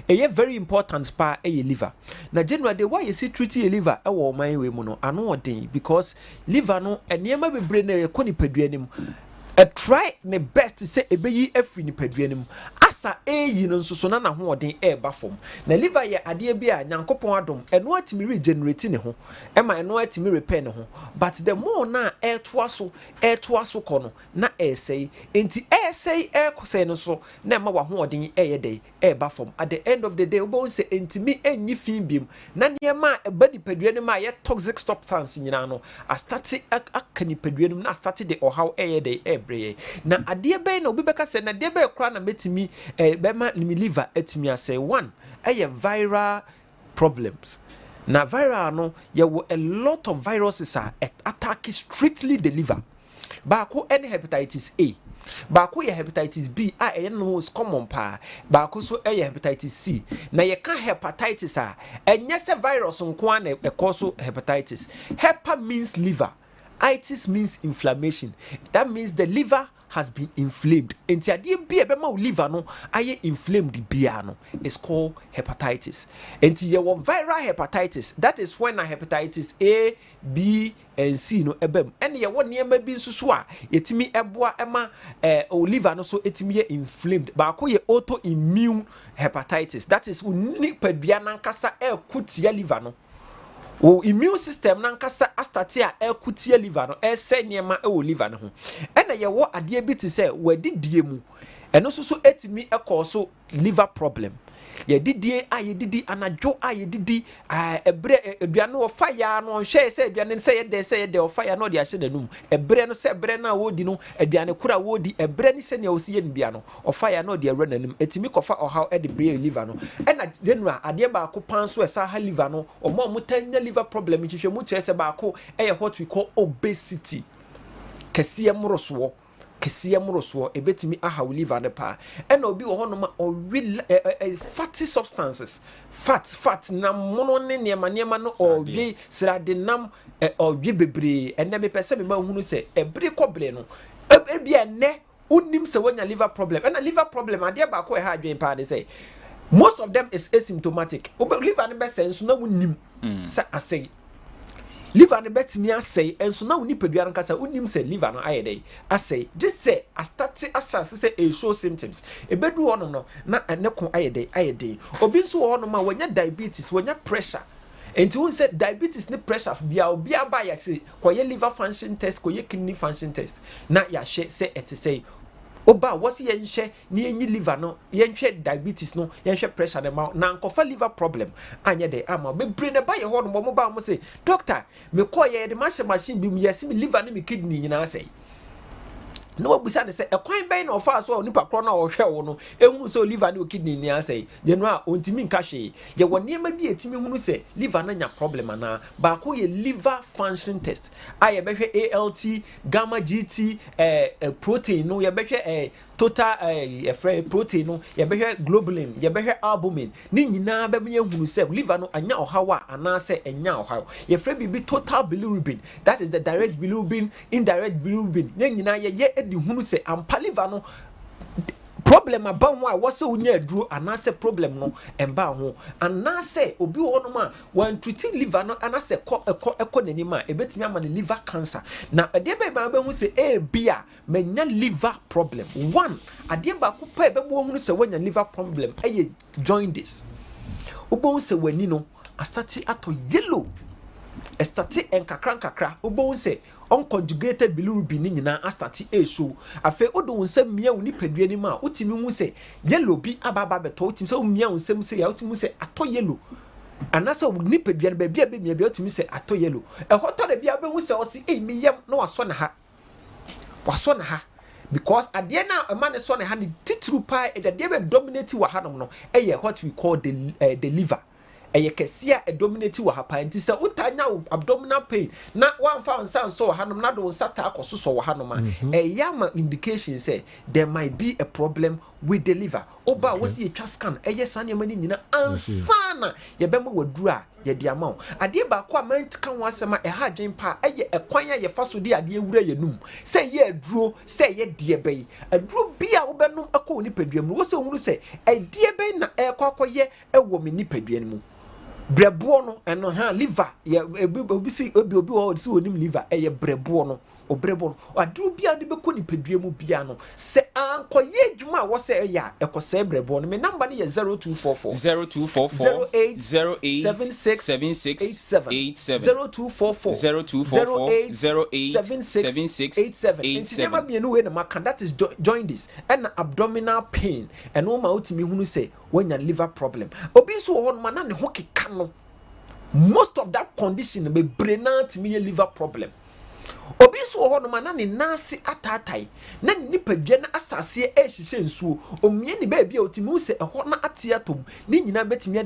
eye very important pa eye liver na General de why you see treat your liver ewo man we mu no ano odin because liver no eniema bebre na ye ko ni padua ne mu try the best to say ebeyi afri ni paduanim asa eyi no nso so na ho odin eba fom na liver ye ade bi a Nyankopon adom eno atimi regenerate ne ho ema eno atimi repair ne ho but the more na etoa so kono na esei enti esei ekosei no so na ema wa ho odin eye dey eba fom at the end of the day obo say entimi enyi fin biem na niema eba di paduanim a ye toxic substance nyina no a start akani paduanim na start the ohaw eye dey na ade be na obi beka se na de be kra na metimi be ma liver etimi ase one viral problems na viral no ye wo a lot of viruses are attack strictly the liver ba ko any hepatitis A baako yɛ hepatitis B a ɛyɛ no most common pa baako so ɛyɛ hepatitis C na yɛka hepatitis a ɛnyɛ sɛ virus nko a na ɛkɔ so hepatitis. Hepa means liver, itis means inflammation. That means the liver has been inflamed. Enti adeɛ bi ɛbɛma wo liver no ayɛ inflamed bia no is called hepatitis. Enti yɛwɔ viral hepatitis. That is when a hepatitis A, B, and C no ɛbɛm. Ɛne yɛwɔ nneɛma bi nso so a yɛtumi ɛboa ɛma o liver no so ɛtumi yɛ inflamed. Baako yɛ autoimmune hepatitis. That is wo nipadua nankasa ɛkutia liver no. O immune system nankasa astarte a ɛkutia liver no ɛsɛ nneɛma ɛwɔ liver no ho. Ɛna yɛwɔ adeɛ bi te sɛ wɔadidie mu. Ɛno so ɛtumi ɛkɔ so liver problem. Yɛdidie a yɛdidi anadwo a yɛdidi ɛbrɛ aduane wɔ fire no ɔnhwɛ sɛ aduane sɛ yɛdɛ ɔfire no ɔde ahyɛ n'anum. Ɛbrɛ no sɛ ɛbrɛ no a wɔdi no aduane kora a wɔdi ɛbrɛ ne sɛ nea wɔsi yɛ no bia no ɔfire no ɔde awura n'anum. Ɛtumi kɔfa ɔhaw ɛde brɛ liver no. Ɛna general adeɛ baako pan so ɛsa ha liver no ɔmo a motanya liver problem nhwehwɛ mu kyerɛ sɛ baako ɛyɛ what we call obesity. Kɛseɛ mmorosoɔ ebetimi aha liver ne pa ɛna obi wɔ hɔ no ma fatty substances fat na mono ne nneɛma no ɔwe srade nam ɔwe bebree ɛnɛ mepɛ sɛ mema hunu sɛ ɛbere kɔbere no ebi ɛnɛ unim sɛ wonya liver problem ɛna liver problem adeɛ baako ɛha adwen pa de sɛ most of them is asymptomatic liver ne bɛsɛ nso na wonim sɛ asɛe liver ne betimi asɛe enso na woni padua no kasa wonim sɛ liver no ayɛ dɛ asɛe just say astarte asase sɛ e show symptoms ebedu hɔ no na ɛneko ayɛ dɛ obi nso wɔ hɔ no ma wɔnya diabetes wɔnya pressure enti won sɛ diabetes ne pressure bia obi aba ya sɛ kɔyɛ liver function test kɔyɛ kidney function test na ya hwɛ sɛ ɛte sɛ oba wasi yɛnhwɛ ne yɛnyi liver no yɛnhwɛ diabetes no yɛnhwɛ pressure ne ma na nkɔfa liver problem anyɛ de ama bebre ne ba yɛ hɔ no mo ba mo say doctor me kɔ yɛ de machine bi mu yɛsi me liver ne me kidney nyinaa sɛ no wabusa ne sɛ ɛkwan bɛn na ɔfa so a onipa korɔ na ɔhwɛ wo no ehunu sɛ liver ne kidney ni asɛ ye no a ontimi nka hwee ye wɔ nneɛma bi etimi hunu sɛ liver na nya problem ana baako ye liver function test a ye bɛhwɛ ALT gamma GT protein no ye bɛhwɛ total protein no ye bɛhwɛ globulin ye bɛhwɛ albumin ne nyinaa bɛbɛ hunu sɛ liver no anya ɔhaw a ana sɛ enya ɔhaw ye frɛ bi total bilirubin, that is the direct bilirubin, indirect bilirubin ne nyinaa ye di hunu se ampa liver no problem aba ho a wose unya aduro anase problem no emba ho anase obi ho no ma wan treat liver no anase ekɔ n'anim a ebetimi ama ne liver cancer na ade ba hu se bia manya liver problem one ade ba ko pa ebe bo hu se wanya liver problem eye jaundice obo se wani no astati ato yellow estati enkakra obo se unconjugated bilirubin ni nyina astati show afa odo wonsam mia woni padua ni ma utimi hu se yellow bi ababa beto utimi se mia wonsam se ya utimi se ato yellow anasa woni padua ba bia be mia bia utimi se ato yellow hoto de bia be hu se o se miyam na waso na ha because adie na ema ne so na ha ni titru pa e de be dominate wa hanom no what we call the liver eye kesia e dominate wa hapa nti se utanya abdominal pain na wanfa nsan so hanom na do nsata akoso so wa hanom yama indication say there might be a problem with the liver oba wasi etwa scan eye sane mani nyina ansana ye bema waduru a ye de ama ade ba ko amantika ho asema ha adwen pa eye ekwan ye fa so de ade wura yenum say ye aduro say ye de bɛyi aduro bia wo benum akɔ ni padua mu wo se hunu say de bɛyi na ekwakoye ewo me ni padua mu brebo no eno ha liver ye obi o si onim liver eye brebo no obrebo no aduro bia de beko ni padua mu bia no se ankoye dwuma wo se ya ekose brebo no me number ne ye 0244 0244 never be no way na maka that is join this and abdominal pain and no ma utimi hunu se wanya liver problem obi so ho no na ne ho keka no most of that condition be brain out me liver problem obi so ho no ma na ne nase atatai na nipadwa na asase e hihye nsuo omie ne ba bia otimi se ho na ate atom ne nyina betimi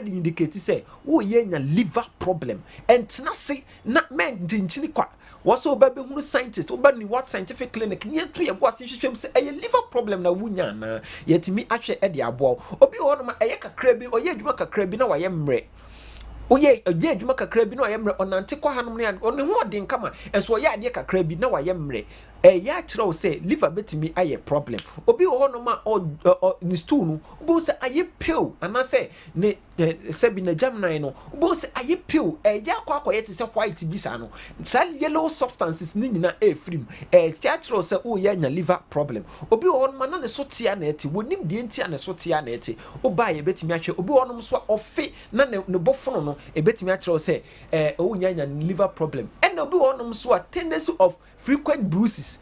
indicate say wo ye nya liver problem entena se na men ntinchini kwa waso oba be hunu scientist oba ni what scientific clinic ne to ye bo ase hwehwem se eye liver problem na wunya na yetimi ahwe e de abo obi ho no ma eye kakra bi oye adwuma kakra bi na waye mre oye adwuma kakra bi na waye mre onante kwa hanom ne on ho odin kama enso oye ade kakra bi na waye mre ya kire say liver betimi aye problem obi ho no ma ni stool no bo say aye pill ana say ne sebi na jamnai no bo say aye pill ya kwa ye te say white bisa no say yellow substances ni nyina free ya kire say o ya nya liver problem obi ho no ma na ne so tia na eti wonim de ntia na so tia na eti oba ye betimi ahwe obi ho no so ofe na ne bofono no betimi akire say o nya liver problem and obi ho no so a tendency of frequent bruises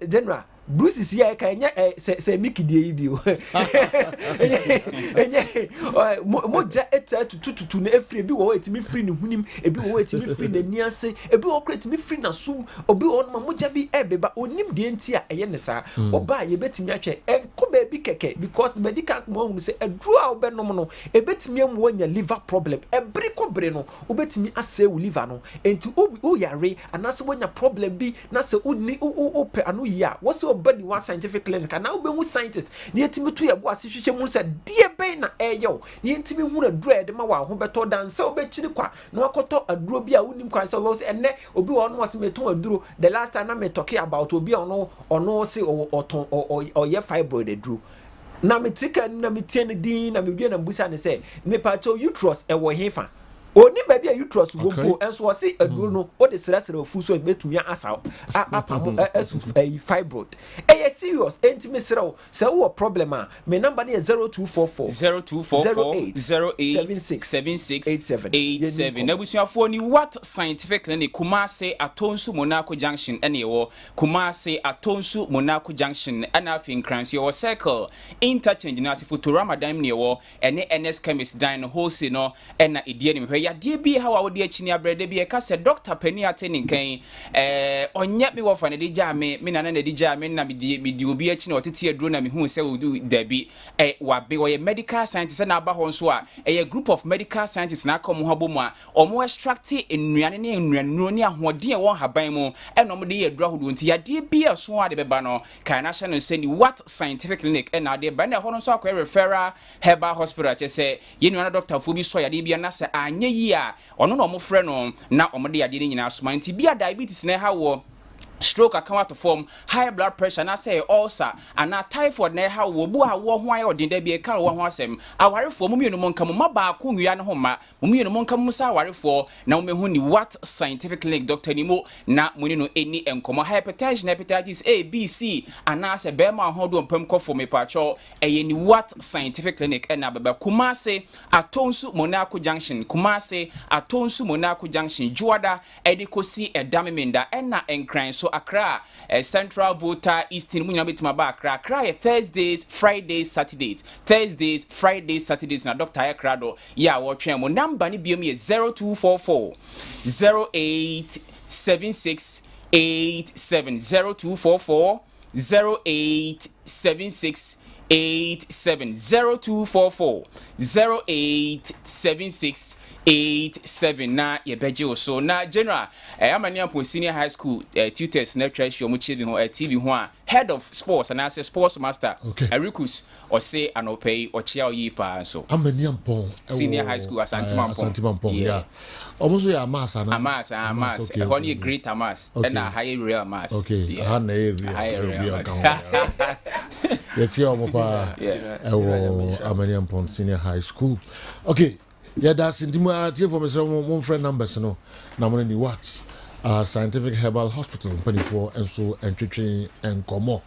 general bruises here kanya say miki die bio moja etututu na efri bi wo etimi free ne hunim ebi wo etimi free na niase ebi wo kretimi free na sum obi wo no moja bi ebeba onim de nti a eye ne sa oba ye betimi atwe enko ba bi keke because medical mo hu say edru a obenom no ebetimi amu anya liver problem ebri ko bre no obetimi ase wo liver no enti o yare anase wonya problem bi na se uni o pe anu ya wo se body one scientific clinic and now be who scientist ni etimi to ye bo asihwehwe mu se de ben na eyo ni etimi hu na dure de ma wa ho beto dan se obechiri kwa na wakoto aduro bi a unim kwa se wo se enne obi wo no wase meton aduro the last time na me talk about obi ono se oton ye fibroid aduro na metika na metiene din na mebia na mbusa ne se me pacho uterus e wo hefa oni baby a uterus go go enso wase aduro no o de srasra ofu so betumi asa apamo asu fibroid e serious entime srew se wo problem a me number na 0244 na busuafo ni what scientific clinic Kumasi Atonsu Monaco Junction ene wo Kumasi Atonsu Monaco Junction ana afin crans your circle interchange na asifo Ramadan ne wo ene NS chemist dine wholesale no ena edie ni ya die bi ha wa wodi akini abrede bi e ka se doctor pani ateni nkan onye me wo fa ne digya me na na digya me na me di obi akini otete aduro na me hu se odu dabi wa be wo ye medical scientist na aba ho nso a a group of medical scientists na kom ho bomu a omo extract ennuane ne ennuanuro ne ahode e won haban mu enom de ye aduro hodo nti ya die bi eso ade beba no kan na hye no se ni what scientific clinic na ade ba na ho no so akwa referral herbal hospital che se ye nuana doctor fo bi so ya de bi na se anye yi a ono no mo frɛ no na omo de ade ni nyina so man ti bia diabetes na ha wo stroke account to form high blood pressure na say ulcer and typhoid na ha wo bu a wo ho aye odin da bi e ka wo ho asem awarefo mu mienu monka mu maba ko nwia ne ho ma mu mienu monka mu sa awarefo na wo mehu ni what scientific clinic doctor ni mo na muni no eni enkomo hypertension hepatitis A B C ana se be ma ho do mpam kofo me pacho eye ni what scientific clinic na baba Kumasi Atonsu Monaco Junction Kumasi Atonsu Monaco Junction Juada edikosi edamemenda na enkran so Accra Central Volta Eastern munya betima ba Accra Thursdays Fridays Saturdays na Dr. Akrado ya wo twen mo number ni biom ye 0244 087687 0244 0876 0244 087687 na ye beje oso na general amania po senior high school tutors na treasure mo chibi ho TV ho a head of sports and as sports master Erikus or say anopay or chia yi pa so amania pon senior high school Asantimampong yeah almost ya mass and mass honey great mass and a high real mass high real yeah chia mo pa amania pon senior high school okay. Yeah, that's in the for my friend numbers, no. Now, money what? Scientific Herbal Hospital, 24 and so and treating and come up.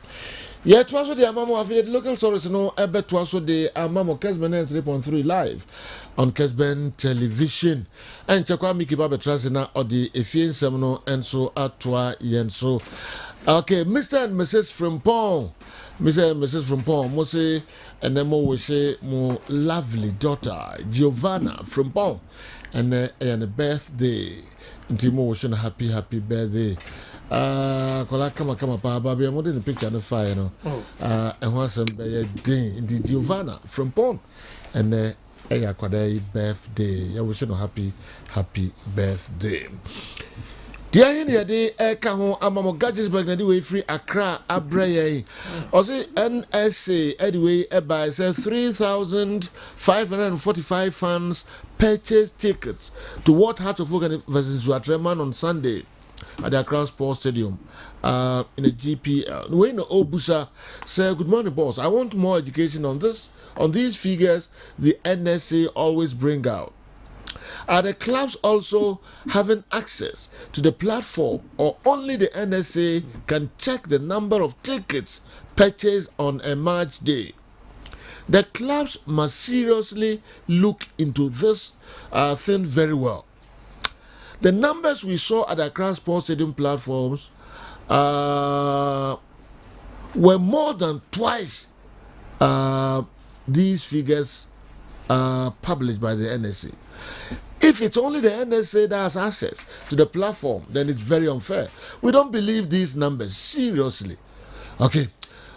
Yeah, to also the Amamo of the local source, no, I bet to also the Amamo Kessben 3.3 live on Kessben television. And Chakwa Miki Baba Trasina or the Efian Semino and so at Twa Yenso. Okay, Mr. and Mrs. Frimpong. Mr. and Mrs. Frimpong, Mose, and then we say more lovely daughter, Giovanna Frimpong, and a birthday. Ntimo wishing happy birthday. Kola kama pa baby, I'm holding the picture on the fire, you know. And once some day, indeed Giovanna Frimpong, and a birthday. I wish you happy birthday. Dear any day, Kaho Amamo Gadgesburg, and the way free Accra, Abraya. Or say NSA, anyway, by 3,545 fans purchased tickets to what Heart of Oak versus Zuatreman on Sunday at the Accra Sports Stadium in the GPL. Wayne Obusa said, "Good morning, boss. I want more education on this. On these figures, the NSA always bring out. Are the clubs also having access to the platform, or only the NSA can check the number of tickets purchased on a match day? The clubs must seriously look into this thing very well. The numbers we saw at the Accra Sports Stadium platforms were more than twice these figures published by the NSA. If it's only the NSA that has access to the platform, then it's very unfair. We don't believe these numbers, seriously." Okay,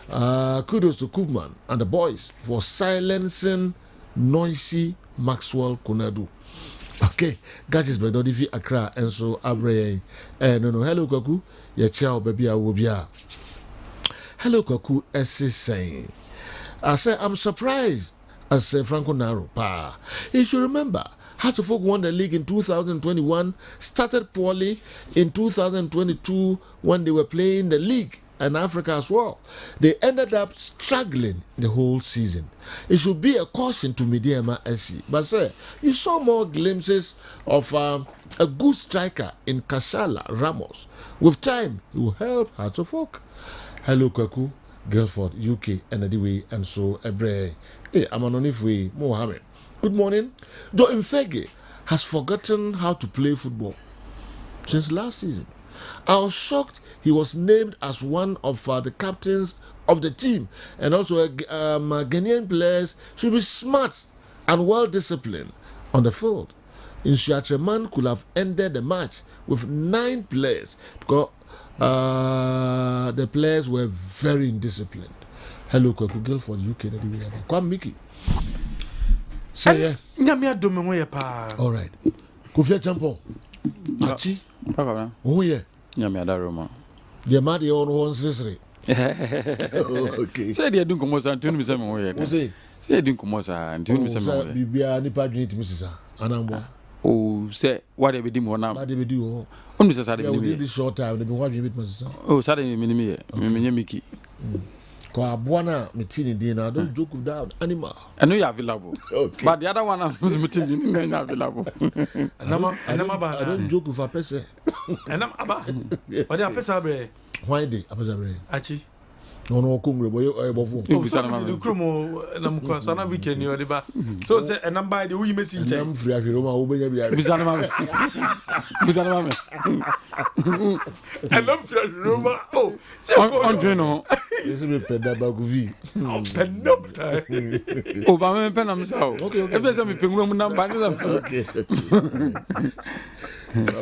kudos to Koopman and the boys for silencing noisy Maxwell Konadu. Okay, Gadgets Bedodifi Accra and so Abre. No, hello Kwaku, ya ciao baby awobia. Hello Kwaku, S saying. I say I'm surprised. I say Franco Naro, pa. You should remember, Hearts of Oak won the league in 2021, started poorly in 2022 when they were playing the league and Africa as well. They ended up struggling the whole season. It should be a caution to Mediama SC. But sir, you saw more glimpses of a good striker in Kashala Ramos. With time, he will help Hearts of Oak. Hello Kwaku, Guildford, UK, and and so Ebre. Hey, I'm an Onifwe Mohammed. Good morning. Joe Mfege has forgotten how to play football since last season. I was shocked he was named as one of the captains of the team, and also Ghanaian players should be smart and well disciplined on the field. Insuatreman could have ended the match with 9 players because the players were very indisciplined. Hello, Kwaku Guildford, UK. Kwam Mickey. Say yeah. All right. Kofi Champon. Achi. Oh yeah. Roma. The mad you on 133. Okay. Say they don't come out and tell me some way. Say they don't come out and tell me some way. Bibia ni pa dwene timi sisa. Anambo. Oh, say what they be do now. What they be do. Only say they be this short time they be what dwene timi sisa. Oh, say they me me Mickey. Ko abwana metini din I don't joke with that animal. I know you're available. Okay. But the other one I'm metini din not available. I don't joke with a person. And I'm aba. What the person bre? Why dey apesa bre? Achi. No kongre boy ebofo. The kromo na mkwa so na weekend you dey ba. So say a number the we message check. I'm free ahwe Roma wo benya bia. Bisana mama. And I'm free Roma. Oh, say on no. This be peda baguvi. Oh, ba me pena msa. Okay. If say me pengu mu number ni say. Okay.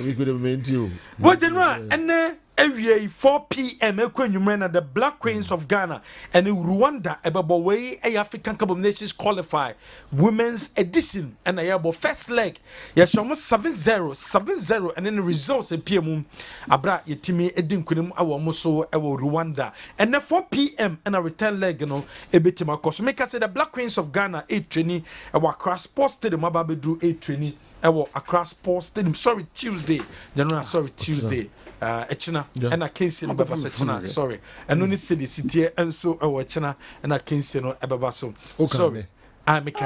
We could have meant you. What general and every 4 p.m. Equanimena, the Black Queens of Ghana and Rwanda about way African Cup of Nations qualify women's edition and I have first leg. Yes, almost 7-0, and then the results in PM Abra Yetimi Edin Kunim our Moso Rwanda. And then 4 p.m. and a return leg, you know, a bit of course. Make us say the Black Queens of Ghana 8-20, our cross sports stadium Ababedu 8-20, our across sports stadium. Sorry, Tuesday. General, sorry, Tuesday. Echina and I can't see no Echina, sorry. And only see the city and so Echina and I can't see no Ebabaso. Sorry. I make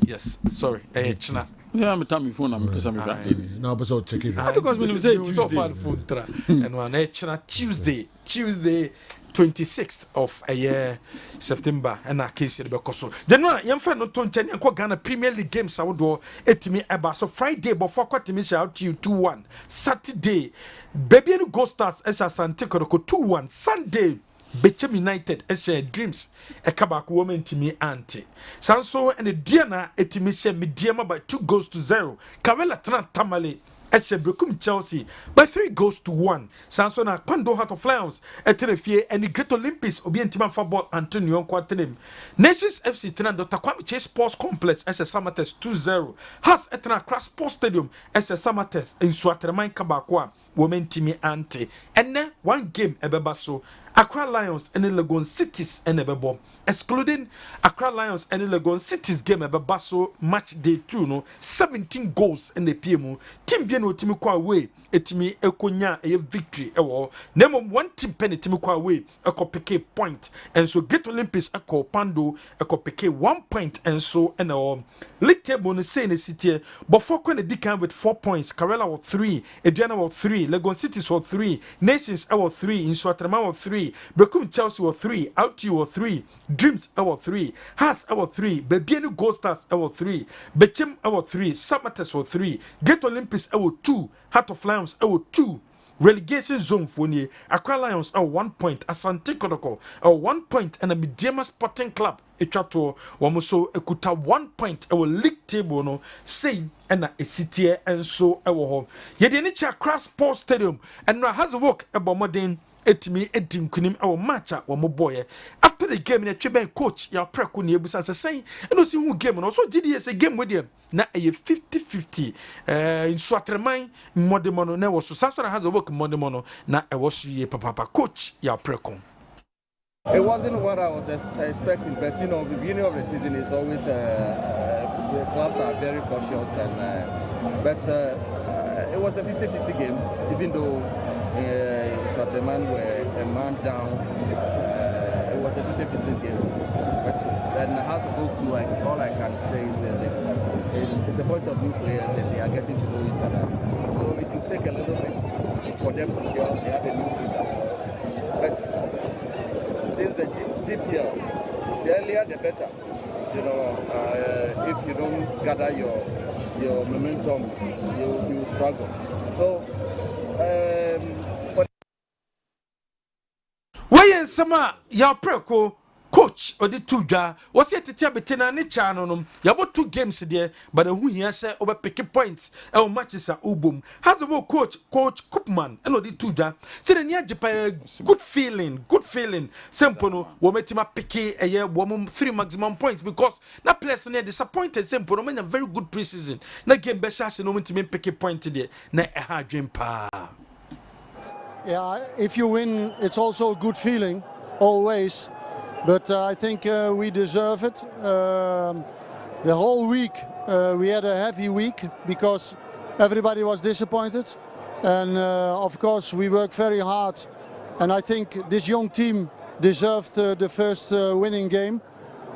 yes, sorry. Echina. Yeah, I'm time phone I'm person now but check it. Because when you say so far phone and one Echina Tuesday 26th of a year September and a case in the Becoso. Then young fan not to Ghana Premier League games outdoor etimi eba. So Friday before quarter out to you 2-1. Saturday Baby and Ghost Stars Esha Santico 2-1. Sunday Bechem United Esha Dreams a kabak woman to me auntie. Sanso and the Diana etimisha mediama by 2-0. Karela Tran Tamale Eshe Brekum Chelsea by 3-1. Sanso na Pando Heart of Lions Etenefie and the Great Olympics Obi Intima Football Antonio Quatenim. Nations FC Tena Dr. Kwame Chase Sports Complex Eshe Samates 2-0. Has Etena Crash Sports Stadium Eshe Samates in Swatermain Kabakwa Women Timmy Ante. And then one game Ebebaso Accra Lions and the Legon Cities and Ebebo. Excluding Accra Lions and the Legon Cities game Ebebaso match day 2 no 17 goals in the PMO. Team Bieno Timi Kwa away etimi ekonya a victory ewo. Name one team penny Timi Kwa away eko peke point. And so Great Olympics eko Pando eko peke 1 point and so and league table no say in the city but for when the decan with 4 points. Karela was 3, Adriana was 3, Legon Cities was 3, Nations was 3, in Swatrama was 3, Brekum Chelsea was 3, Outu was 3, Dreams was 3, Has was 3, Bebienu Gold Stars was 3, Bechem was 3, Sabates was 3, Great Olympics was 2, Heart of Lions was 2. Relegation zone for ni Accra Lions 1 point, Asante Kotoko 1 point, and a Mediama Sporting Club Echato Wamuso Ekuta 1 point. Our league table no say and a city and so our home. Yet Accra Sports Stadium and now has a walk about modern. Etimi edim kunim our matcha wa mo boy after the game na tweben coach ya preko na ebusan say and see who game no so GDS a game with them na a 50-50 in Swaterman Modemono na was so Sasora has a work Modemono na e was ye papa coach ya preko. It wasn't what I was expecting, but you know the beginning of the season is always the clubs are very cautious and but it was a 50-50 game even though the man were a man down. It was a 50-50 game. But then the House of Hope too, all I can say is it's a bunch of new players and they are getting to know each other. So it will take a little bit for them to gel. They have a new coach as well. But this is the GPL. The earlier the better. You know, if you don't gather your momentum, you struggle. So Sama ya preko coach or the two jar was yet to tell betena ni channel ya bought 2 games there but who here say over pick points our matches are ubum has the word coach Koopman and the two jar say the near Japan good feeling simple no we met him pick a year 3 maximum points because that place near disappointed simple no a very good preseason na game best chance no to pick a point there na a hard dream pa. Yeah, if you win, it's also a good feeling, always. But I think we deserve it. The whole week, we had a heavy week because everybody was disappointed. And of course, we worked very hard. And I think this young team deserved the first winning game.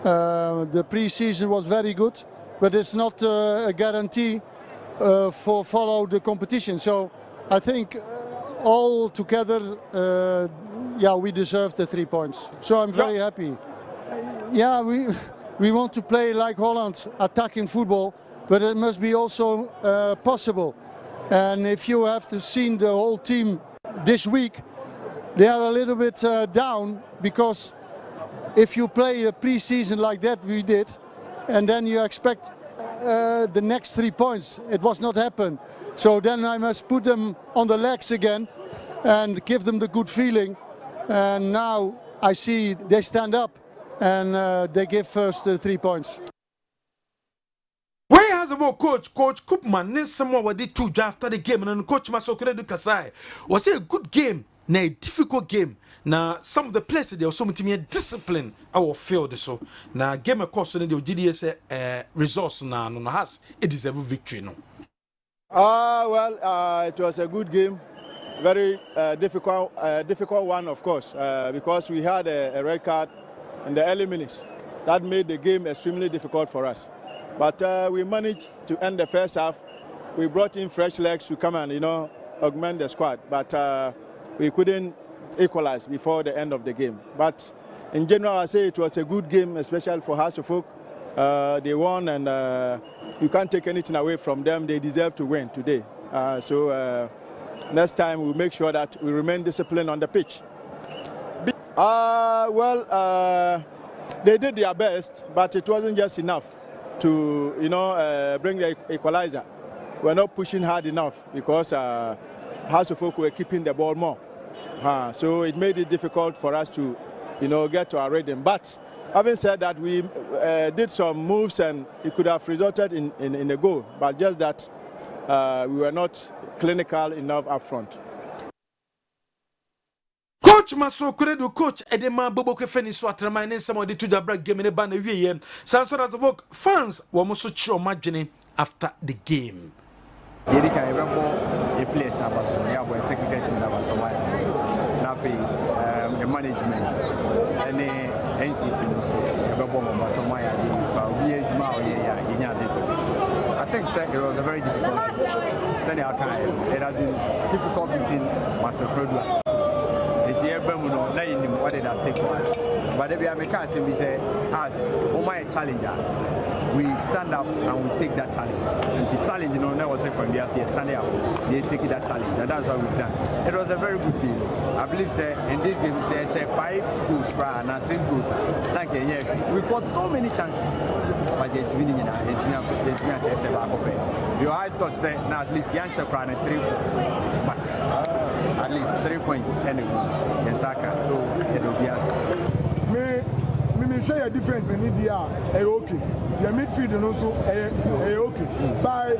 The pre-season was very good, but it's not a guarantee for follow the competition. So I think all together, yeah, we deserve the 3 points. So I'm very happy. Yeah, we want to play like Holland, attacking football, but it must be also possible. And if you have seen the whole team this week, they are a little bit down because if you play a pre-season like that we did, and then you expect the next 3 points, it was not happen. So then I must put them on the legs again and give them the good feeling. And now I see they stand up and they give first 3 points. Where has about coach Koopman? Next someone what did 2 after the game and coach Masokure de Kasai was it a good game? Na a difficult game. Now some of the places they also to me discipline our field so. Now game of course the GDS resource now no has it is a victory no. Well, it was a good game, very difficult one, of course, because we had a red card in the early minutes. That made the game extremely difficult for us. But we managed to end the first half. We brought in fresh legs to come and, augment the squad. But we couldn't equalize before the end of the game. But in general, I say it was a good game, especially for Hearts of Oak. They won, and you can't take anything away from them. They deserve to win today. So next time we'll make sure that we remain disciplined on the pitch. They did their best, but it wasn't just enough to, bring the equalizer. We're not pushing hard enough because House of Oak were keeping the ball more. So it made it difficult for us to, get to our rhythm. But having said that, we did some moves and it could have resulted in a goal. But just that we were not clinical enough up front. Coach Maso Kuredo, coach Edema Bobo Kefeni Swatraman, and some of the Tudabra game in the banner. Sansa as the work fans were most so margining after the game. Erika remember a place na baso ya boy cricket team na baso why na fe the management any NCC no so remember mo baso why ya ba obi ejuma o ye ya nya de. I think that it was a very difficult send our kind. It has been difficult meeting Master Produce. It's here no na in what did I take for us. But we have a case we say as my challenger. We stand up and we take that challenge. And the challenge, that was from the RCS, standing up, they take that challenge, and that's what we've done. It was a very good game. I believe, in this game, 5 goals, and 6 goals. Like, we got so many chances, but it's winning in our I thought, now at least Yan Shakran and 3-4, but at least 3 points anyway in Saka, so it will be us. Me show your defense in India, okay. Your midfield and also okay. But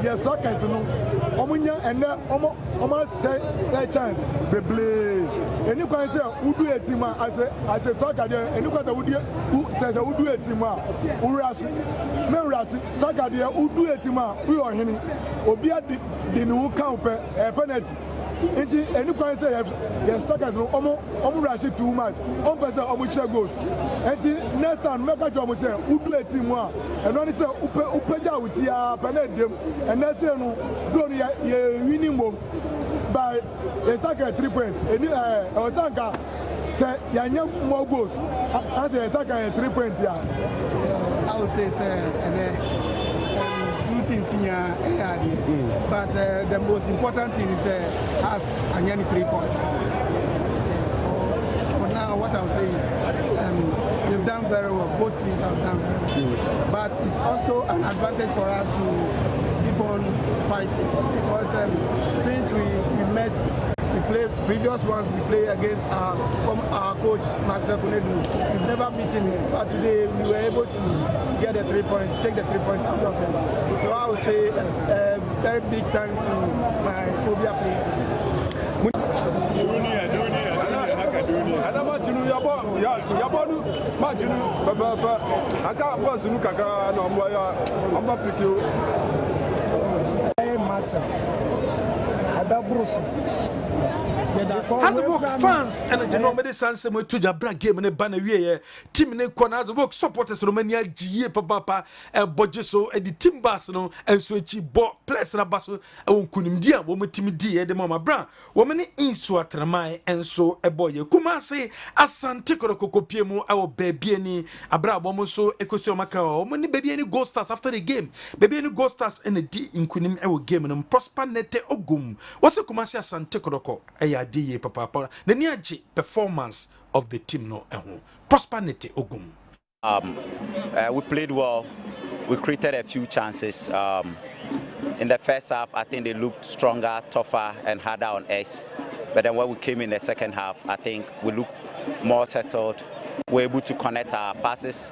your strikers, Omunya and almost say chance. Beble. And you can say, who do a team? I say, striker there, and you can say, who says, who do a team? Who rush? No rush. Striker there, who do a team? We are him. Obia the new count penalty. And you can say, yes, strikers, rush it too much. Person goes. And next time, make a job say, who do a team? And only say, Upeja with your penalty. And that's no, don't you winning by a second 3 points. And Osaka say, you more goals. I say, a second 3 points. I would say, teams in your area, but the most important thing is us and 3 points. For now, what I'll say is they've done very well. Both teams have done very well, but it's also an advantage for us to keep on fighting because since we met. Previous ones we play against from our coach Maxwell Kunedu. We've never beaten him, but today we were able to get the 3 points, take the 3 points out of him. So I would say very big thanks to my Phobia players. Work fans and the normal sense to the brag game in a banner team in corners work supporters Romania GA papa Bojeso and the team Barcelona and Switchy bought place Rabasso and Kunimdia woman team D the Mama Brown woman in Suatramai and so a boy Kumase Asante Koroko Piemo our baby any Abra Bomoso Ecosomaka many baby any ghost stars after the game baby any ghost stars and a D in Kunim our game and prosper nete ogum what's a Kumasi Asante Koroko D papa the near performance of the team no prosperity ogum. We played well. We created a few chances. In the first half, I think they looked stronger, tougher, and harder on us. But then when we came in the second half, I think we looked more settled. We were able to connect our passes.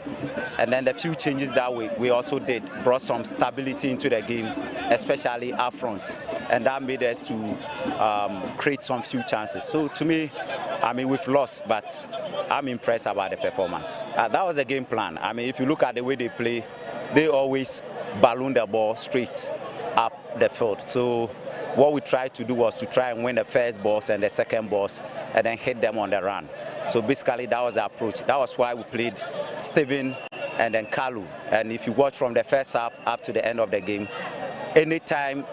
And then the few changes that we also did brought some stability into the game, especially up front. And that made us to create some few chances. So to me, I mean, we've lost, but I'm impressed about the performance. That was a game plan. I mean, if you look at the way they play, they always balloon the ball straight up the field. So what we tried to do was to try and win the first balls and the second balls and then hit them on the run. So basically that was the approach. That was why we played Steven and then Kalu. And if you watch from the first half up to the end of the game, anytime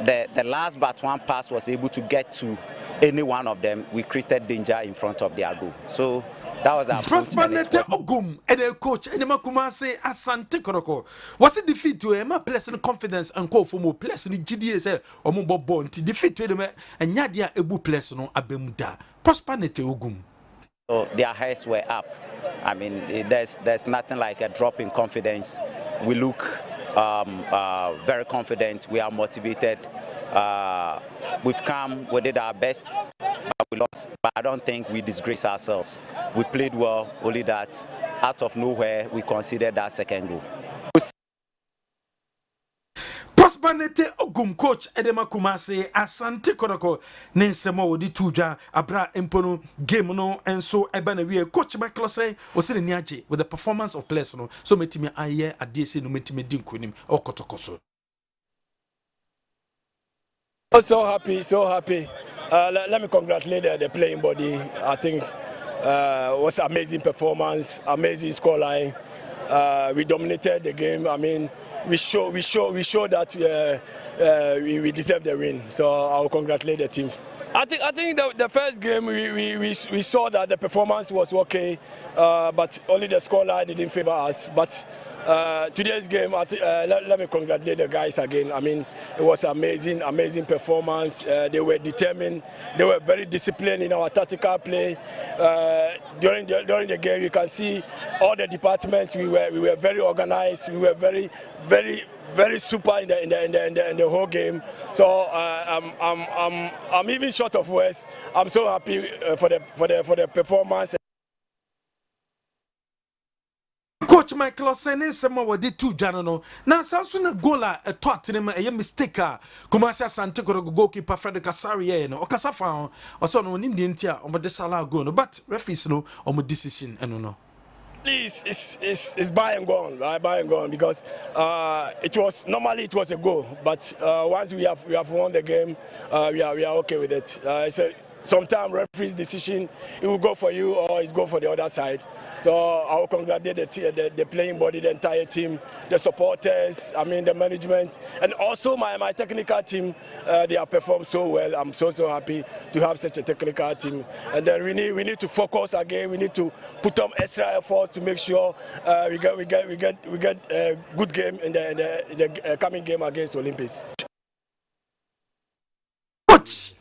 the last but one pass was able to get to any one of them, we created danger in front of their goal. So that was our approach. Prosperity Ogum and the coach and the Makumase Asante Koroko. Was it defeat to him? Pleasant confidence and call for more pleasant GDS or more bond to defeat to them and Yadia Ebu pleasant on Abemuda. Prosperity Ogum. So their heads were up. I mean, there's nothing like a drop in confidence. We look very confident. We are motivated. We've come, we did our best, but we lost. But I don't think we disgrace ourselves. We played well, only that out of nowhere we conceded that second goal. Prosperity Ogum coach Edema Kumase Asante Koroko Nensemo Wodi Tuja Abra Empono game no and so Ebana coach Michael was in Niaje with the performance of players no so metimi aye adese no metimi dinkunim okotokoso. So happy. Let me congratulate the playing body. I think it was amazing performance, amazing scoreline. We dominated the game. I mean, we show that we deserve the win. So I'll congratulate the team. I think the first game we saw that the performance was okay, but only the scoreline didn't favor us. But today's game, let me congratulate the guys again. I mean, it was amazing performance. They were determined. They were very disciplined in our tactical play. During the game, you can see all the departments. We were very organized. We were very super in the whole game. So I'm even short of words. I'm so happy for the performance. Coach Michael Sene Sema wadi tu jano no. Na sansu na gola thought him a mistake. Kumasi Asante Koroko goalkeeper Fred Kasari no. Okasafa also no nim di ntia omo desala go no. But referees no omo decision eno no. It's by and gone, right? By and gone, because it was a goal, but once we have won the game, we are okay with it. Sometimes referee's decision, it will go for you or it go for the other side. So I will congratulate the playing body, the entire team, the supporters, I mean the management, and also my technical team. They have performed so well. I'm so happy to have such a technical team. And then we need to focus again. We need to put on extra effort to make sure we get a good game in the coming game against Olympics. Coach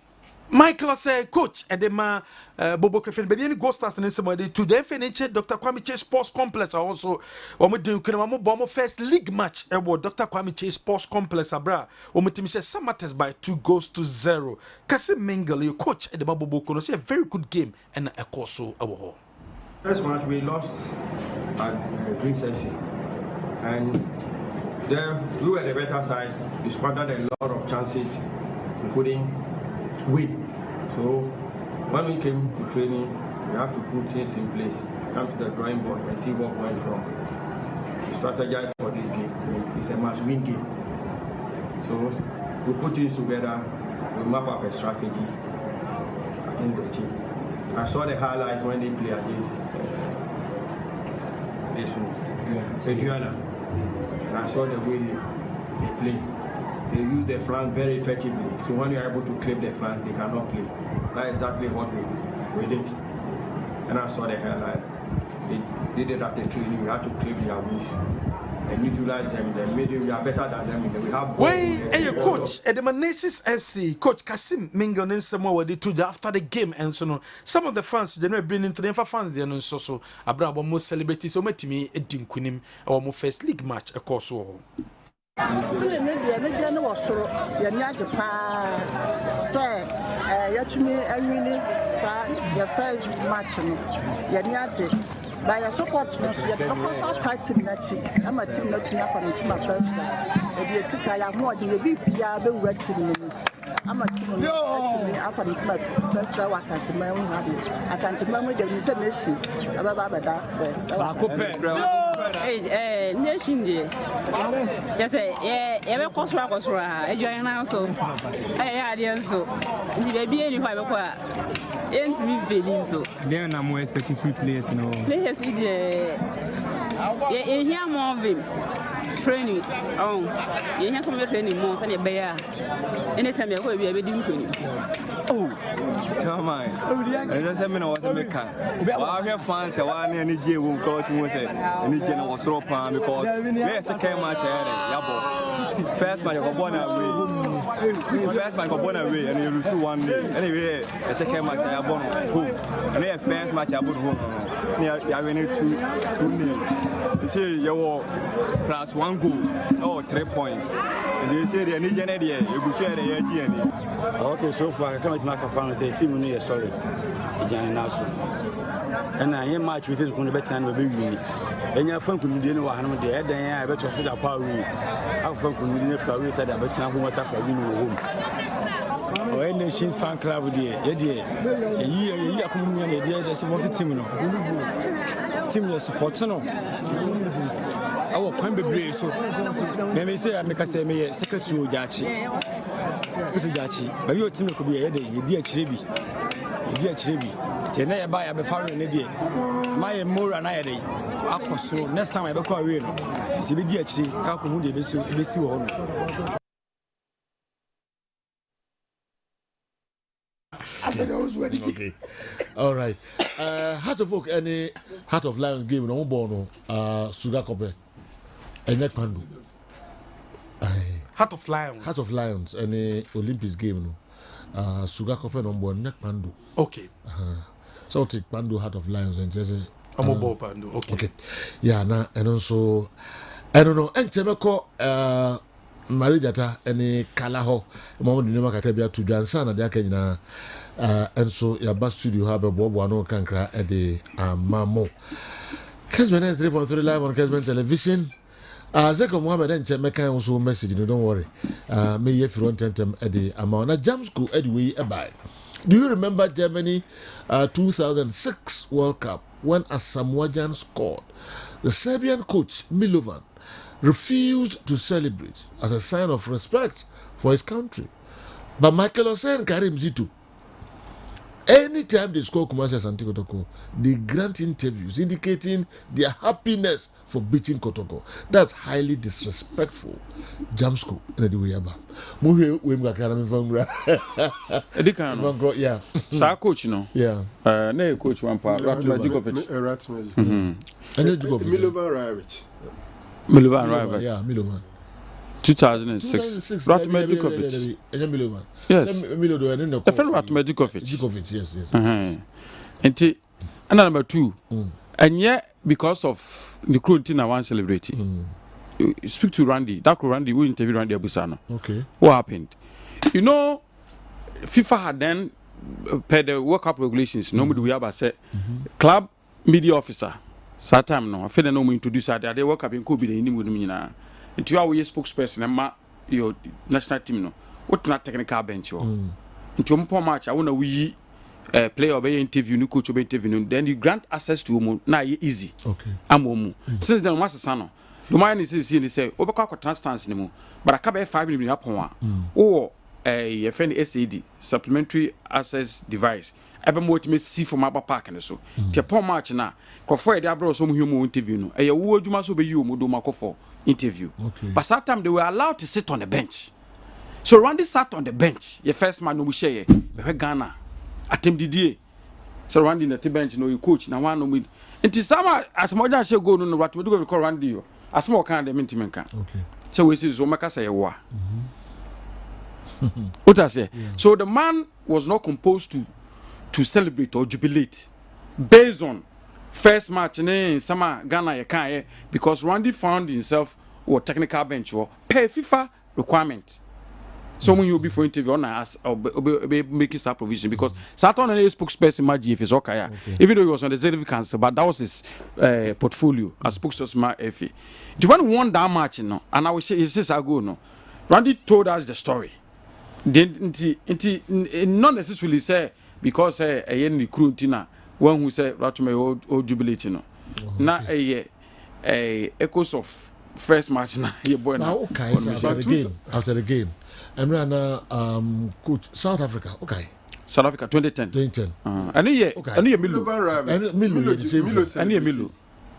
Michael say coach Edema Bobo Kessben be any go start in somebody to the FNH Dr. Kwame Chase Sports Complex also we do can first league match about Dr. Kwame Chase Sports Complex abra we team say Samates by 2-0 Kessben Mingle your coach Edema Bobo Kono say a very good game and a course so first match we lost at Dreams FC and there we were the better side. We squandered a lot of chances including win. So when we came to training, we have to put things in place, come to the drawing board and see what went wrong. We strategize for this game. It's a must-win game. So we put things together, we map up a strategy against the team. I saw the highlight when they play against Adriana. And I saw the way they play. They use their flank very effectively. So when you are able to clip their flanks, they cannot play. That's exactly what we did. And I saw the highlight. They did it at the training. We had to clip their wings and utilize them. Then maybe we are better than them. We have. Hey, your coach at the Manassas FC, Coach Kessben Mingle and Samoa were to after the game and so on. Some of the fans they never bring into them for fans. They are so Abraham most celebrities. So met me a dinkunim our first league match of course. Feeling media no was so ya nyaje pa say yatumi awini sa your first match no ya nyaje by your support no so ya because our team na chi ama team na tumi afa no tuma perfect e dey sika ya mo de bi bia be wura team no ama team no afa no tuma perfect was Asantema hu hado Asantema mo de mi say nation ababa bada first nation dey just say yeah be kosura e join na so ya dey so ndi baby eni kwa be kwa enti mi feliz so then I'm expecting free players now players You hear more of him. Training. Oh, you hear some training more than a bear. Anytime you go, you'll be doing training. Oh, come on. I just said, I was a mechanic. I have fans, I want any J won't go to me, any general was so palm because there's a came match. First match, I got born away. First match, I got born away, and you lose 1 day. Anyway, the second match, I born home. And then first match, I bought home. I went 2-0. You see, you were +1 goal, 3 points. And you say, the Nigerian idea, you go share the idea. Okay, so far, I can't make a fan of the team near solid. And I am match with this going to be time to be winning. And your phone could be one day, then I bet you should have power. Our phone could be never read that, but now what after winning home. Or any Nations fan club with you, a year coming in a day, there's a multi team. Team support, no. Our Quambe so let me say, I make a say, me secretary Jachi. Secretary Jachi, but your team could be a day, dear Chibi. Dear Chibi, Tena buy a befaring in a day. My more and I day. Up so next time I go a real. See the dear Chi, how could you be so? Okay. All right. Heart of Oak, any Heart of Lions game no bono. Sugar Copper. And that pandu. Heart of Lions. Heart of Lions. Any Olympics game no. Sugar Copper no bono. Neck pandu. Okay. So take pandu Heart of Lions and just I'm a ball pandu. Okay. Yeah. Now and also I don't know. And Temeko Marijata any Kalaho. Mama di nema kakrebia to Jansana de akenya. And so your bus studio have a bob one cancra at the Mamo. Kessben 3.3 live on Kessben television. Zeko Mohammed and Chemeka also message, don't worry. May if you want them at the amount. Jam school anyway by. Do you remember Germany 2006 World Cup when a Samoan scored? The Serbian coach Milovan refused to celebrate as a sign of respect for his country. But Michael Osen Karim Zitu, anytime they score Kumasi Asante Kotoko, they grant interviews indicating their happiness for beating Kotoko. That's highly disrespectful. Jamsko, anyway, Muhe Wimga Karami Vangra. Edikan, yeah. Sa coach, no? Yeah. Ne coach one part, Ratmedikovic. Milovan Ravic. Yeah, Milovan. 2006. Ratmedikovic. Yes. The fellow Ratmedikovic. Yes. And number 2. And yet, because of the crew team I want to celebrate, speak to Randy. That Randy will interview Randy Abusano. Okay. What happened? You know, FIFA had then, per the World Cup regulations, normally we have a set club media officer. That time no, I feel no more introduce that they World Cup in Kobe the Indian with me now. It's you are your spokesperson and your national team no. What not technical bench yo. Into a match, I want to we player obey interview, no coach obey interview. Then you grant access to him. Now easy. Okay. I'm since then, Master Sano. The man is saying, they say, Obaka transstance anymore. But I can't 5 minutes up on or a friend SAD supplementary access device. Ebe mo ti me see for my park and so. Ti pon match na. Kofo e dey abro so mo human interview no. E ye wo adwuma so be you mo do makofo interview. Okay. But that time they were allowed to sit on the bench. So Randy sat on the bench. Your first man no mo share. Be Ghana. Atem didie. So Randy na the bench no you coach na one no me. Nti sama as mo dan share go no what me do go call Randy yo. As mo kan dem ntimenka. Okay. So we see so maka say wa. What I say? So the man was not composed to celebrate or jubilate based on first match in summer Ghana you can't because Randy found himself or technical bench or per FIFA requirement. So when you be for interview on us or be making some provision because Saturn and a spokesperson match if it's okay. Even though he was on the executive council, but that was his portfolio as spokesperson FA. The one who won that match, and I will say he says I go no. Randy told us the story. Not necessarily say because a crew tina one who said Ratme or jubilate no. Not a echoes of first match na your boy now. Okay, so after the game. I'm running coach South Africa. Okay. South Africa 2010. 2010. And yeah, okay. And yeah, Milo. Milo. And yeah, Milo.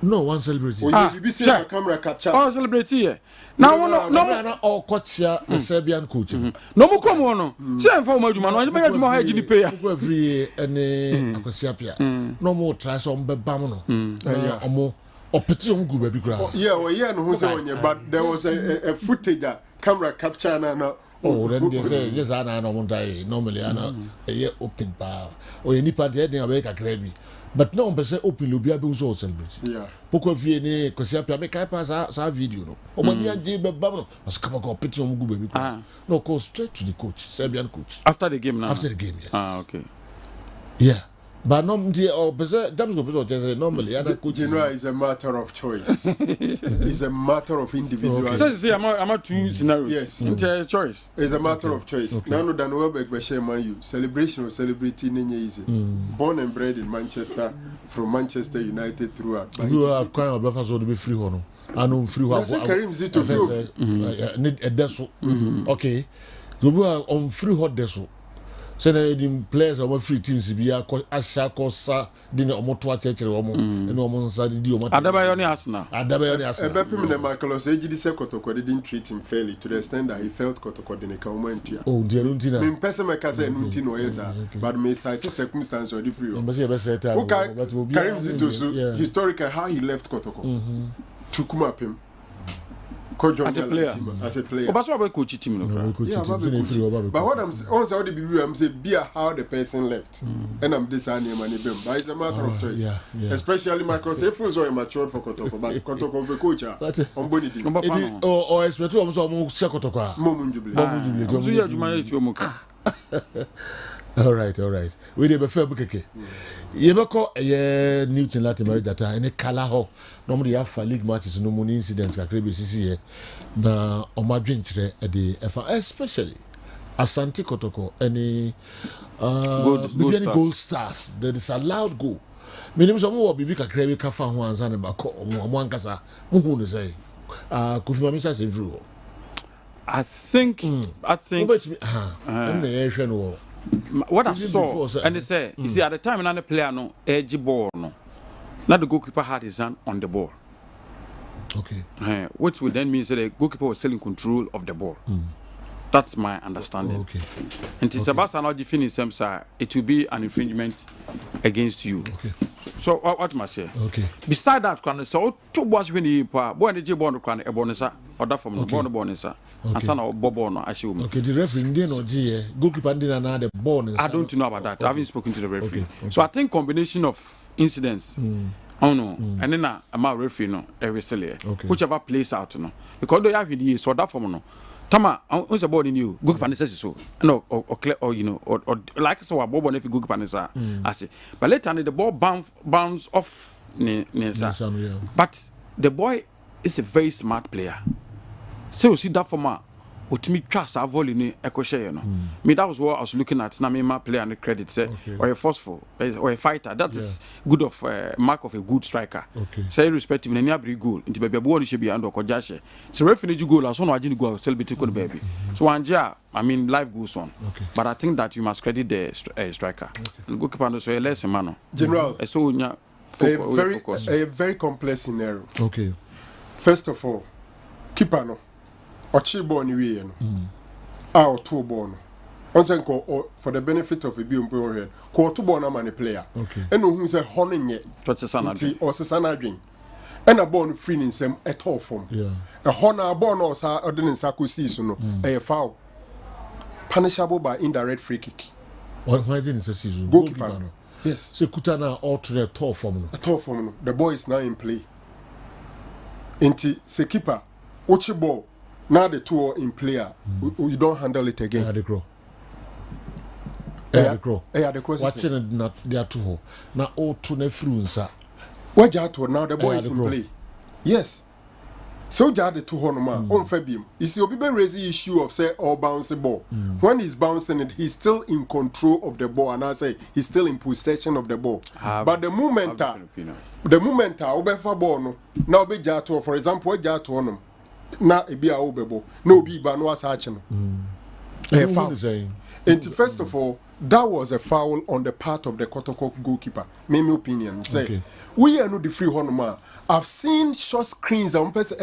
No, one celebrity. BBC camera capture. Oh, celebrity here. Now, no, all coach the Serbian coach. No more come on. Say for my man, I may more hygiene pay. Every year, any Akosiapia. No more try some bebamono. Or more. Or petition good baby ground. Yeah, no, who's on you, but there was a footage that camera capture and oh, then they say, yes, I know one day. Normally, I know a year open power. Or any party heading away a gravy. But no one say open will be able to celebrate. Yeah. Poko vie because you make I pass our video no. O when you dey babno, was come go pity on go baby. No, go straight to the coach, Serbian coach. After the game now. After the game, yes. Okay. Yeah. But no, or James go just normally other coach. Is a matter of choice. It's a matter of individual. So I'm a two scenarios. Yes. It's choice. It's a matter of choice. Nano dan Welbeck be share man you. Celebration or celebrating in easy. Born and bred in Manchester, from Manchester United throughout. You are kind of buffer so to be free hono. I know free hono. Karim Zito free. Need a deso. Okay. You are on free hot deso. So the players are free teams be a Ashakosa dinner or Motua Church or and almost Sadi or Adabayoni Asna. Adabayoni Asna. Ebepim and Michael Osage Kotoko didn't treat him fairly to the extent that he felt Kotoko in a comment. Oh, dear Untina. In Pessamaka and Untino, yes, but may cite circumstance or different. Karim Zito, historical how he left Kotoko to come up him. As a player. Oh, but what coach team? But what I'm also I'm saying, be how the person left, and I'm designing money. But it's a matter of choice, especially because if was so matured for Kotoko, but Kotoko be coach on Bonnie. Or expect to almost Kotoko. All right. We did before Bukeke. You ever call a Newton Latin America that any color ho. Normally, have league matches, no money incidents, like CC. Na on my drink today at the FA, especially Asante Kotoko, any gold stars. There is allowed goal. Minimum some more Bibi Kakrebi Kafa Huans and Bako, Mwankasa, Muhun say, Kufimamisha Sevru. I think, what I saw, and they say, you see, at the time, another player no edgy ball no. Now the goalkeeper had his hand on the ball. Okay. Which would then mean that the goalkeeper was still in control of the ball. That's my understanding. Okay. And to Sebastian now definitive terms, it will be an infringement against you. Okay. So what must I say? Okay. Beside that, can so two boys when you boy the bond can a bonus or that from the bonus and son of Bobo no assume. Okay, the referee didn't know G goalkeeper didn't another bonus. I don't know about that. I haven't spoken to the referee. So I think combination of incidents. Oh no, and then I'm a referee no every silly. Whichever plays out no. Because they have the so that from no. Tama, what's about in you? Good panis so. No, or you know, or like so a bobo if you good panis I say. But later the ball bounce off but the boy is a very smart player. So you see that for my ultimate trust our volley ni ekoshe no. Me that was what I was looking at. Na me my player and the credit say or a forceful or a fighter. That is good of mark of a good striker. Say irrespective any every goal. Into baby boy should be under kojashe. So referee goal as one wajini go celebrate ko baby. So Angia, I mean life goes on. But I think that you must credit the striker. And goalkeeper no so a less man. General. So a very complex scenario. Okay. First of all, keeper no. Ochi ball ni we no. Or two ball no. Once for the benefit of a biombo head, call two ball na man player. And no who say honing yet. Or Sasana dream. And a ball free in some at all form. A honor ball or sa ordinance sakusi no. A foul. Punishable by indirect free kick. Why didn't say season? Goalkeeper. Yes. So Kutana all to the tall form. A tall form. The boy is now in play. Inti se keeper. Ochi ball. Now the two are in player, you don't handle it again. The crow. The crow. Watching not there two. Now all two ne fruits. What now the boy is in play. Yes. So the two honoma on Fabium. Is your people raise the issue of say or bounce the ball. When he's bouncing it, he's still in control of the ball, and I say he's still in possession of the ball. But the moment Obefa ball no now be Jato, for example, Jato on na ebi a obebo na obi ba no asache no A foul. And first of all, that was a foul on the part of the Kotoko goalkeeper. My opinion. Say, we are not the free honor. I've seen short screens on person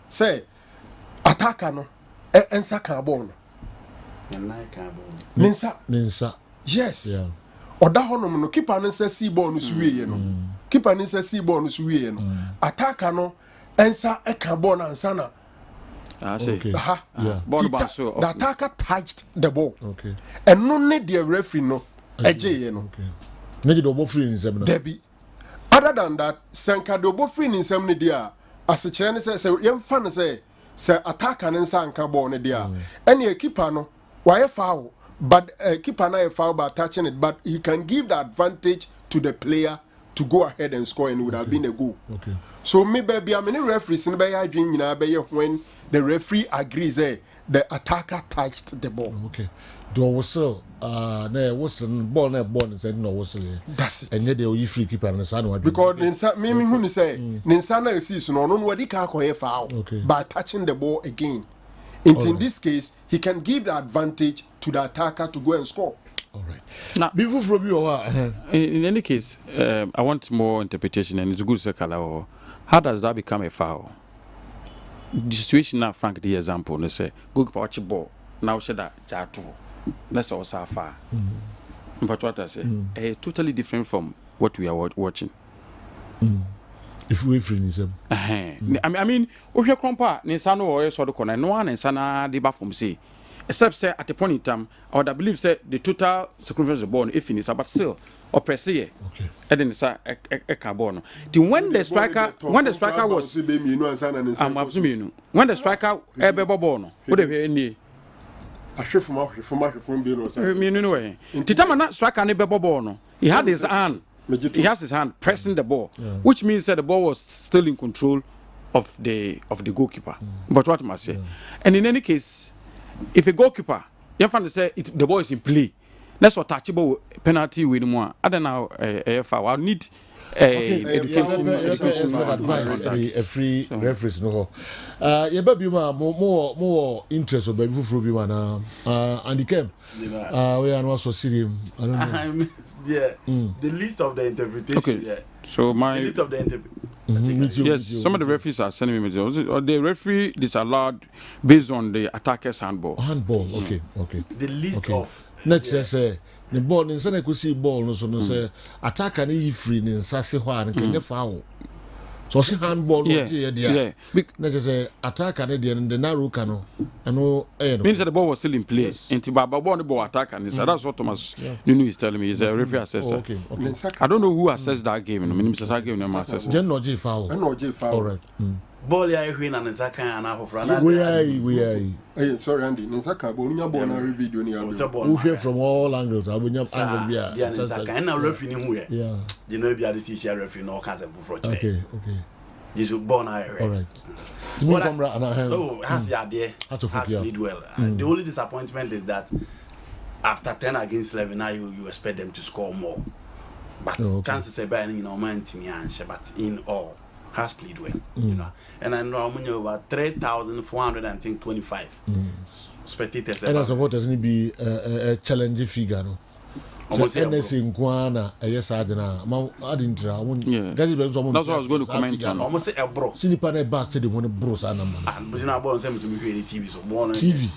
say attacker no and sakabon. Ninsa. Yes. Yeah. Or that honor no keeper no say see ball no suwe no. Keeper no say see ball no suwe no. Attacker no and sa ekabon and sana. Okay. Yeah. The attacker touched the ball. Okay. And no need the referee no. Okay. Need the ball free in seven. Debbie. Other than that, Sanka the ball free in seven dia. As a Chinese say, young fan say attacker and sanka ball ne dia. Any keeper no. Why foul? But keeper na a foul by touching it. But he can give the advantage to the player to go ahead and score, and it would have been a goal. Okay. So maybe many referees in the when the referee agrees the attacker touched the ball. Okay. Do whistle ball said no whistle. That's it. And yet they free keeper and the because Ninsa say Ninsana sees no nobody can call foul by touching the ball again. In this case, he can give the advantage to the attacker to go and score. All right. Now, before from you, in any case, I want more interpretation, and it's good to say, how does that become a foul? The situation now, Frank, the example, they say, go watch ball. Now, say that Jatu. That's also far. But what I say, totally different from what we are watching. If we finish them, I mean, if you're compa, Ninsano or sort of corner, no one and Sana de Bafum say. Except say at the point in time, I would believe say the total circumference of the ball if finished, but still or press it. Okay. And then it's a carbon. When the striker was when the striker ebe bono, what have you any? I should from being anyway. Titama not striker ebe bono. He had his hand. He has his hand pressing the ball, which means that the ball was still in control of the goalkeeper. But what must say? And in any case, if a goalkeeper, you find to say the ball is in play, that's what touchable penalty with more. I don't know foul. I need education advice. A free reference no. Yeah, baby, more interest of baby for you and the camp. We are also seeing. I don't know. The list of the interpretation. Okay. Yeah. So my the list of the yes, some of the referees are sending me messages. Or the referee disallowed based on the attacker's handball. Handball, okay. The list of. Let's say the ball in Sana could see ball no so no say attacker ni free in Sassi Juan can you foul. So she handball yeah. Let's say attacker ni the narrow cano. I know means that the ball was still in play. Into Baba the ball attacker and that's what Thomas Nunu is telling me. He's a referee assessor. Okay. I don't know who assessed that game. I mean, Mr. Game no assessor. Gen no G foul. All right. Ball ya win and Zaka and half of we are. Hey, sorry, Andy. Ninsaka bonya born a video ni abu. We hear from all angles. I will angle yeah. Ninsaka and now referee ni who yeah. You know be a decision referee no can for Okay. This will born I all right. Has the idea. Has played well. The only disappointment is that after 10 against 11 now you expect them to score more. But chances are better in man but in all has played well, you know. And I know about 3,425 spectators. And as what doesn't be a challenging figure, no? Almost anything, Guana, yes, I don't know. I didn't try. That's what I was going to comment on. Almost a bro. Sinipane bastard, one of bros and numbers. But you know, born some to me TV, so born TV.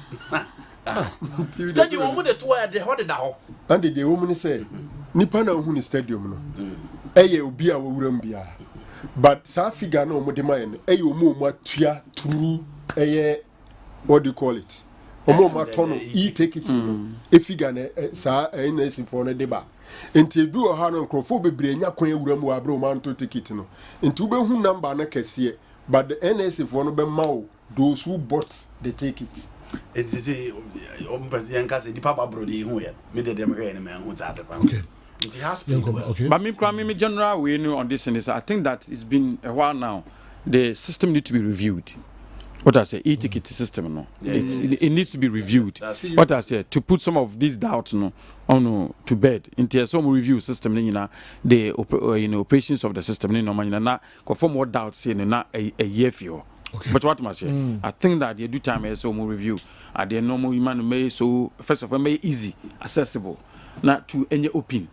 Stadium, what the two are the hot now. And the woman say, Nipana Huni Stadium, no. Eye Ubia Urambia. But sa figure no mo de man e yo mo matua true what do you call it omo matono e take it e figure na sa NS for no deba enti bi o ha no nkrofo bebre nya kwan awura mu abro man to ticket no enti ube hu number na kese but the NS for no be ma those who bought the ticket enti say president ka say di papa bro dey hu ya me de dem here na me hu ta okay. It has been well. Okay. But me general we know on this and this. I think that it's been a while now. The system needs to be reviewed. What I say, e-ticket system, no. It needs to be reviewed. What I say, to put some of these doubts, to bed. Into some review system, the operations of the system, na conform what doubts, na a year for. But what must say? I think that you do time as so more review. At the normal human may so first of all may easy, accessible. Not to any open.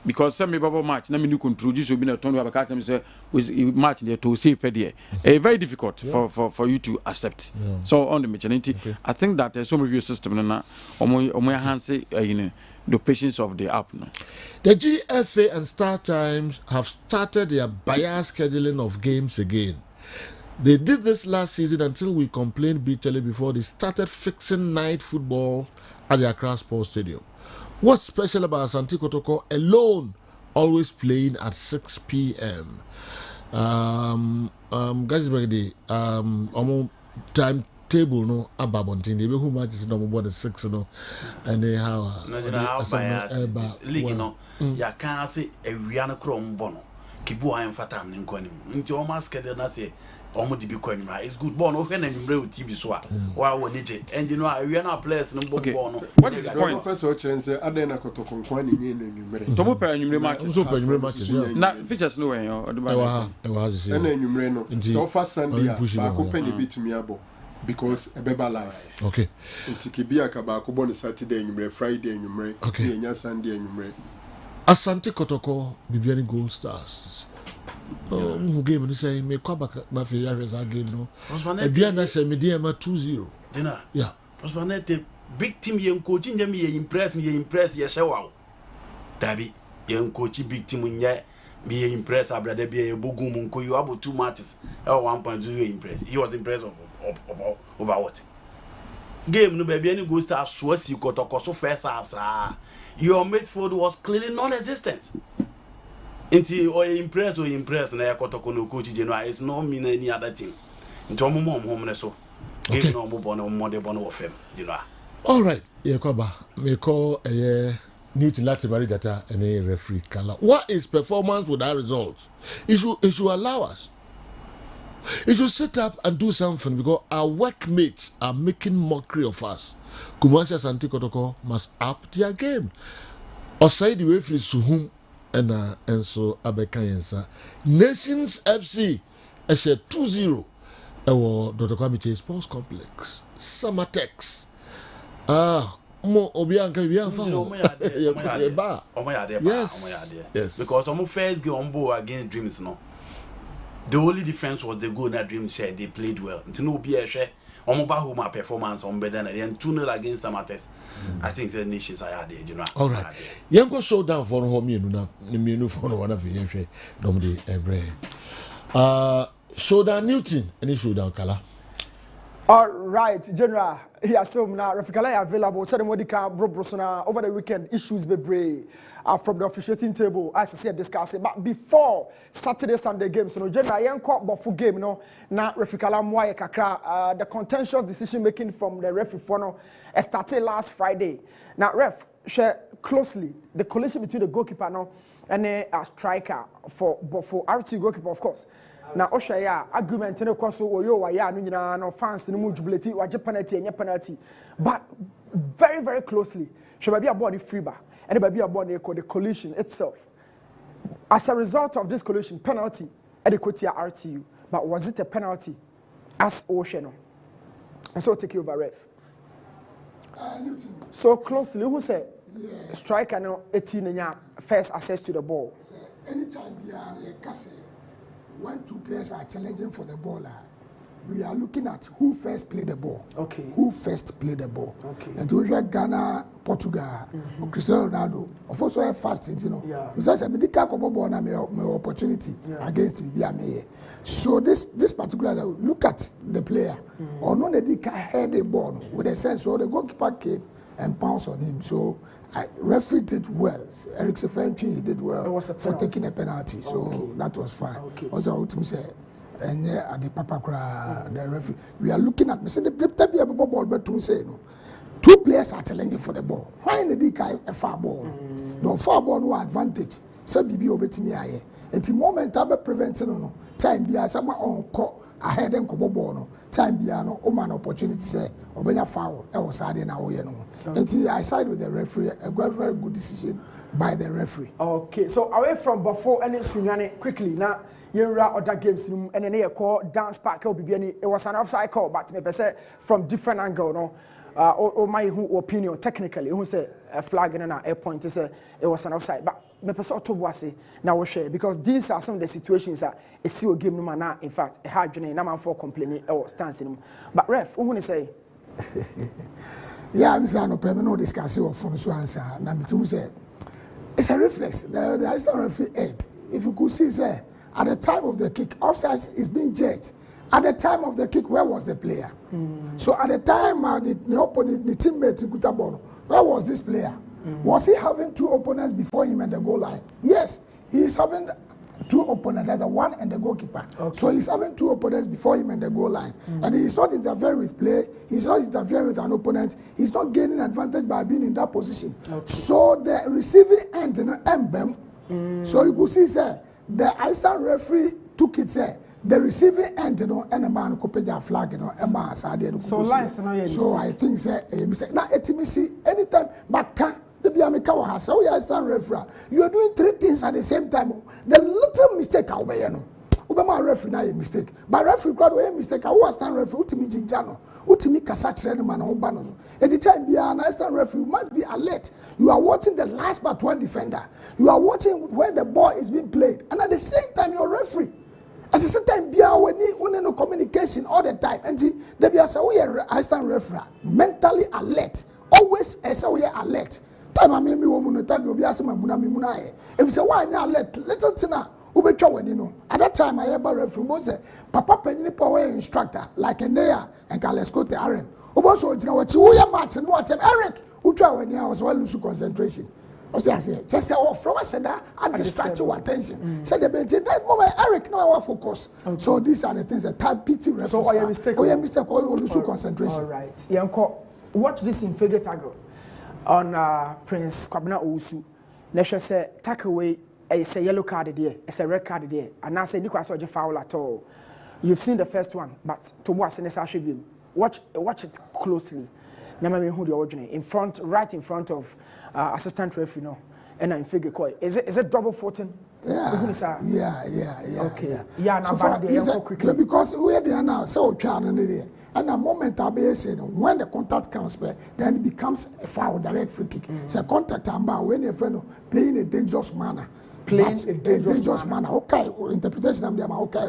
Because some bubble match, na me new control this will be a ton of a say with match there to say per day. Very difficult for you to accept. So on the maternity, I think that some review system na omo hands the patience of the app. No. The GFA and Star Times have started their bias scheduling of games again. They did this last season until we complained bitterly before they started fixing night football at the Accra Sports Stadium. What's special about Asante Kotoko alone always playing at 6 p.m.? Guys, timetable no ababontin. They who matches no more than 6 no, and they have league no. Ya can't say a Rihanna Chrome Bono. Kibu I am fatam ninkonim. Into almost schedule na say. It's good born open and real TV swap. Wow, when it and you know, we are not players no born. What is the point? Adena Kotoko Kwani in Tomo per enumerate matches. So matches. Not features no way or it was and enumerate. So fast Sunday, I open a bit to me abo because a beba life. Okay. In Tikibia Kabako born Saturday enumerate, Friday enumerate, okay, and Sunday enumerate. Asante Kotoko, Bibiani Gold Stars. Who game and say me come back na fe yares game no. Ebiana say me dey ma 2-0. Dinner. Yeah. Prosperity big team ye coaching them ye impress ye show. Dabi ye coach big team nye me impress abrada be ye bogum nko you about 2 matches. 1.0 you impress. He was impressed over what? Game no baby any go start so si Kotoko so first half your midfield was clearly non-existent. Until or impress na ya Kotoko no coach January it's no mean any other thing. Into home so. Give no more of him, you know. All right, Yakoba, me call a need to Latibari data and a referee color. What is performance without results? It should allow us. It should sit up and do something because our workmates are making mockery of us. Kumasi Asante Kotoko must up their game. Or say the referee Suhum and so Abekayensa. Nations FC a 2-0. Dr. Kwame Sports Complex. Summertex. Mo Obianka Yes. Because on first game on board against Dreams no. The only difference was the goal that Dreams said they played well. Until no be a share. Home performance on better than 2-0 against Samates. I think the nations are there, you know. All right. Yango showdown for home you for one of the Domdi Ebre. Showdown Newton, any showdown color. All right, General. Here some now Refikala available. So the Modika Brobrosona over the weekend issues be brave. From the officiating table, as I said, discussing. But before Saturday, Sunday games, you know, General Yanko Bofu game, you know, na Refikala Mwaye Kakra, the contentious decision making from the referee for started last Friday. Now, ref share closely the collision between the goalkeeper now and a striker for RT goalkeeper, of course. Now, Oshaya argument in the course of Oyo, no fans in the mobility, or penalty, but very, very closely. Should be a body free bar. And it might be about the collision itself. As a result of this collision, penalty at the Kotia RTU. But was it a penalty as Oceano? And so take you over, ref. So closely, who said striker no 18 and first access to the ball? Anytime when 2 players are challenging for the ball, we are looking at who first played the ball. Okay. Who first played the ball. Okay. And to Ghana, Portugal, Cristiano Ronaldo, of also have fast things, you know. Because I mean, the ball na my opportunity against BBA. So this particular, look at the player. Or no, they had the ball with a sense. So the goalkeeper came and pounced on him. So referee did well. Eric Sefenchi, he did well for taking a penalty. So that was fine. Also, what me say. And at the Papa the referee, we are looking at me. Say the ball, but to say no. 2 players are challenging for the ball. Why in the a far ball? No far ball, no advantage. So BB obetimi aye. And the moment I be preventing no time be as someone on call ahead and kobo ball no time be no man opportunity say obenya foul. I was adding now no. And I side with the referee. A very good decision by the referee. Okay, so away from before any Sunyane quickly now. yɛnwura other games no and then you call dance park it was an offside call but me say from different angle no my opinion technically who say a flag in a point say it was an offside but me person to boase na we share because these are some of the situations that a see game no man in fact a hard journey na man for complaining or stance in but ref who say yeah I'm saying no problem no discuss it from so answer na me too say it's a reflex the is not referee aid if you could see say at the time of the kick offside is being judged. At the time of the kick, where was the player? So at the time the opponent, the teammate in Kutabono, where was this player? Was he having two opponents before him and the goal line? Yes, he is having two opponents. There's a one and the goalkeeper. Okay. So he's having two opponents before him and the goal line. And he's not interfering with play. He's not interfering with an opponent. He's not gaining advantage by being in that position. Okay. So the receiving end, so you could see, sir, the Iceland referee took it, sir. The receiving end, and a man could pay a flag, and man said, so I think, sir, a mistake. Now, anytime, but can't. You are doing three things at the same time. The little mistake, I'll be my referee now a mistake. But referee got a mistake. I was stand referee to me Jinjano. Utimi Kasach man or Banos. At the time, be an Iceland referee, you must be alert. You are watching the last but one defender. You are watching where the ball is being played. And at the same time, you're referee. At the same time, be our no communication all the time. And see, there be a Iceland referee mentally alert. Always as we are alert. Time I mean me woman time you be asking my muna. If you say why you alert, little tina. At that time, I ever referee was a Papa Penny Power instructor like a Nea and Kalescote Aaron. Also, you know what you are match and watch Eric who try when I was well lose concentration. Just say, oh, from us and I distract your attention. Said the bench that moment, Eric, no, I focus. So these are the things that type pity referee. So, are you mistake? Oh, yeah, mistake, or lose concentration. All right. Yanko, watch this in figure tackle on Prince Kwabena Owusu. Nesha say, take away. It's a yellow card there, it's a red card there, and I say you can't foul at all. You've seen the first one, but to what's in the watch it closely. Now me who the original in front, right in front of assistant referee, and I'm figure call. Is it double faulting? Yeah. Okay. Yeah. Now quickly because we're there now, so there. And the moment I be saying when the contact comes, then it becomes a foul, direct free kick. So contact when you're playing a dangerous manner. Playing a dangerous manner. Okay, interpretation of them okay.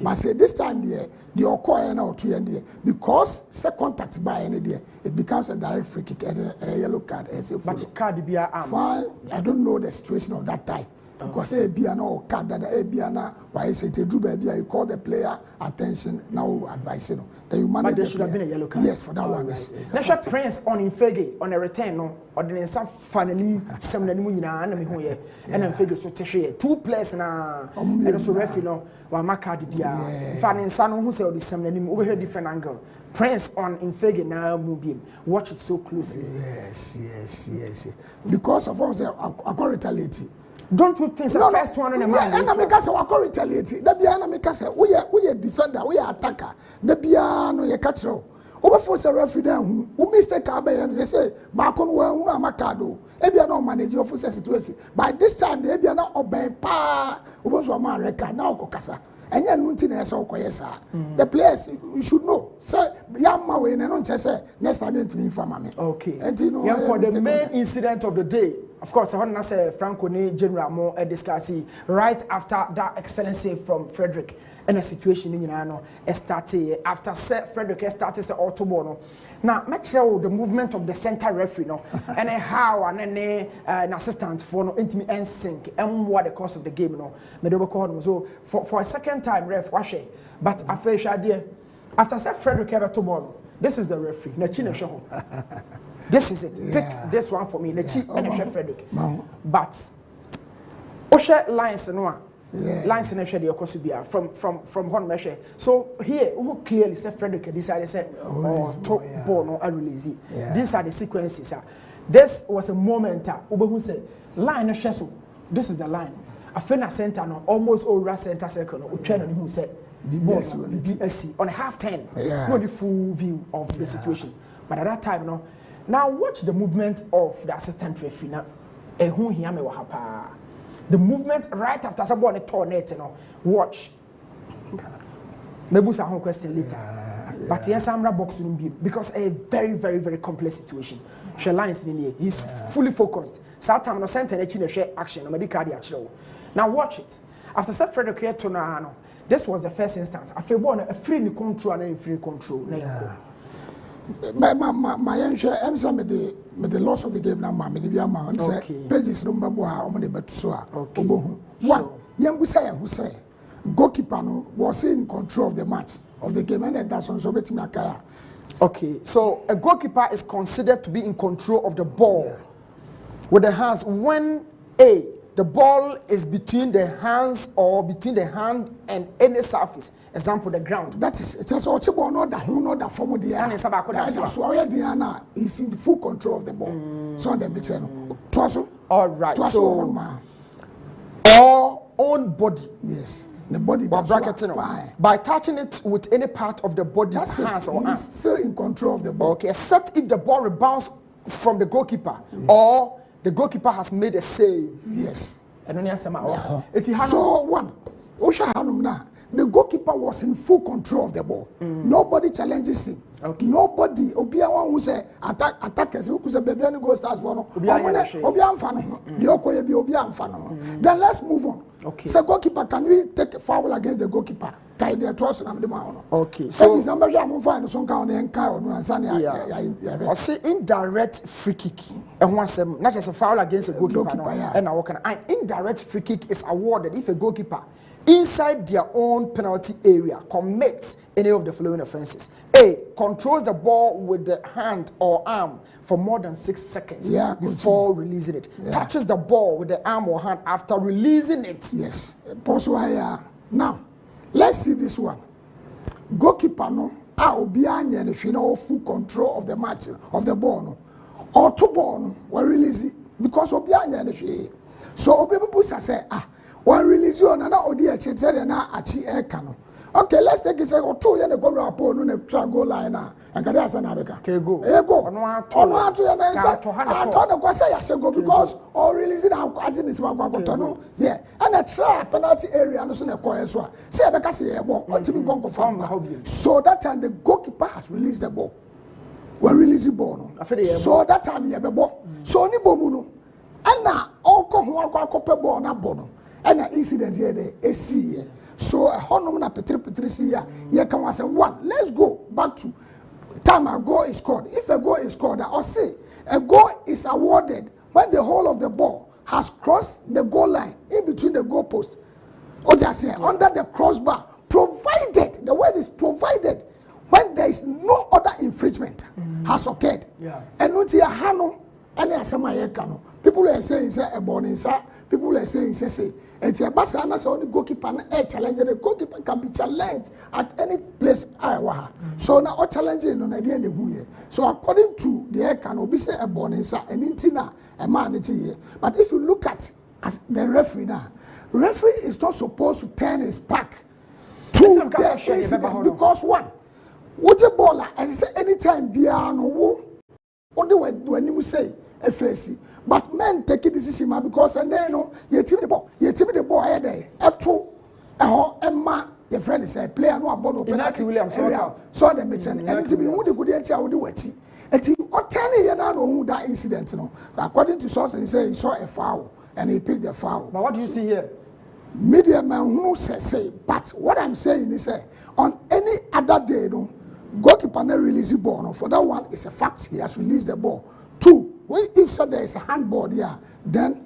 But say this time the occur now to end because second contact by any day, it becomes a direct free kick and a yellow card. But card be fine. I don't know the situation of that time. Because no card that why say you call the player attention now advising then you manage. But there should have been a yellow card. Yes, for that one. Let's Prince on Infege on a return or the some finally some and Infege so teshe 2 players na and also referee wa makadi dia fan sano who say the same over here different angle. Prince on Infege now movie. Watch it so closely. Yes. Because of all the retaliate. Don't we think the first one on a man? And I make us a retaliate. The Biana make us we are defender, we are attacker. The Biano ye catcher. Over force a referee down who mistake and they say back on where Makado. Ebiano manage your force situation. By this time, the Ebiana obey pa was a man record now Kokasa. And you're not the players you should know. So, Yamma win and on say next time to me for mommy. Okay. And you know, for the main incident of the day, of course, I want to say Franco ne General more discussing right after that excellent save from Frederick and a situation in Yano started after Frederick started the autobono. Now, make sure the movement of the center referee, and how and an assistant for no intimate and sync and what the course of the game, So for a second time, ref wash it. But after Frederick ever tomorrow, this is the referee. This is it. Pick this one for me. And Frederick. But Osha lines lines in the from one measure. So here, who clearly said Frederick decided top ball no release. These are the sequences. This was a moment who said line so this is the line. A fena center no almost over center circle who train on who said BSC on half 10. Not the full view of the situation. But at that time now watch the movement of the assistant referee now. Who hear me wahapa. The movement right after someone torn it, you know. Watch. Maybe some question later. But yes, I'm not boxing because a very, very, very complex situation. She lines in here. He's fully focused. Sometimes no center action. No medical action. Now watch it. After Sir Frederick Tonano, this was the first instance. I feel born a free control and free control. Yeah. But my answer, I'm the loss of the game now, mammy. The man said, "Pages number one, but so okay. One, young who say, goalkeeper was in control of the match of the game, and that's on Sobet Makaya." Okay, so a goalkeeper is considered to be in control of the ball with the hands when the ball is between the hands or between the hand and any surface. Example, the ground. That is just also not that form of the air. He's in full control of the ball. So the all right. So our own body. Yes. The body by touching it with any part of the body, hands or arms. He's still in control of the ball. Okay, except if the ball rebounds from the goalkeeper or the goalkeeper has made a save. Yes. I don't know. So one, the goalkeeper was in full control of the ball. Nobody challenges him. Okay. Nobody. Obiawan who say attackers who say baby any go start for no. Then let's move on. Okay. So goalkeeper, can we take a foul against the goalkeeper? Okay. So I say indirect free kick. And once not just a foul against a goalkeeper. And an indirect free kick is awarded if a goalkeeper inside their own penalty area commits any of the following offenses. A, controls the ball with the hand or arm for more than 6 seconds before releasing it. Touches the ball with the arm or hand after releasing it. Yes. Now, let's see this one. Goalkeeper no, full control of the match of the ball no, or two ball no, we release it because so people say one release you another audio na achi ekano. Okay, let's take it or two yen go rapport no try go line na and kada asa na beka. Go. Ono atu yen say I go say ya go because or release na agin is wa go no. Yeah. And a try penalty area no so na call so. Say beka say e ball. Ultimate go confirm. So that time the goalkeeper has released the ball. We release the ball no. So that time he be ball. So ni bomu no. Ana oko ho akọ ball na ball no. And an incident here, the so a honor na Petri here can was one. Let's go back to time a goal is scored. If a goal is scored, I'll say a goal is awarded when the whole of the ball has crossed the goal line in between the goal posts. Or just say under the crossbar, provided the word is provided when there is no other infringement has occurred. And not here hano and asama people are saying say a born inside. People are saying, say, and the Basana only goalkeeper and challenge. The goalkeeper can be challenged at any place. So now all challenging on the end of the year. So according to the air can be say a born inside and intina a man here. But if you look at as the referee now, referee is not supposed to turn his back to the incident because one, what a baller as I say anytime Biano, what do when you say FSC. But men take a decision because and then you team the ball here there. Emma, the friend is a player no about penalty Williams so they make sense. And to be who the good answer would do it. And he or know who that incident no. According to sources, he saw a foul and he picked the foul. But what do you see here? Media man who say, but what I'm saying is on any other day no, goalkeeper never release the ball. No, for that one it's a fact he has released the ball. Two. If so there is a handball there, then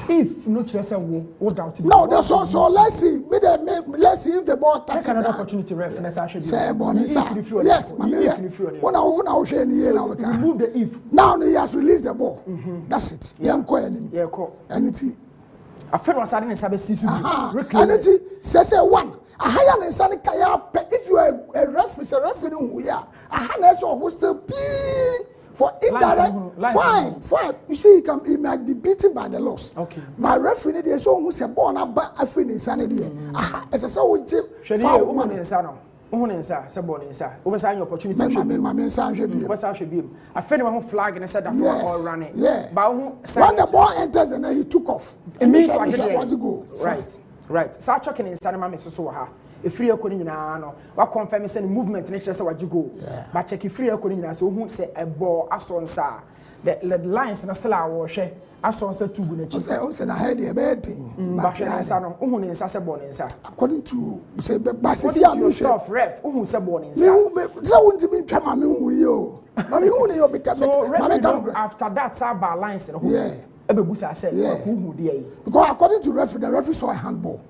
if no chance what doubt no, that's also let's see. Let's see if the ball touches another opportunity reference actually. Say yes, when I was here now remove the if. Now he has released the ball. That's it. Yeah, and it I feel was starting in Sabe Sisu. And it says one. A higher than Sani Kaya, if you are a referee who we are, a higher who still be. For indirect, fine. You see, he might be beaten by the loss. Okay. My referee, there's someone who's born up by a friend insanity. As I saw with Jim, foul woman. Unensa, Sabonensa. Over your opportunity. My son should be. What's I should be. I fed him flag and I said that all running. Yeah. But when the ball enters and then he took off. It means I want to go. Right. So I chucking in Sanama Sosoha. If free according no, what confirm is any movement nature say what you go. But check if free according so who say a ball asonsa. The lines na still are share asonsa two na chi. O say na head e be thing. But na no who na say ball na according to say basisi am yourself ref who say ball na me say won ti me twa me hu yo. Ma me hu ne yo me ka after that say lines no. Yeah. Ebebusa said who hu dey. Because according to referee, the referee saw a handball.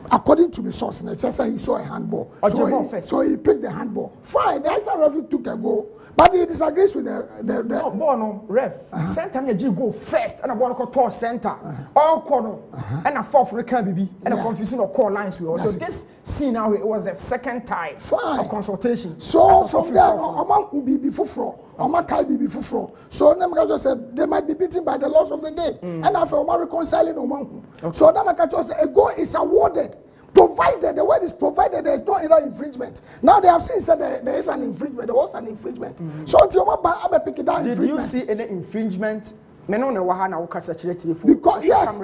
According to the source, he saw a handball. So he picked the handball. Fine, the extra referee took a goal. But he disagrees with the no, no, ref. Center and the go first, and I want to call towards center. All corner, and a fourth can be, and a confusion of call lines. So this scene now, it was the second time of consultation. So from there, Oman will be before. Oman can be before. So Namakajo said they might be beaten by the loss of the game. And after Oman reconciling Oman. So Namakajo said a goal is awarded. Provided, the word is provided, there is no other infringement. Now they have seen said there is an infringement, there was an infringement. So did you see any infringement? Because yes,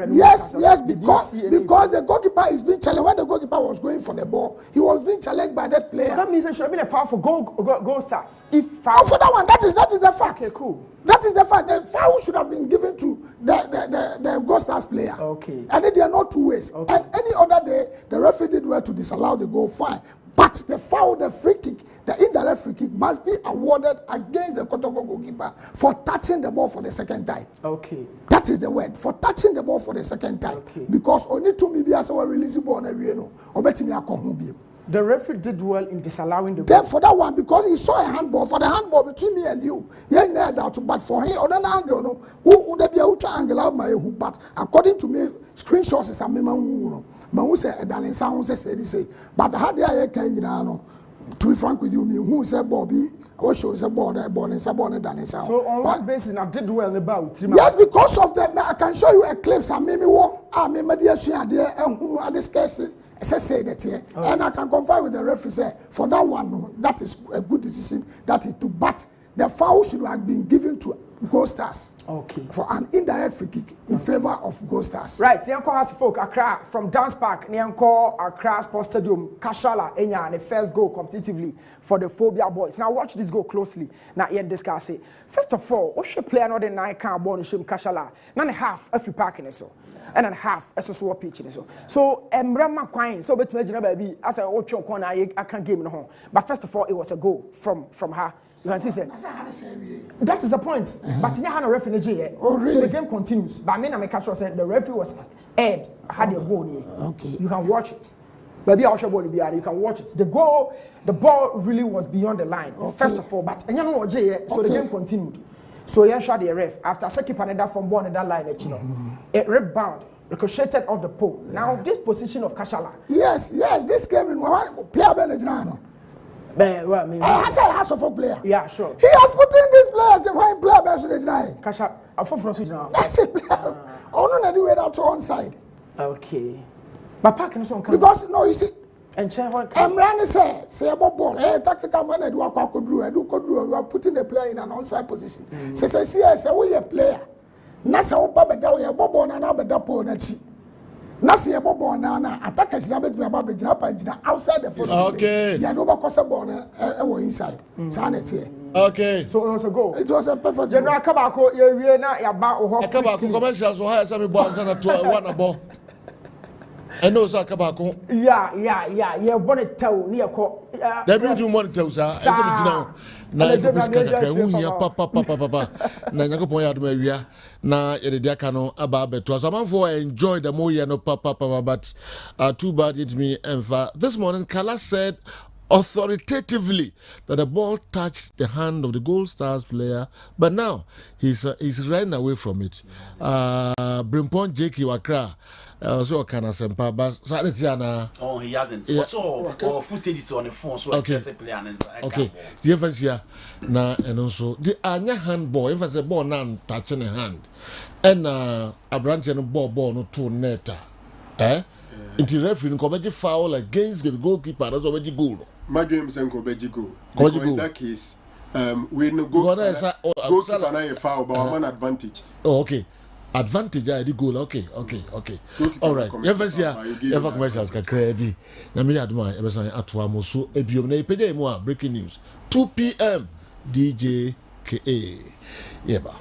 because the goalkeeper is being challenged. When the goalkeeper was going for the ball, he was being challenged by that player. So that means it should have been a foul for goal stars. If foul for that one, that is the fact. Okay, cool. That is the fact. The foul should have been given to the goal stars player. Okay. And then there are not two ways. Okay. And any other day, the referee did well to disallow the goal, fine. But the foul, the free kick, the indirect free kick must be awarded against the Kotoko goalkeeper for touching the ball for the second time. Okay. That is the word, for touching the ball for the second time. Okay. Because only two maybe as well release the ball and the referee did well in disallowing the goal. Then for that one, because he saw a handball, for the handball between me and you, but for him, on an angle, who would be able to angle out my hoop? But according to me, screenshots is a memo. Who said darling sound say but how the I can to be frank with you, me who said Bobby or shows a born and sabon darling sound. So on what basis I did well about yes, because of that I can show you a clips and maybe one dear and who are discussing say that here and I can confirm with the referee say for that one that is a good decision that he took, but the foul should have been given to Gold Stars. Okay. For an indirect free kick in favor of Gold Stars. Right. Yanko has folk Accra from Dance Park. Yanko Accra Sports Stadium. Kashala Enya and the first goal competitively for the Phobia boys. Now watch this goal closely. Now here discuss it. First of all, what should play another 9 can born shim Kashala. 9.5 if you park in it so. And then half as a swap pitch in it so. So Emrama Quine. So bet me baby as I watch your corner I can't game in home. But first of all, it was a goal from her. You can see, that is the point. But you have a referee yet. Oh, really? So the game continues. But I mean, I'm catch said the referee was had a goal here. Okay. You can watch it. Maybe I'll show you can watch it. The ball really was beyond the line. Okay. First of all, but you know so the game continued. So you shot the ref after second another from one that line, it rebound. Ricocheted off the pole. Yeah. Now this position of Kashala. Yes, this game in one player Benedict. Well, maybe. I say he has a player. Yeah, sure. He has put in these players the white player best with the Kasha, a for switch now. That's it. Oh no, do it out to one side. Okay. But parking is on because no, you see. And I'm running say about ball. Hey, tactical when I do a you are putting the player in an onside position. Say we a player. Nasa oba beda we bobo na na beda pole na chi. Nasi ebobo na attackers na bet me aba be jina pa jina outside the field. Okay. Ya no ba kosa ball na inside. Sanet here. Okay. So it was a goal. It was a perfect. General Kabako ye wie na ya ba o ho. Kabako commercial so high some ball answer na to one ball. And no sir Kabako. Yeah. You want to tell near ko. There be too much tell sir. Ese be jina na ibuska kakra hu hia papa na nyakopon ya adoma awia na ye de aka no aba beto so amanfo enjoy the more year no papa but too bad it me enfa. This morning Kala said authoritatively that the ball touched the hand of the Gold Stars player, but now he's running away from it. Brimpon Jake Wakra so kind of sempa but Sanitiana. Oh, he hasn't. Also, footage on the phone, so okay. I can play and okay. The difference here now and also the anya handball. If I say ball now touching the hand, and a branch and ball no two neta, Into referee committee foul against the goalkeeper. That's already goal. Madrid Msenko Bejigo. In that case, we no go goalkeeper foul, but man advantage. Oh, okay. Advantage I the goal. Okay. All right. Ever commercials can crazy. Na me aduma e be san atoa mo so ebiom na ipede mu breaking news. 2 p.m. DJ KA. Yeba.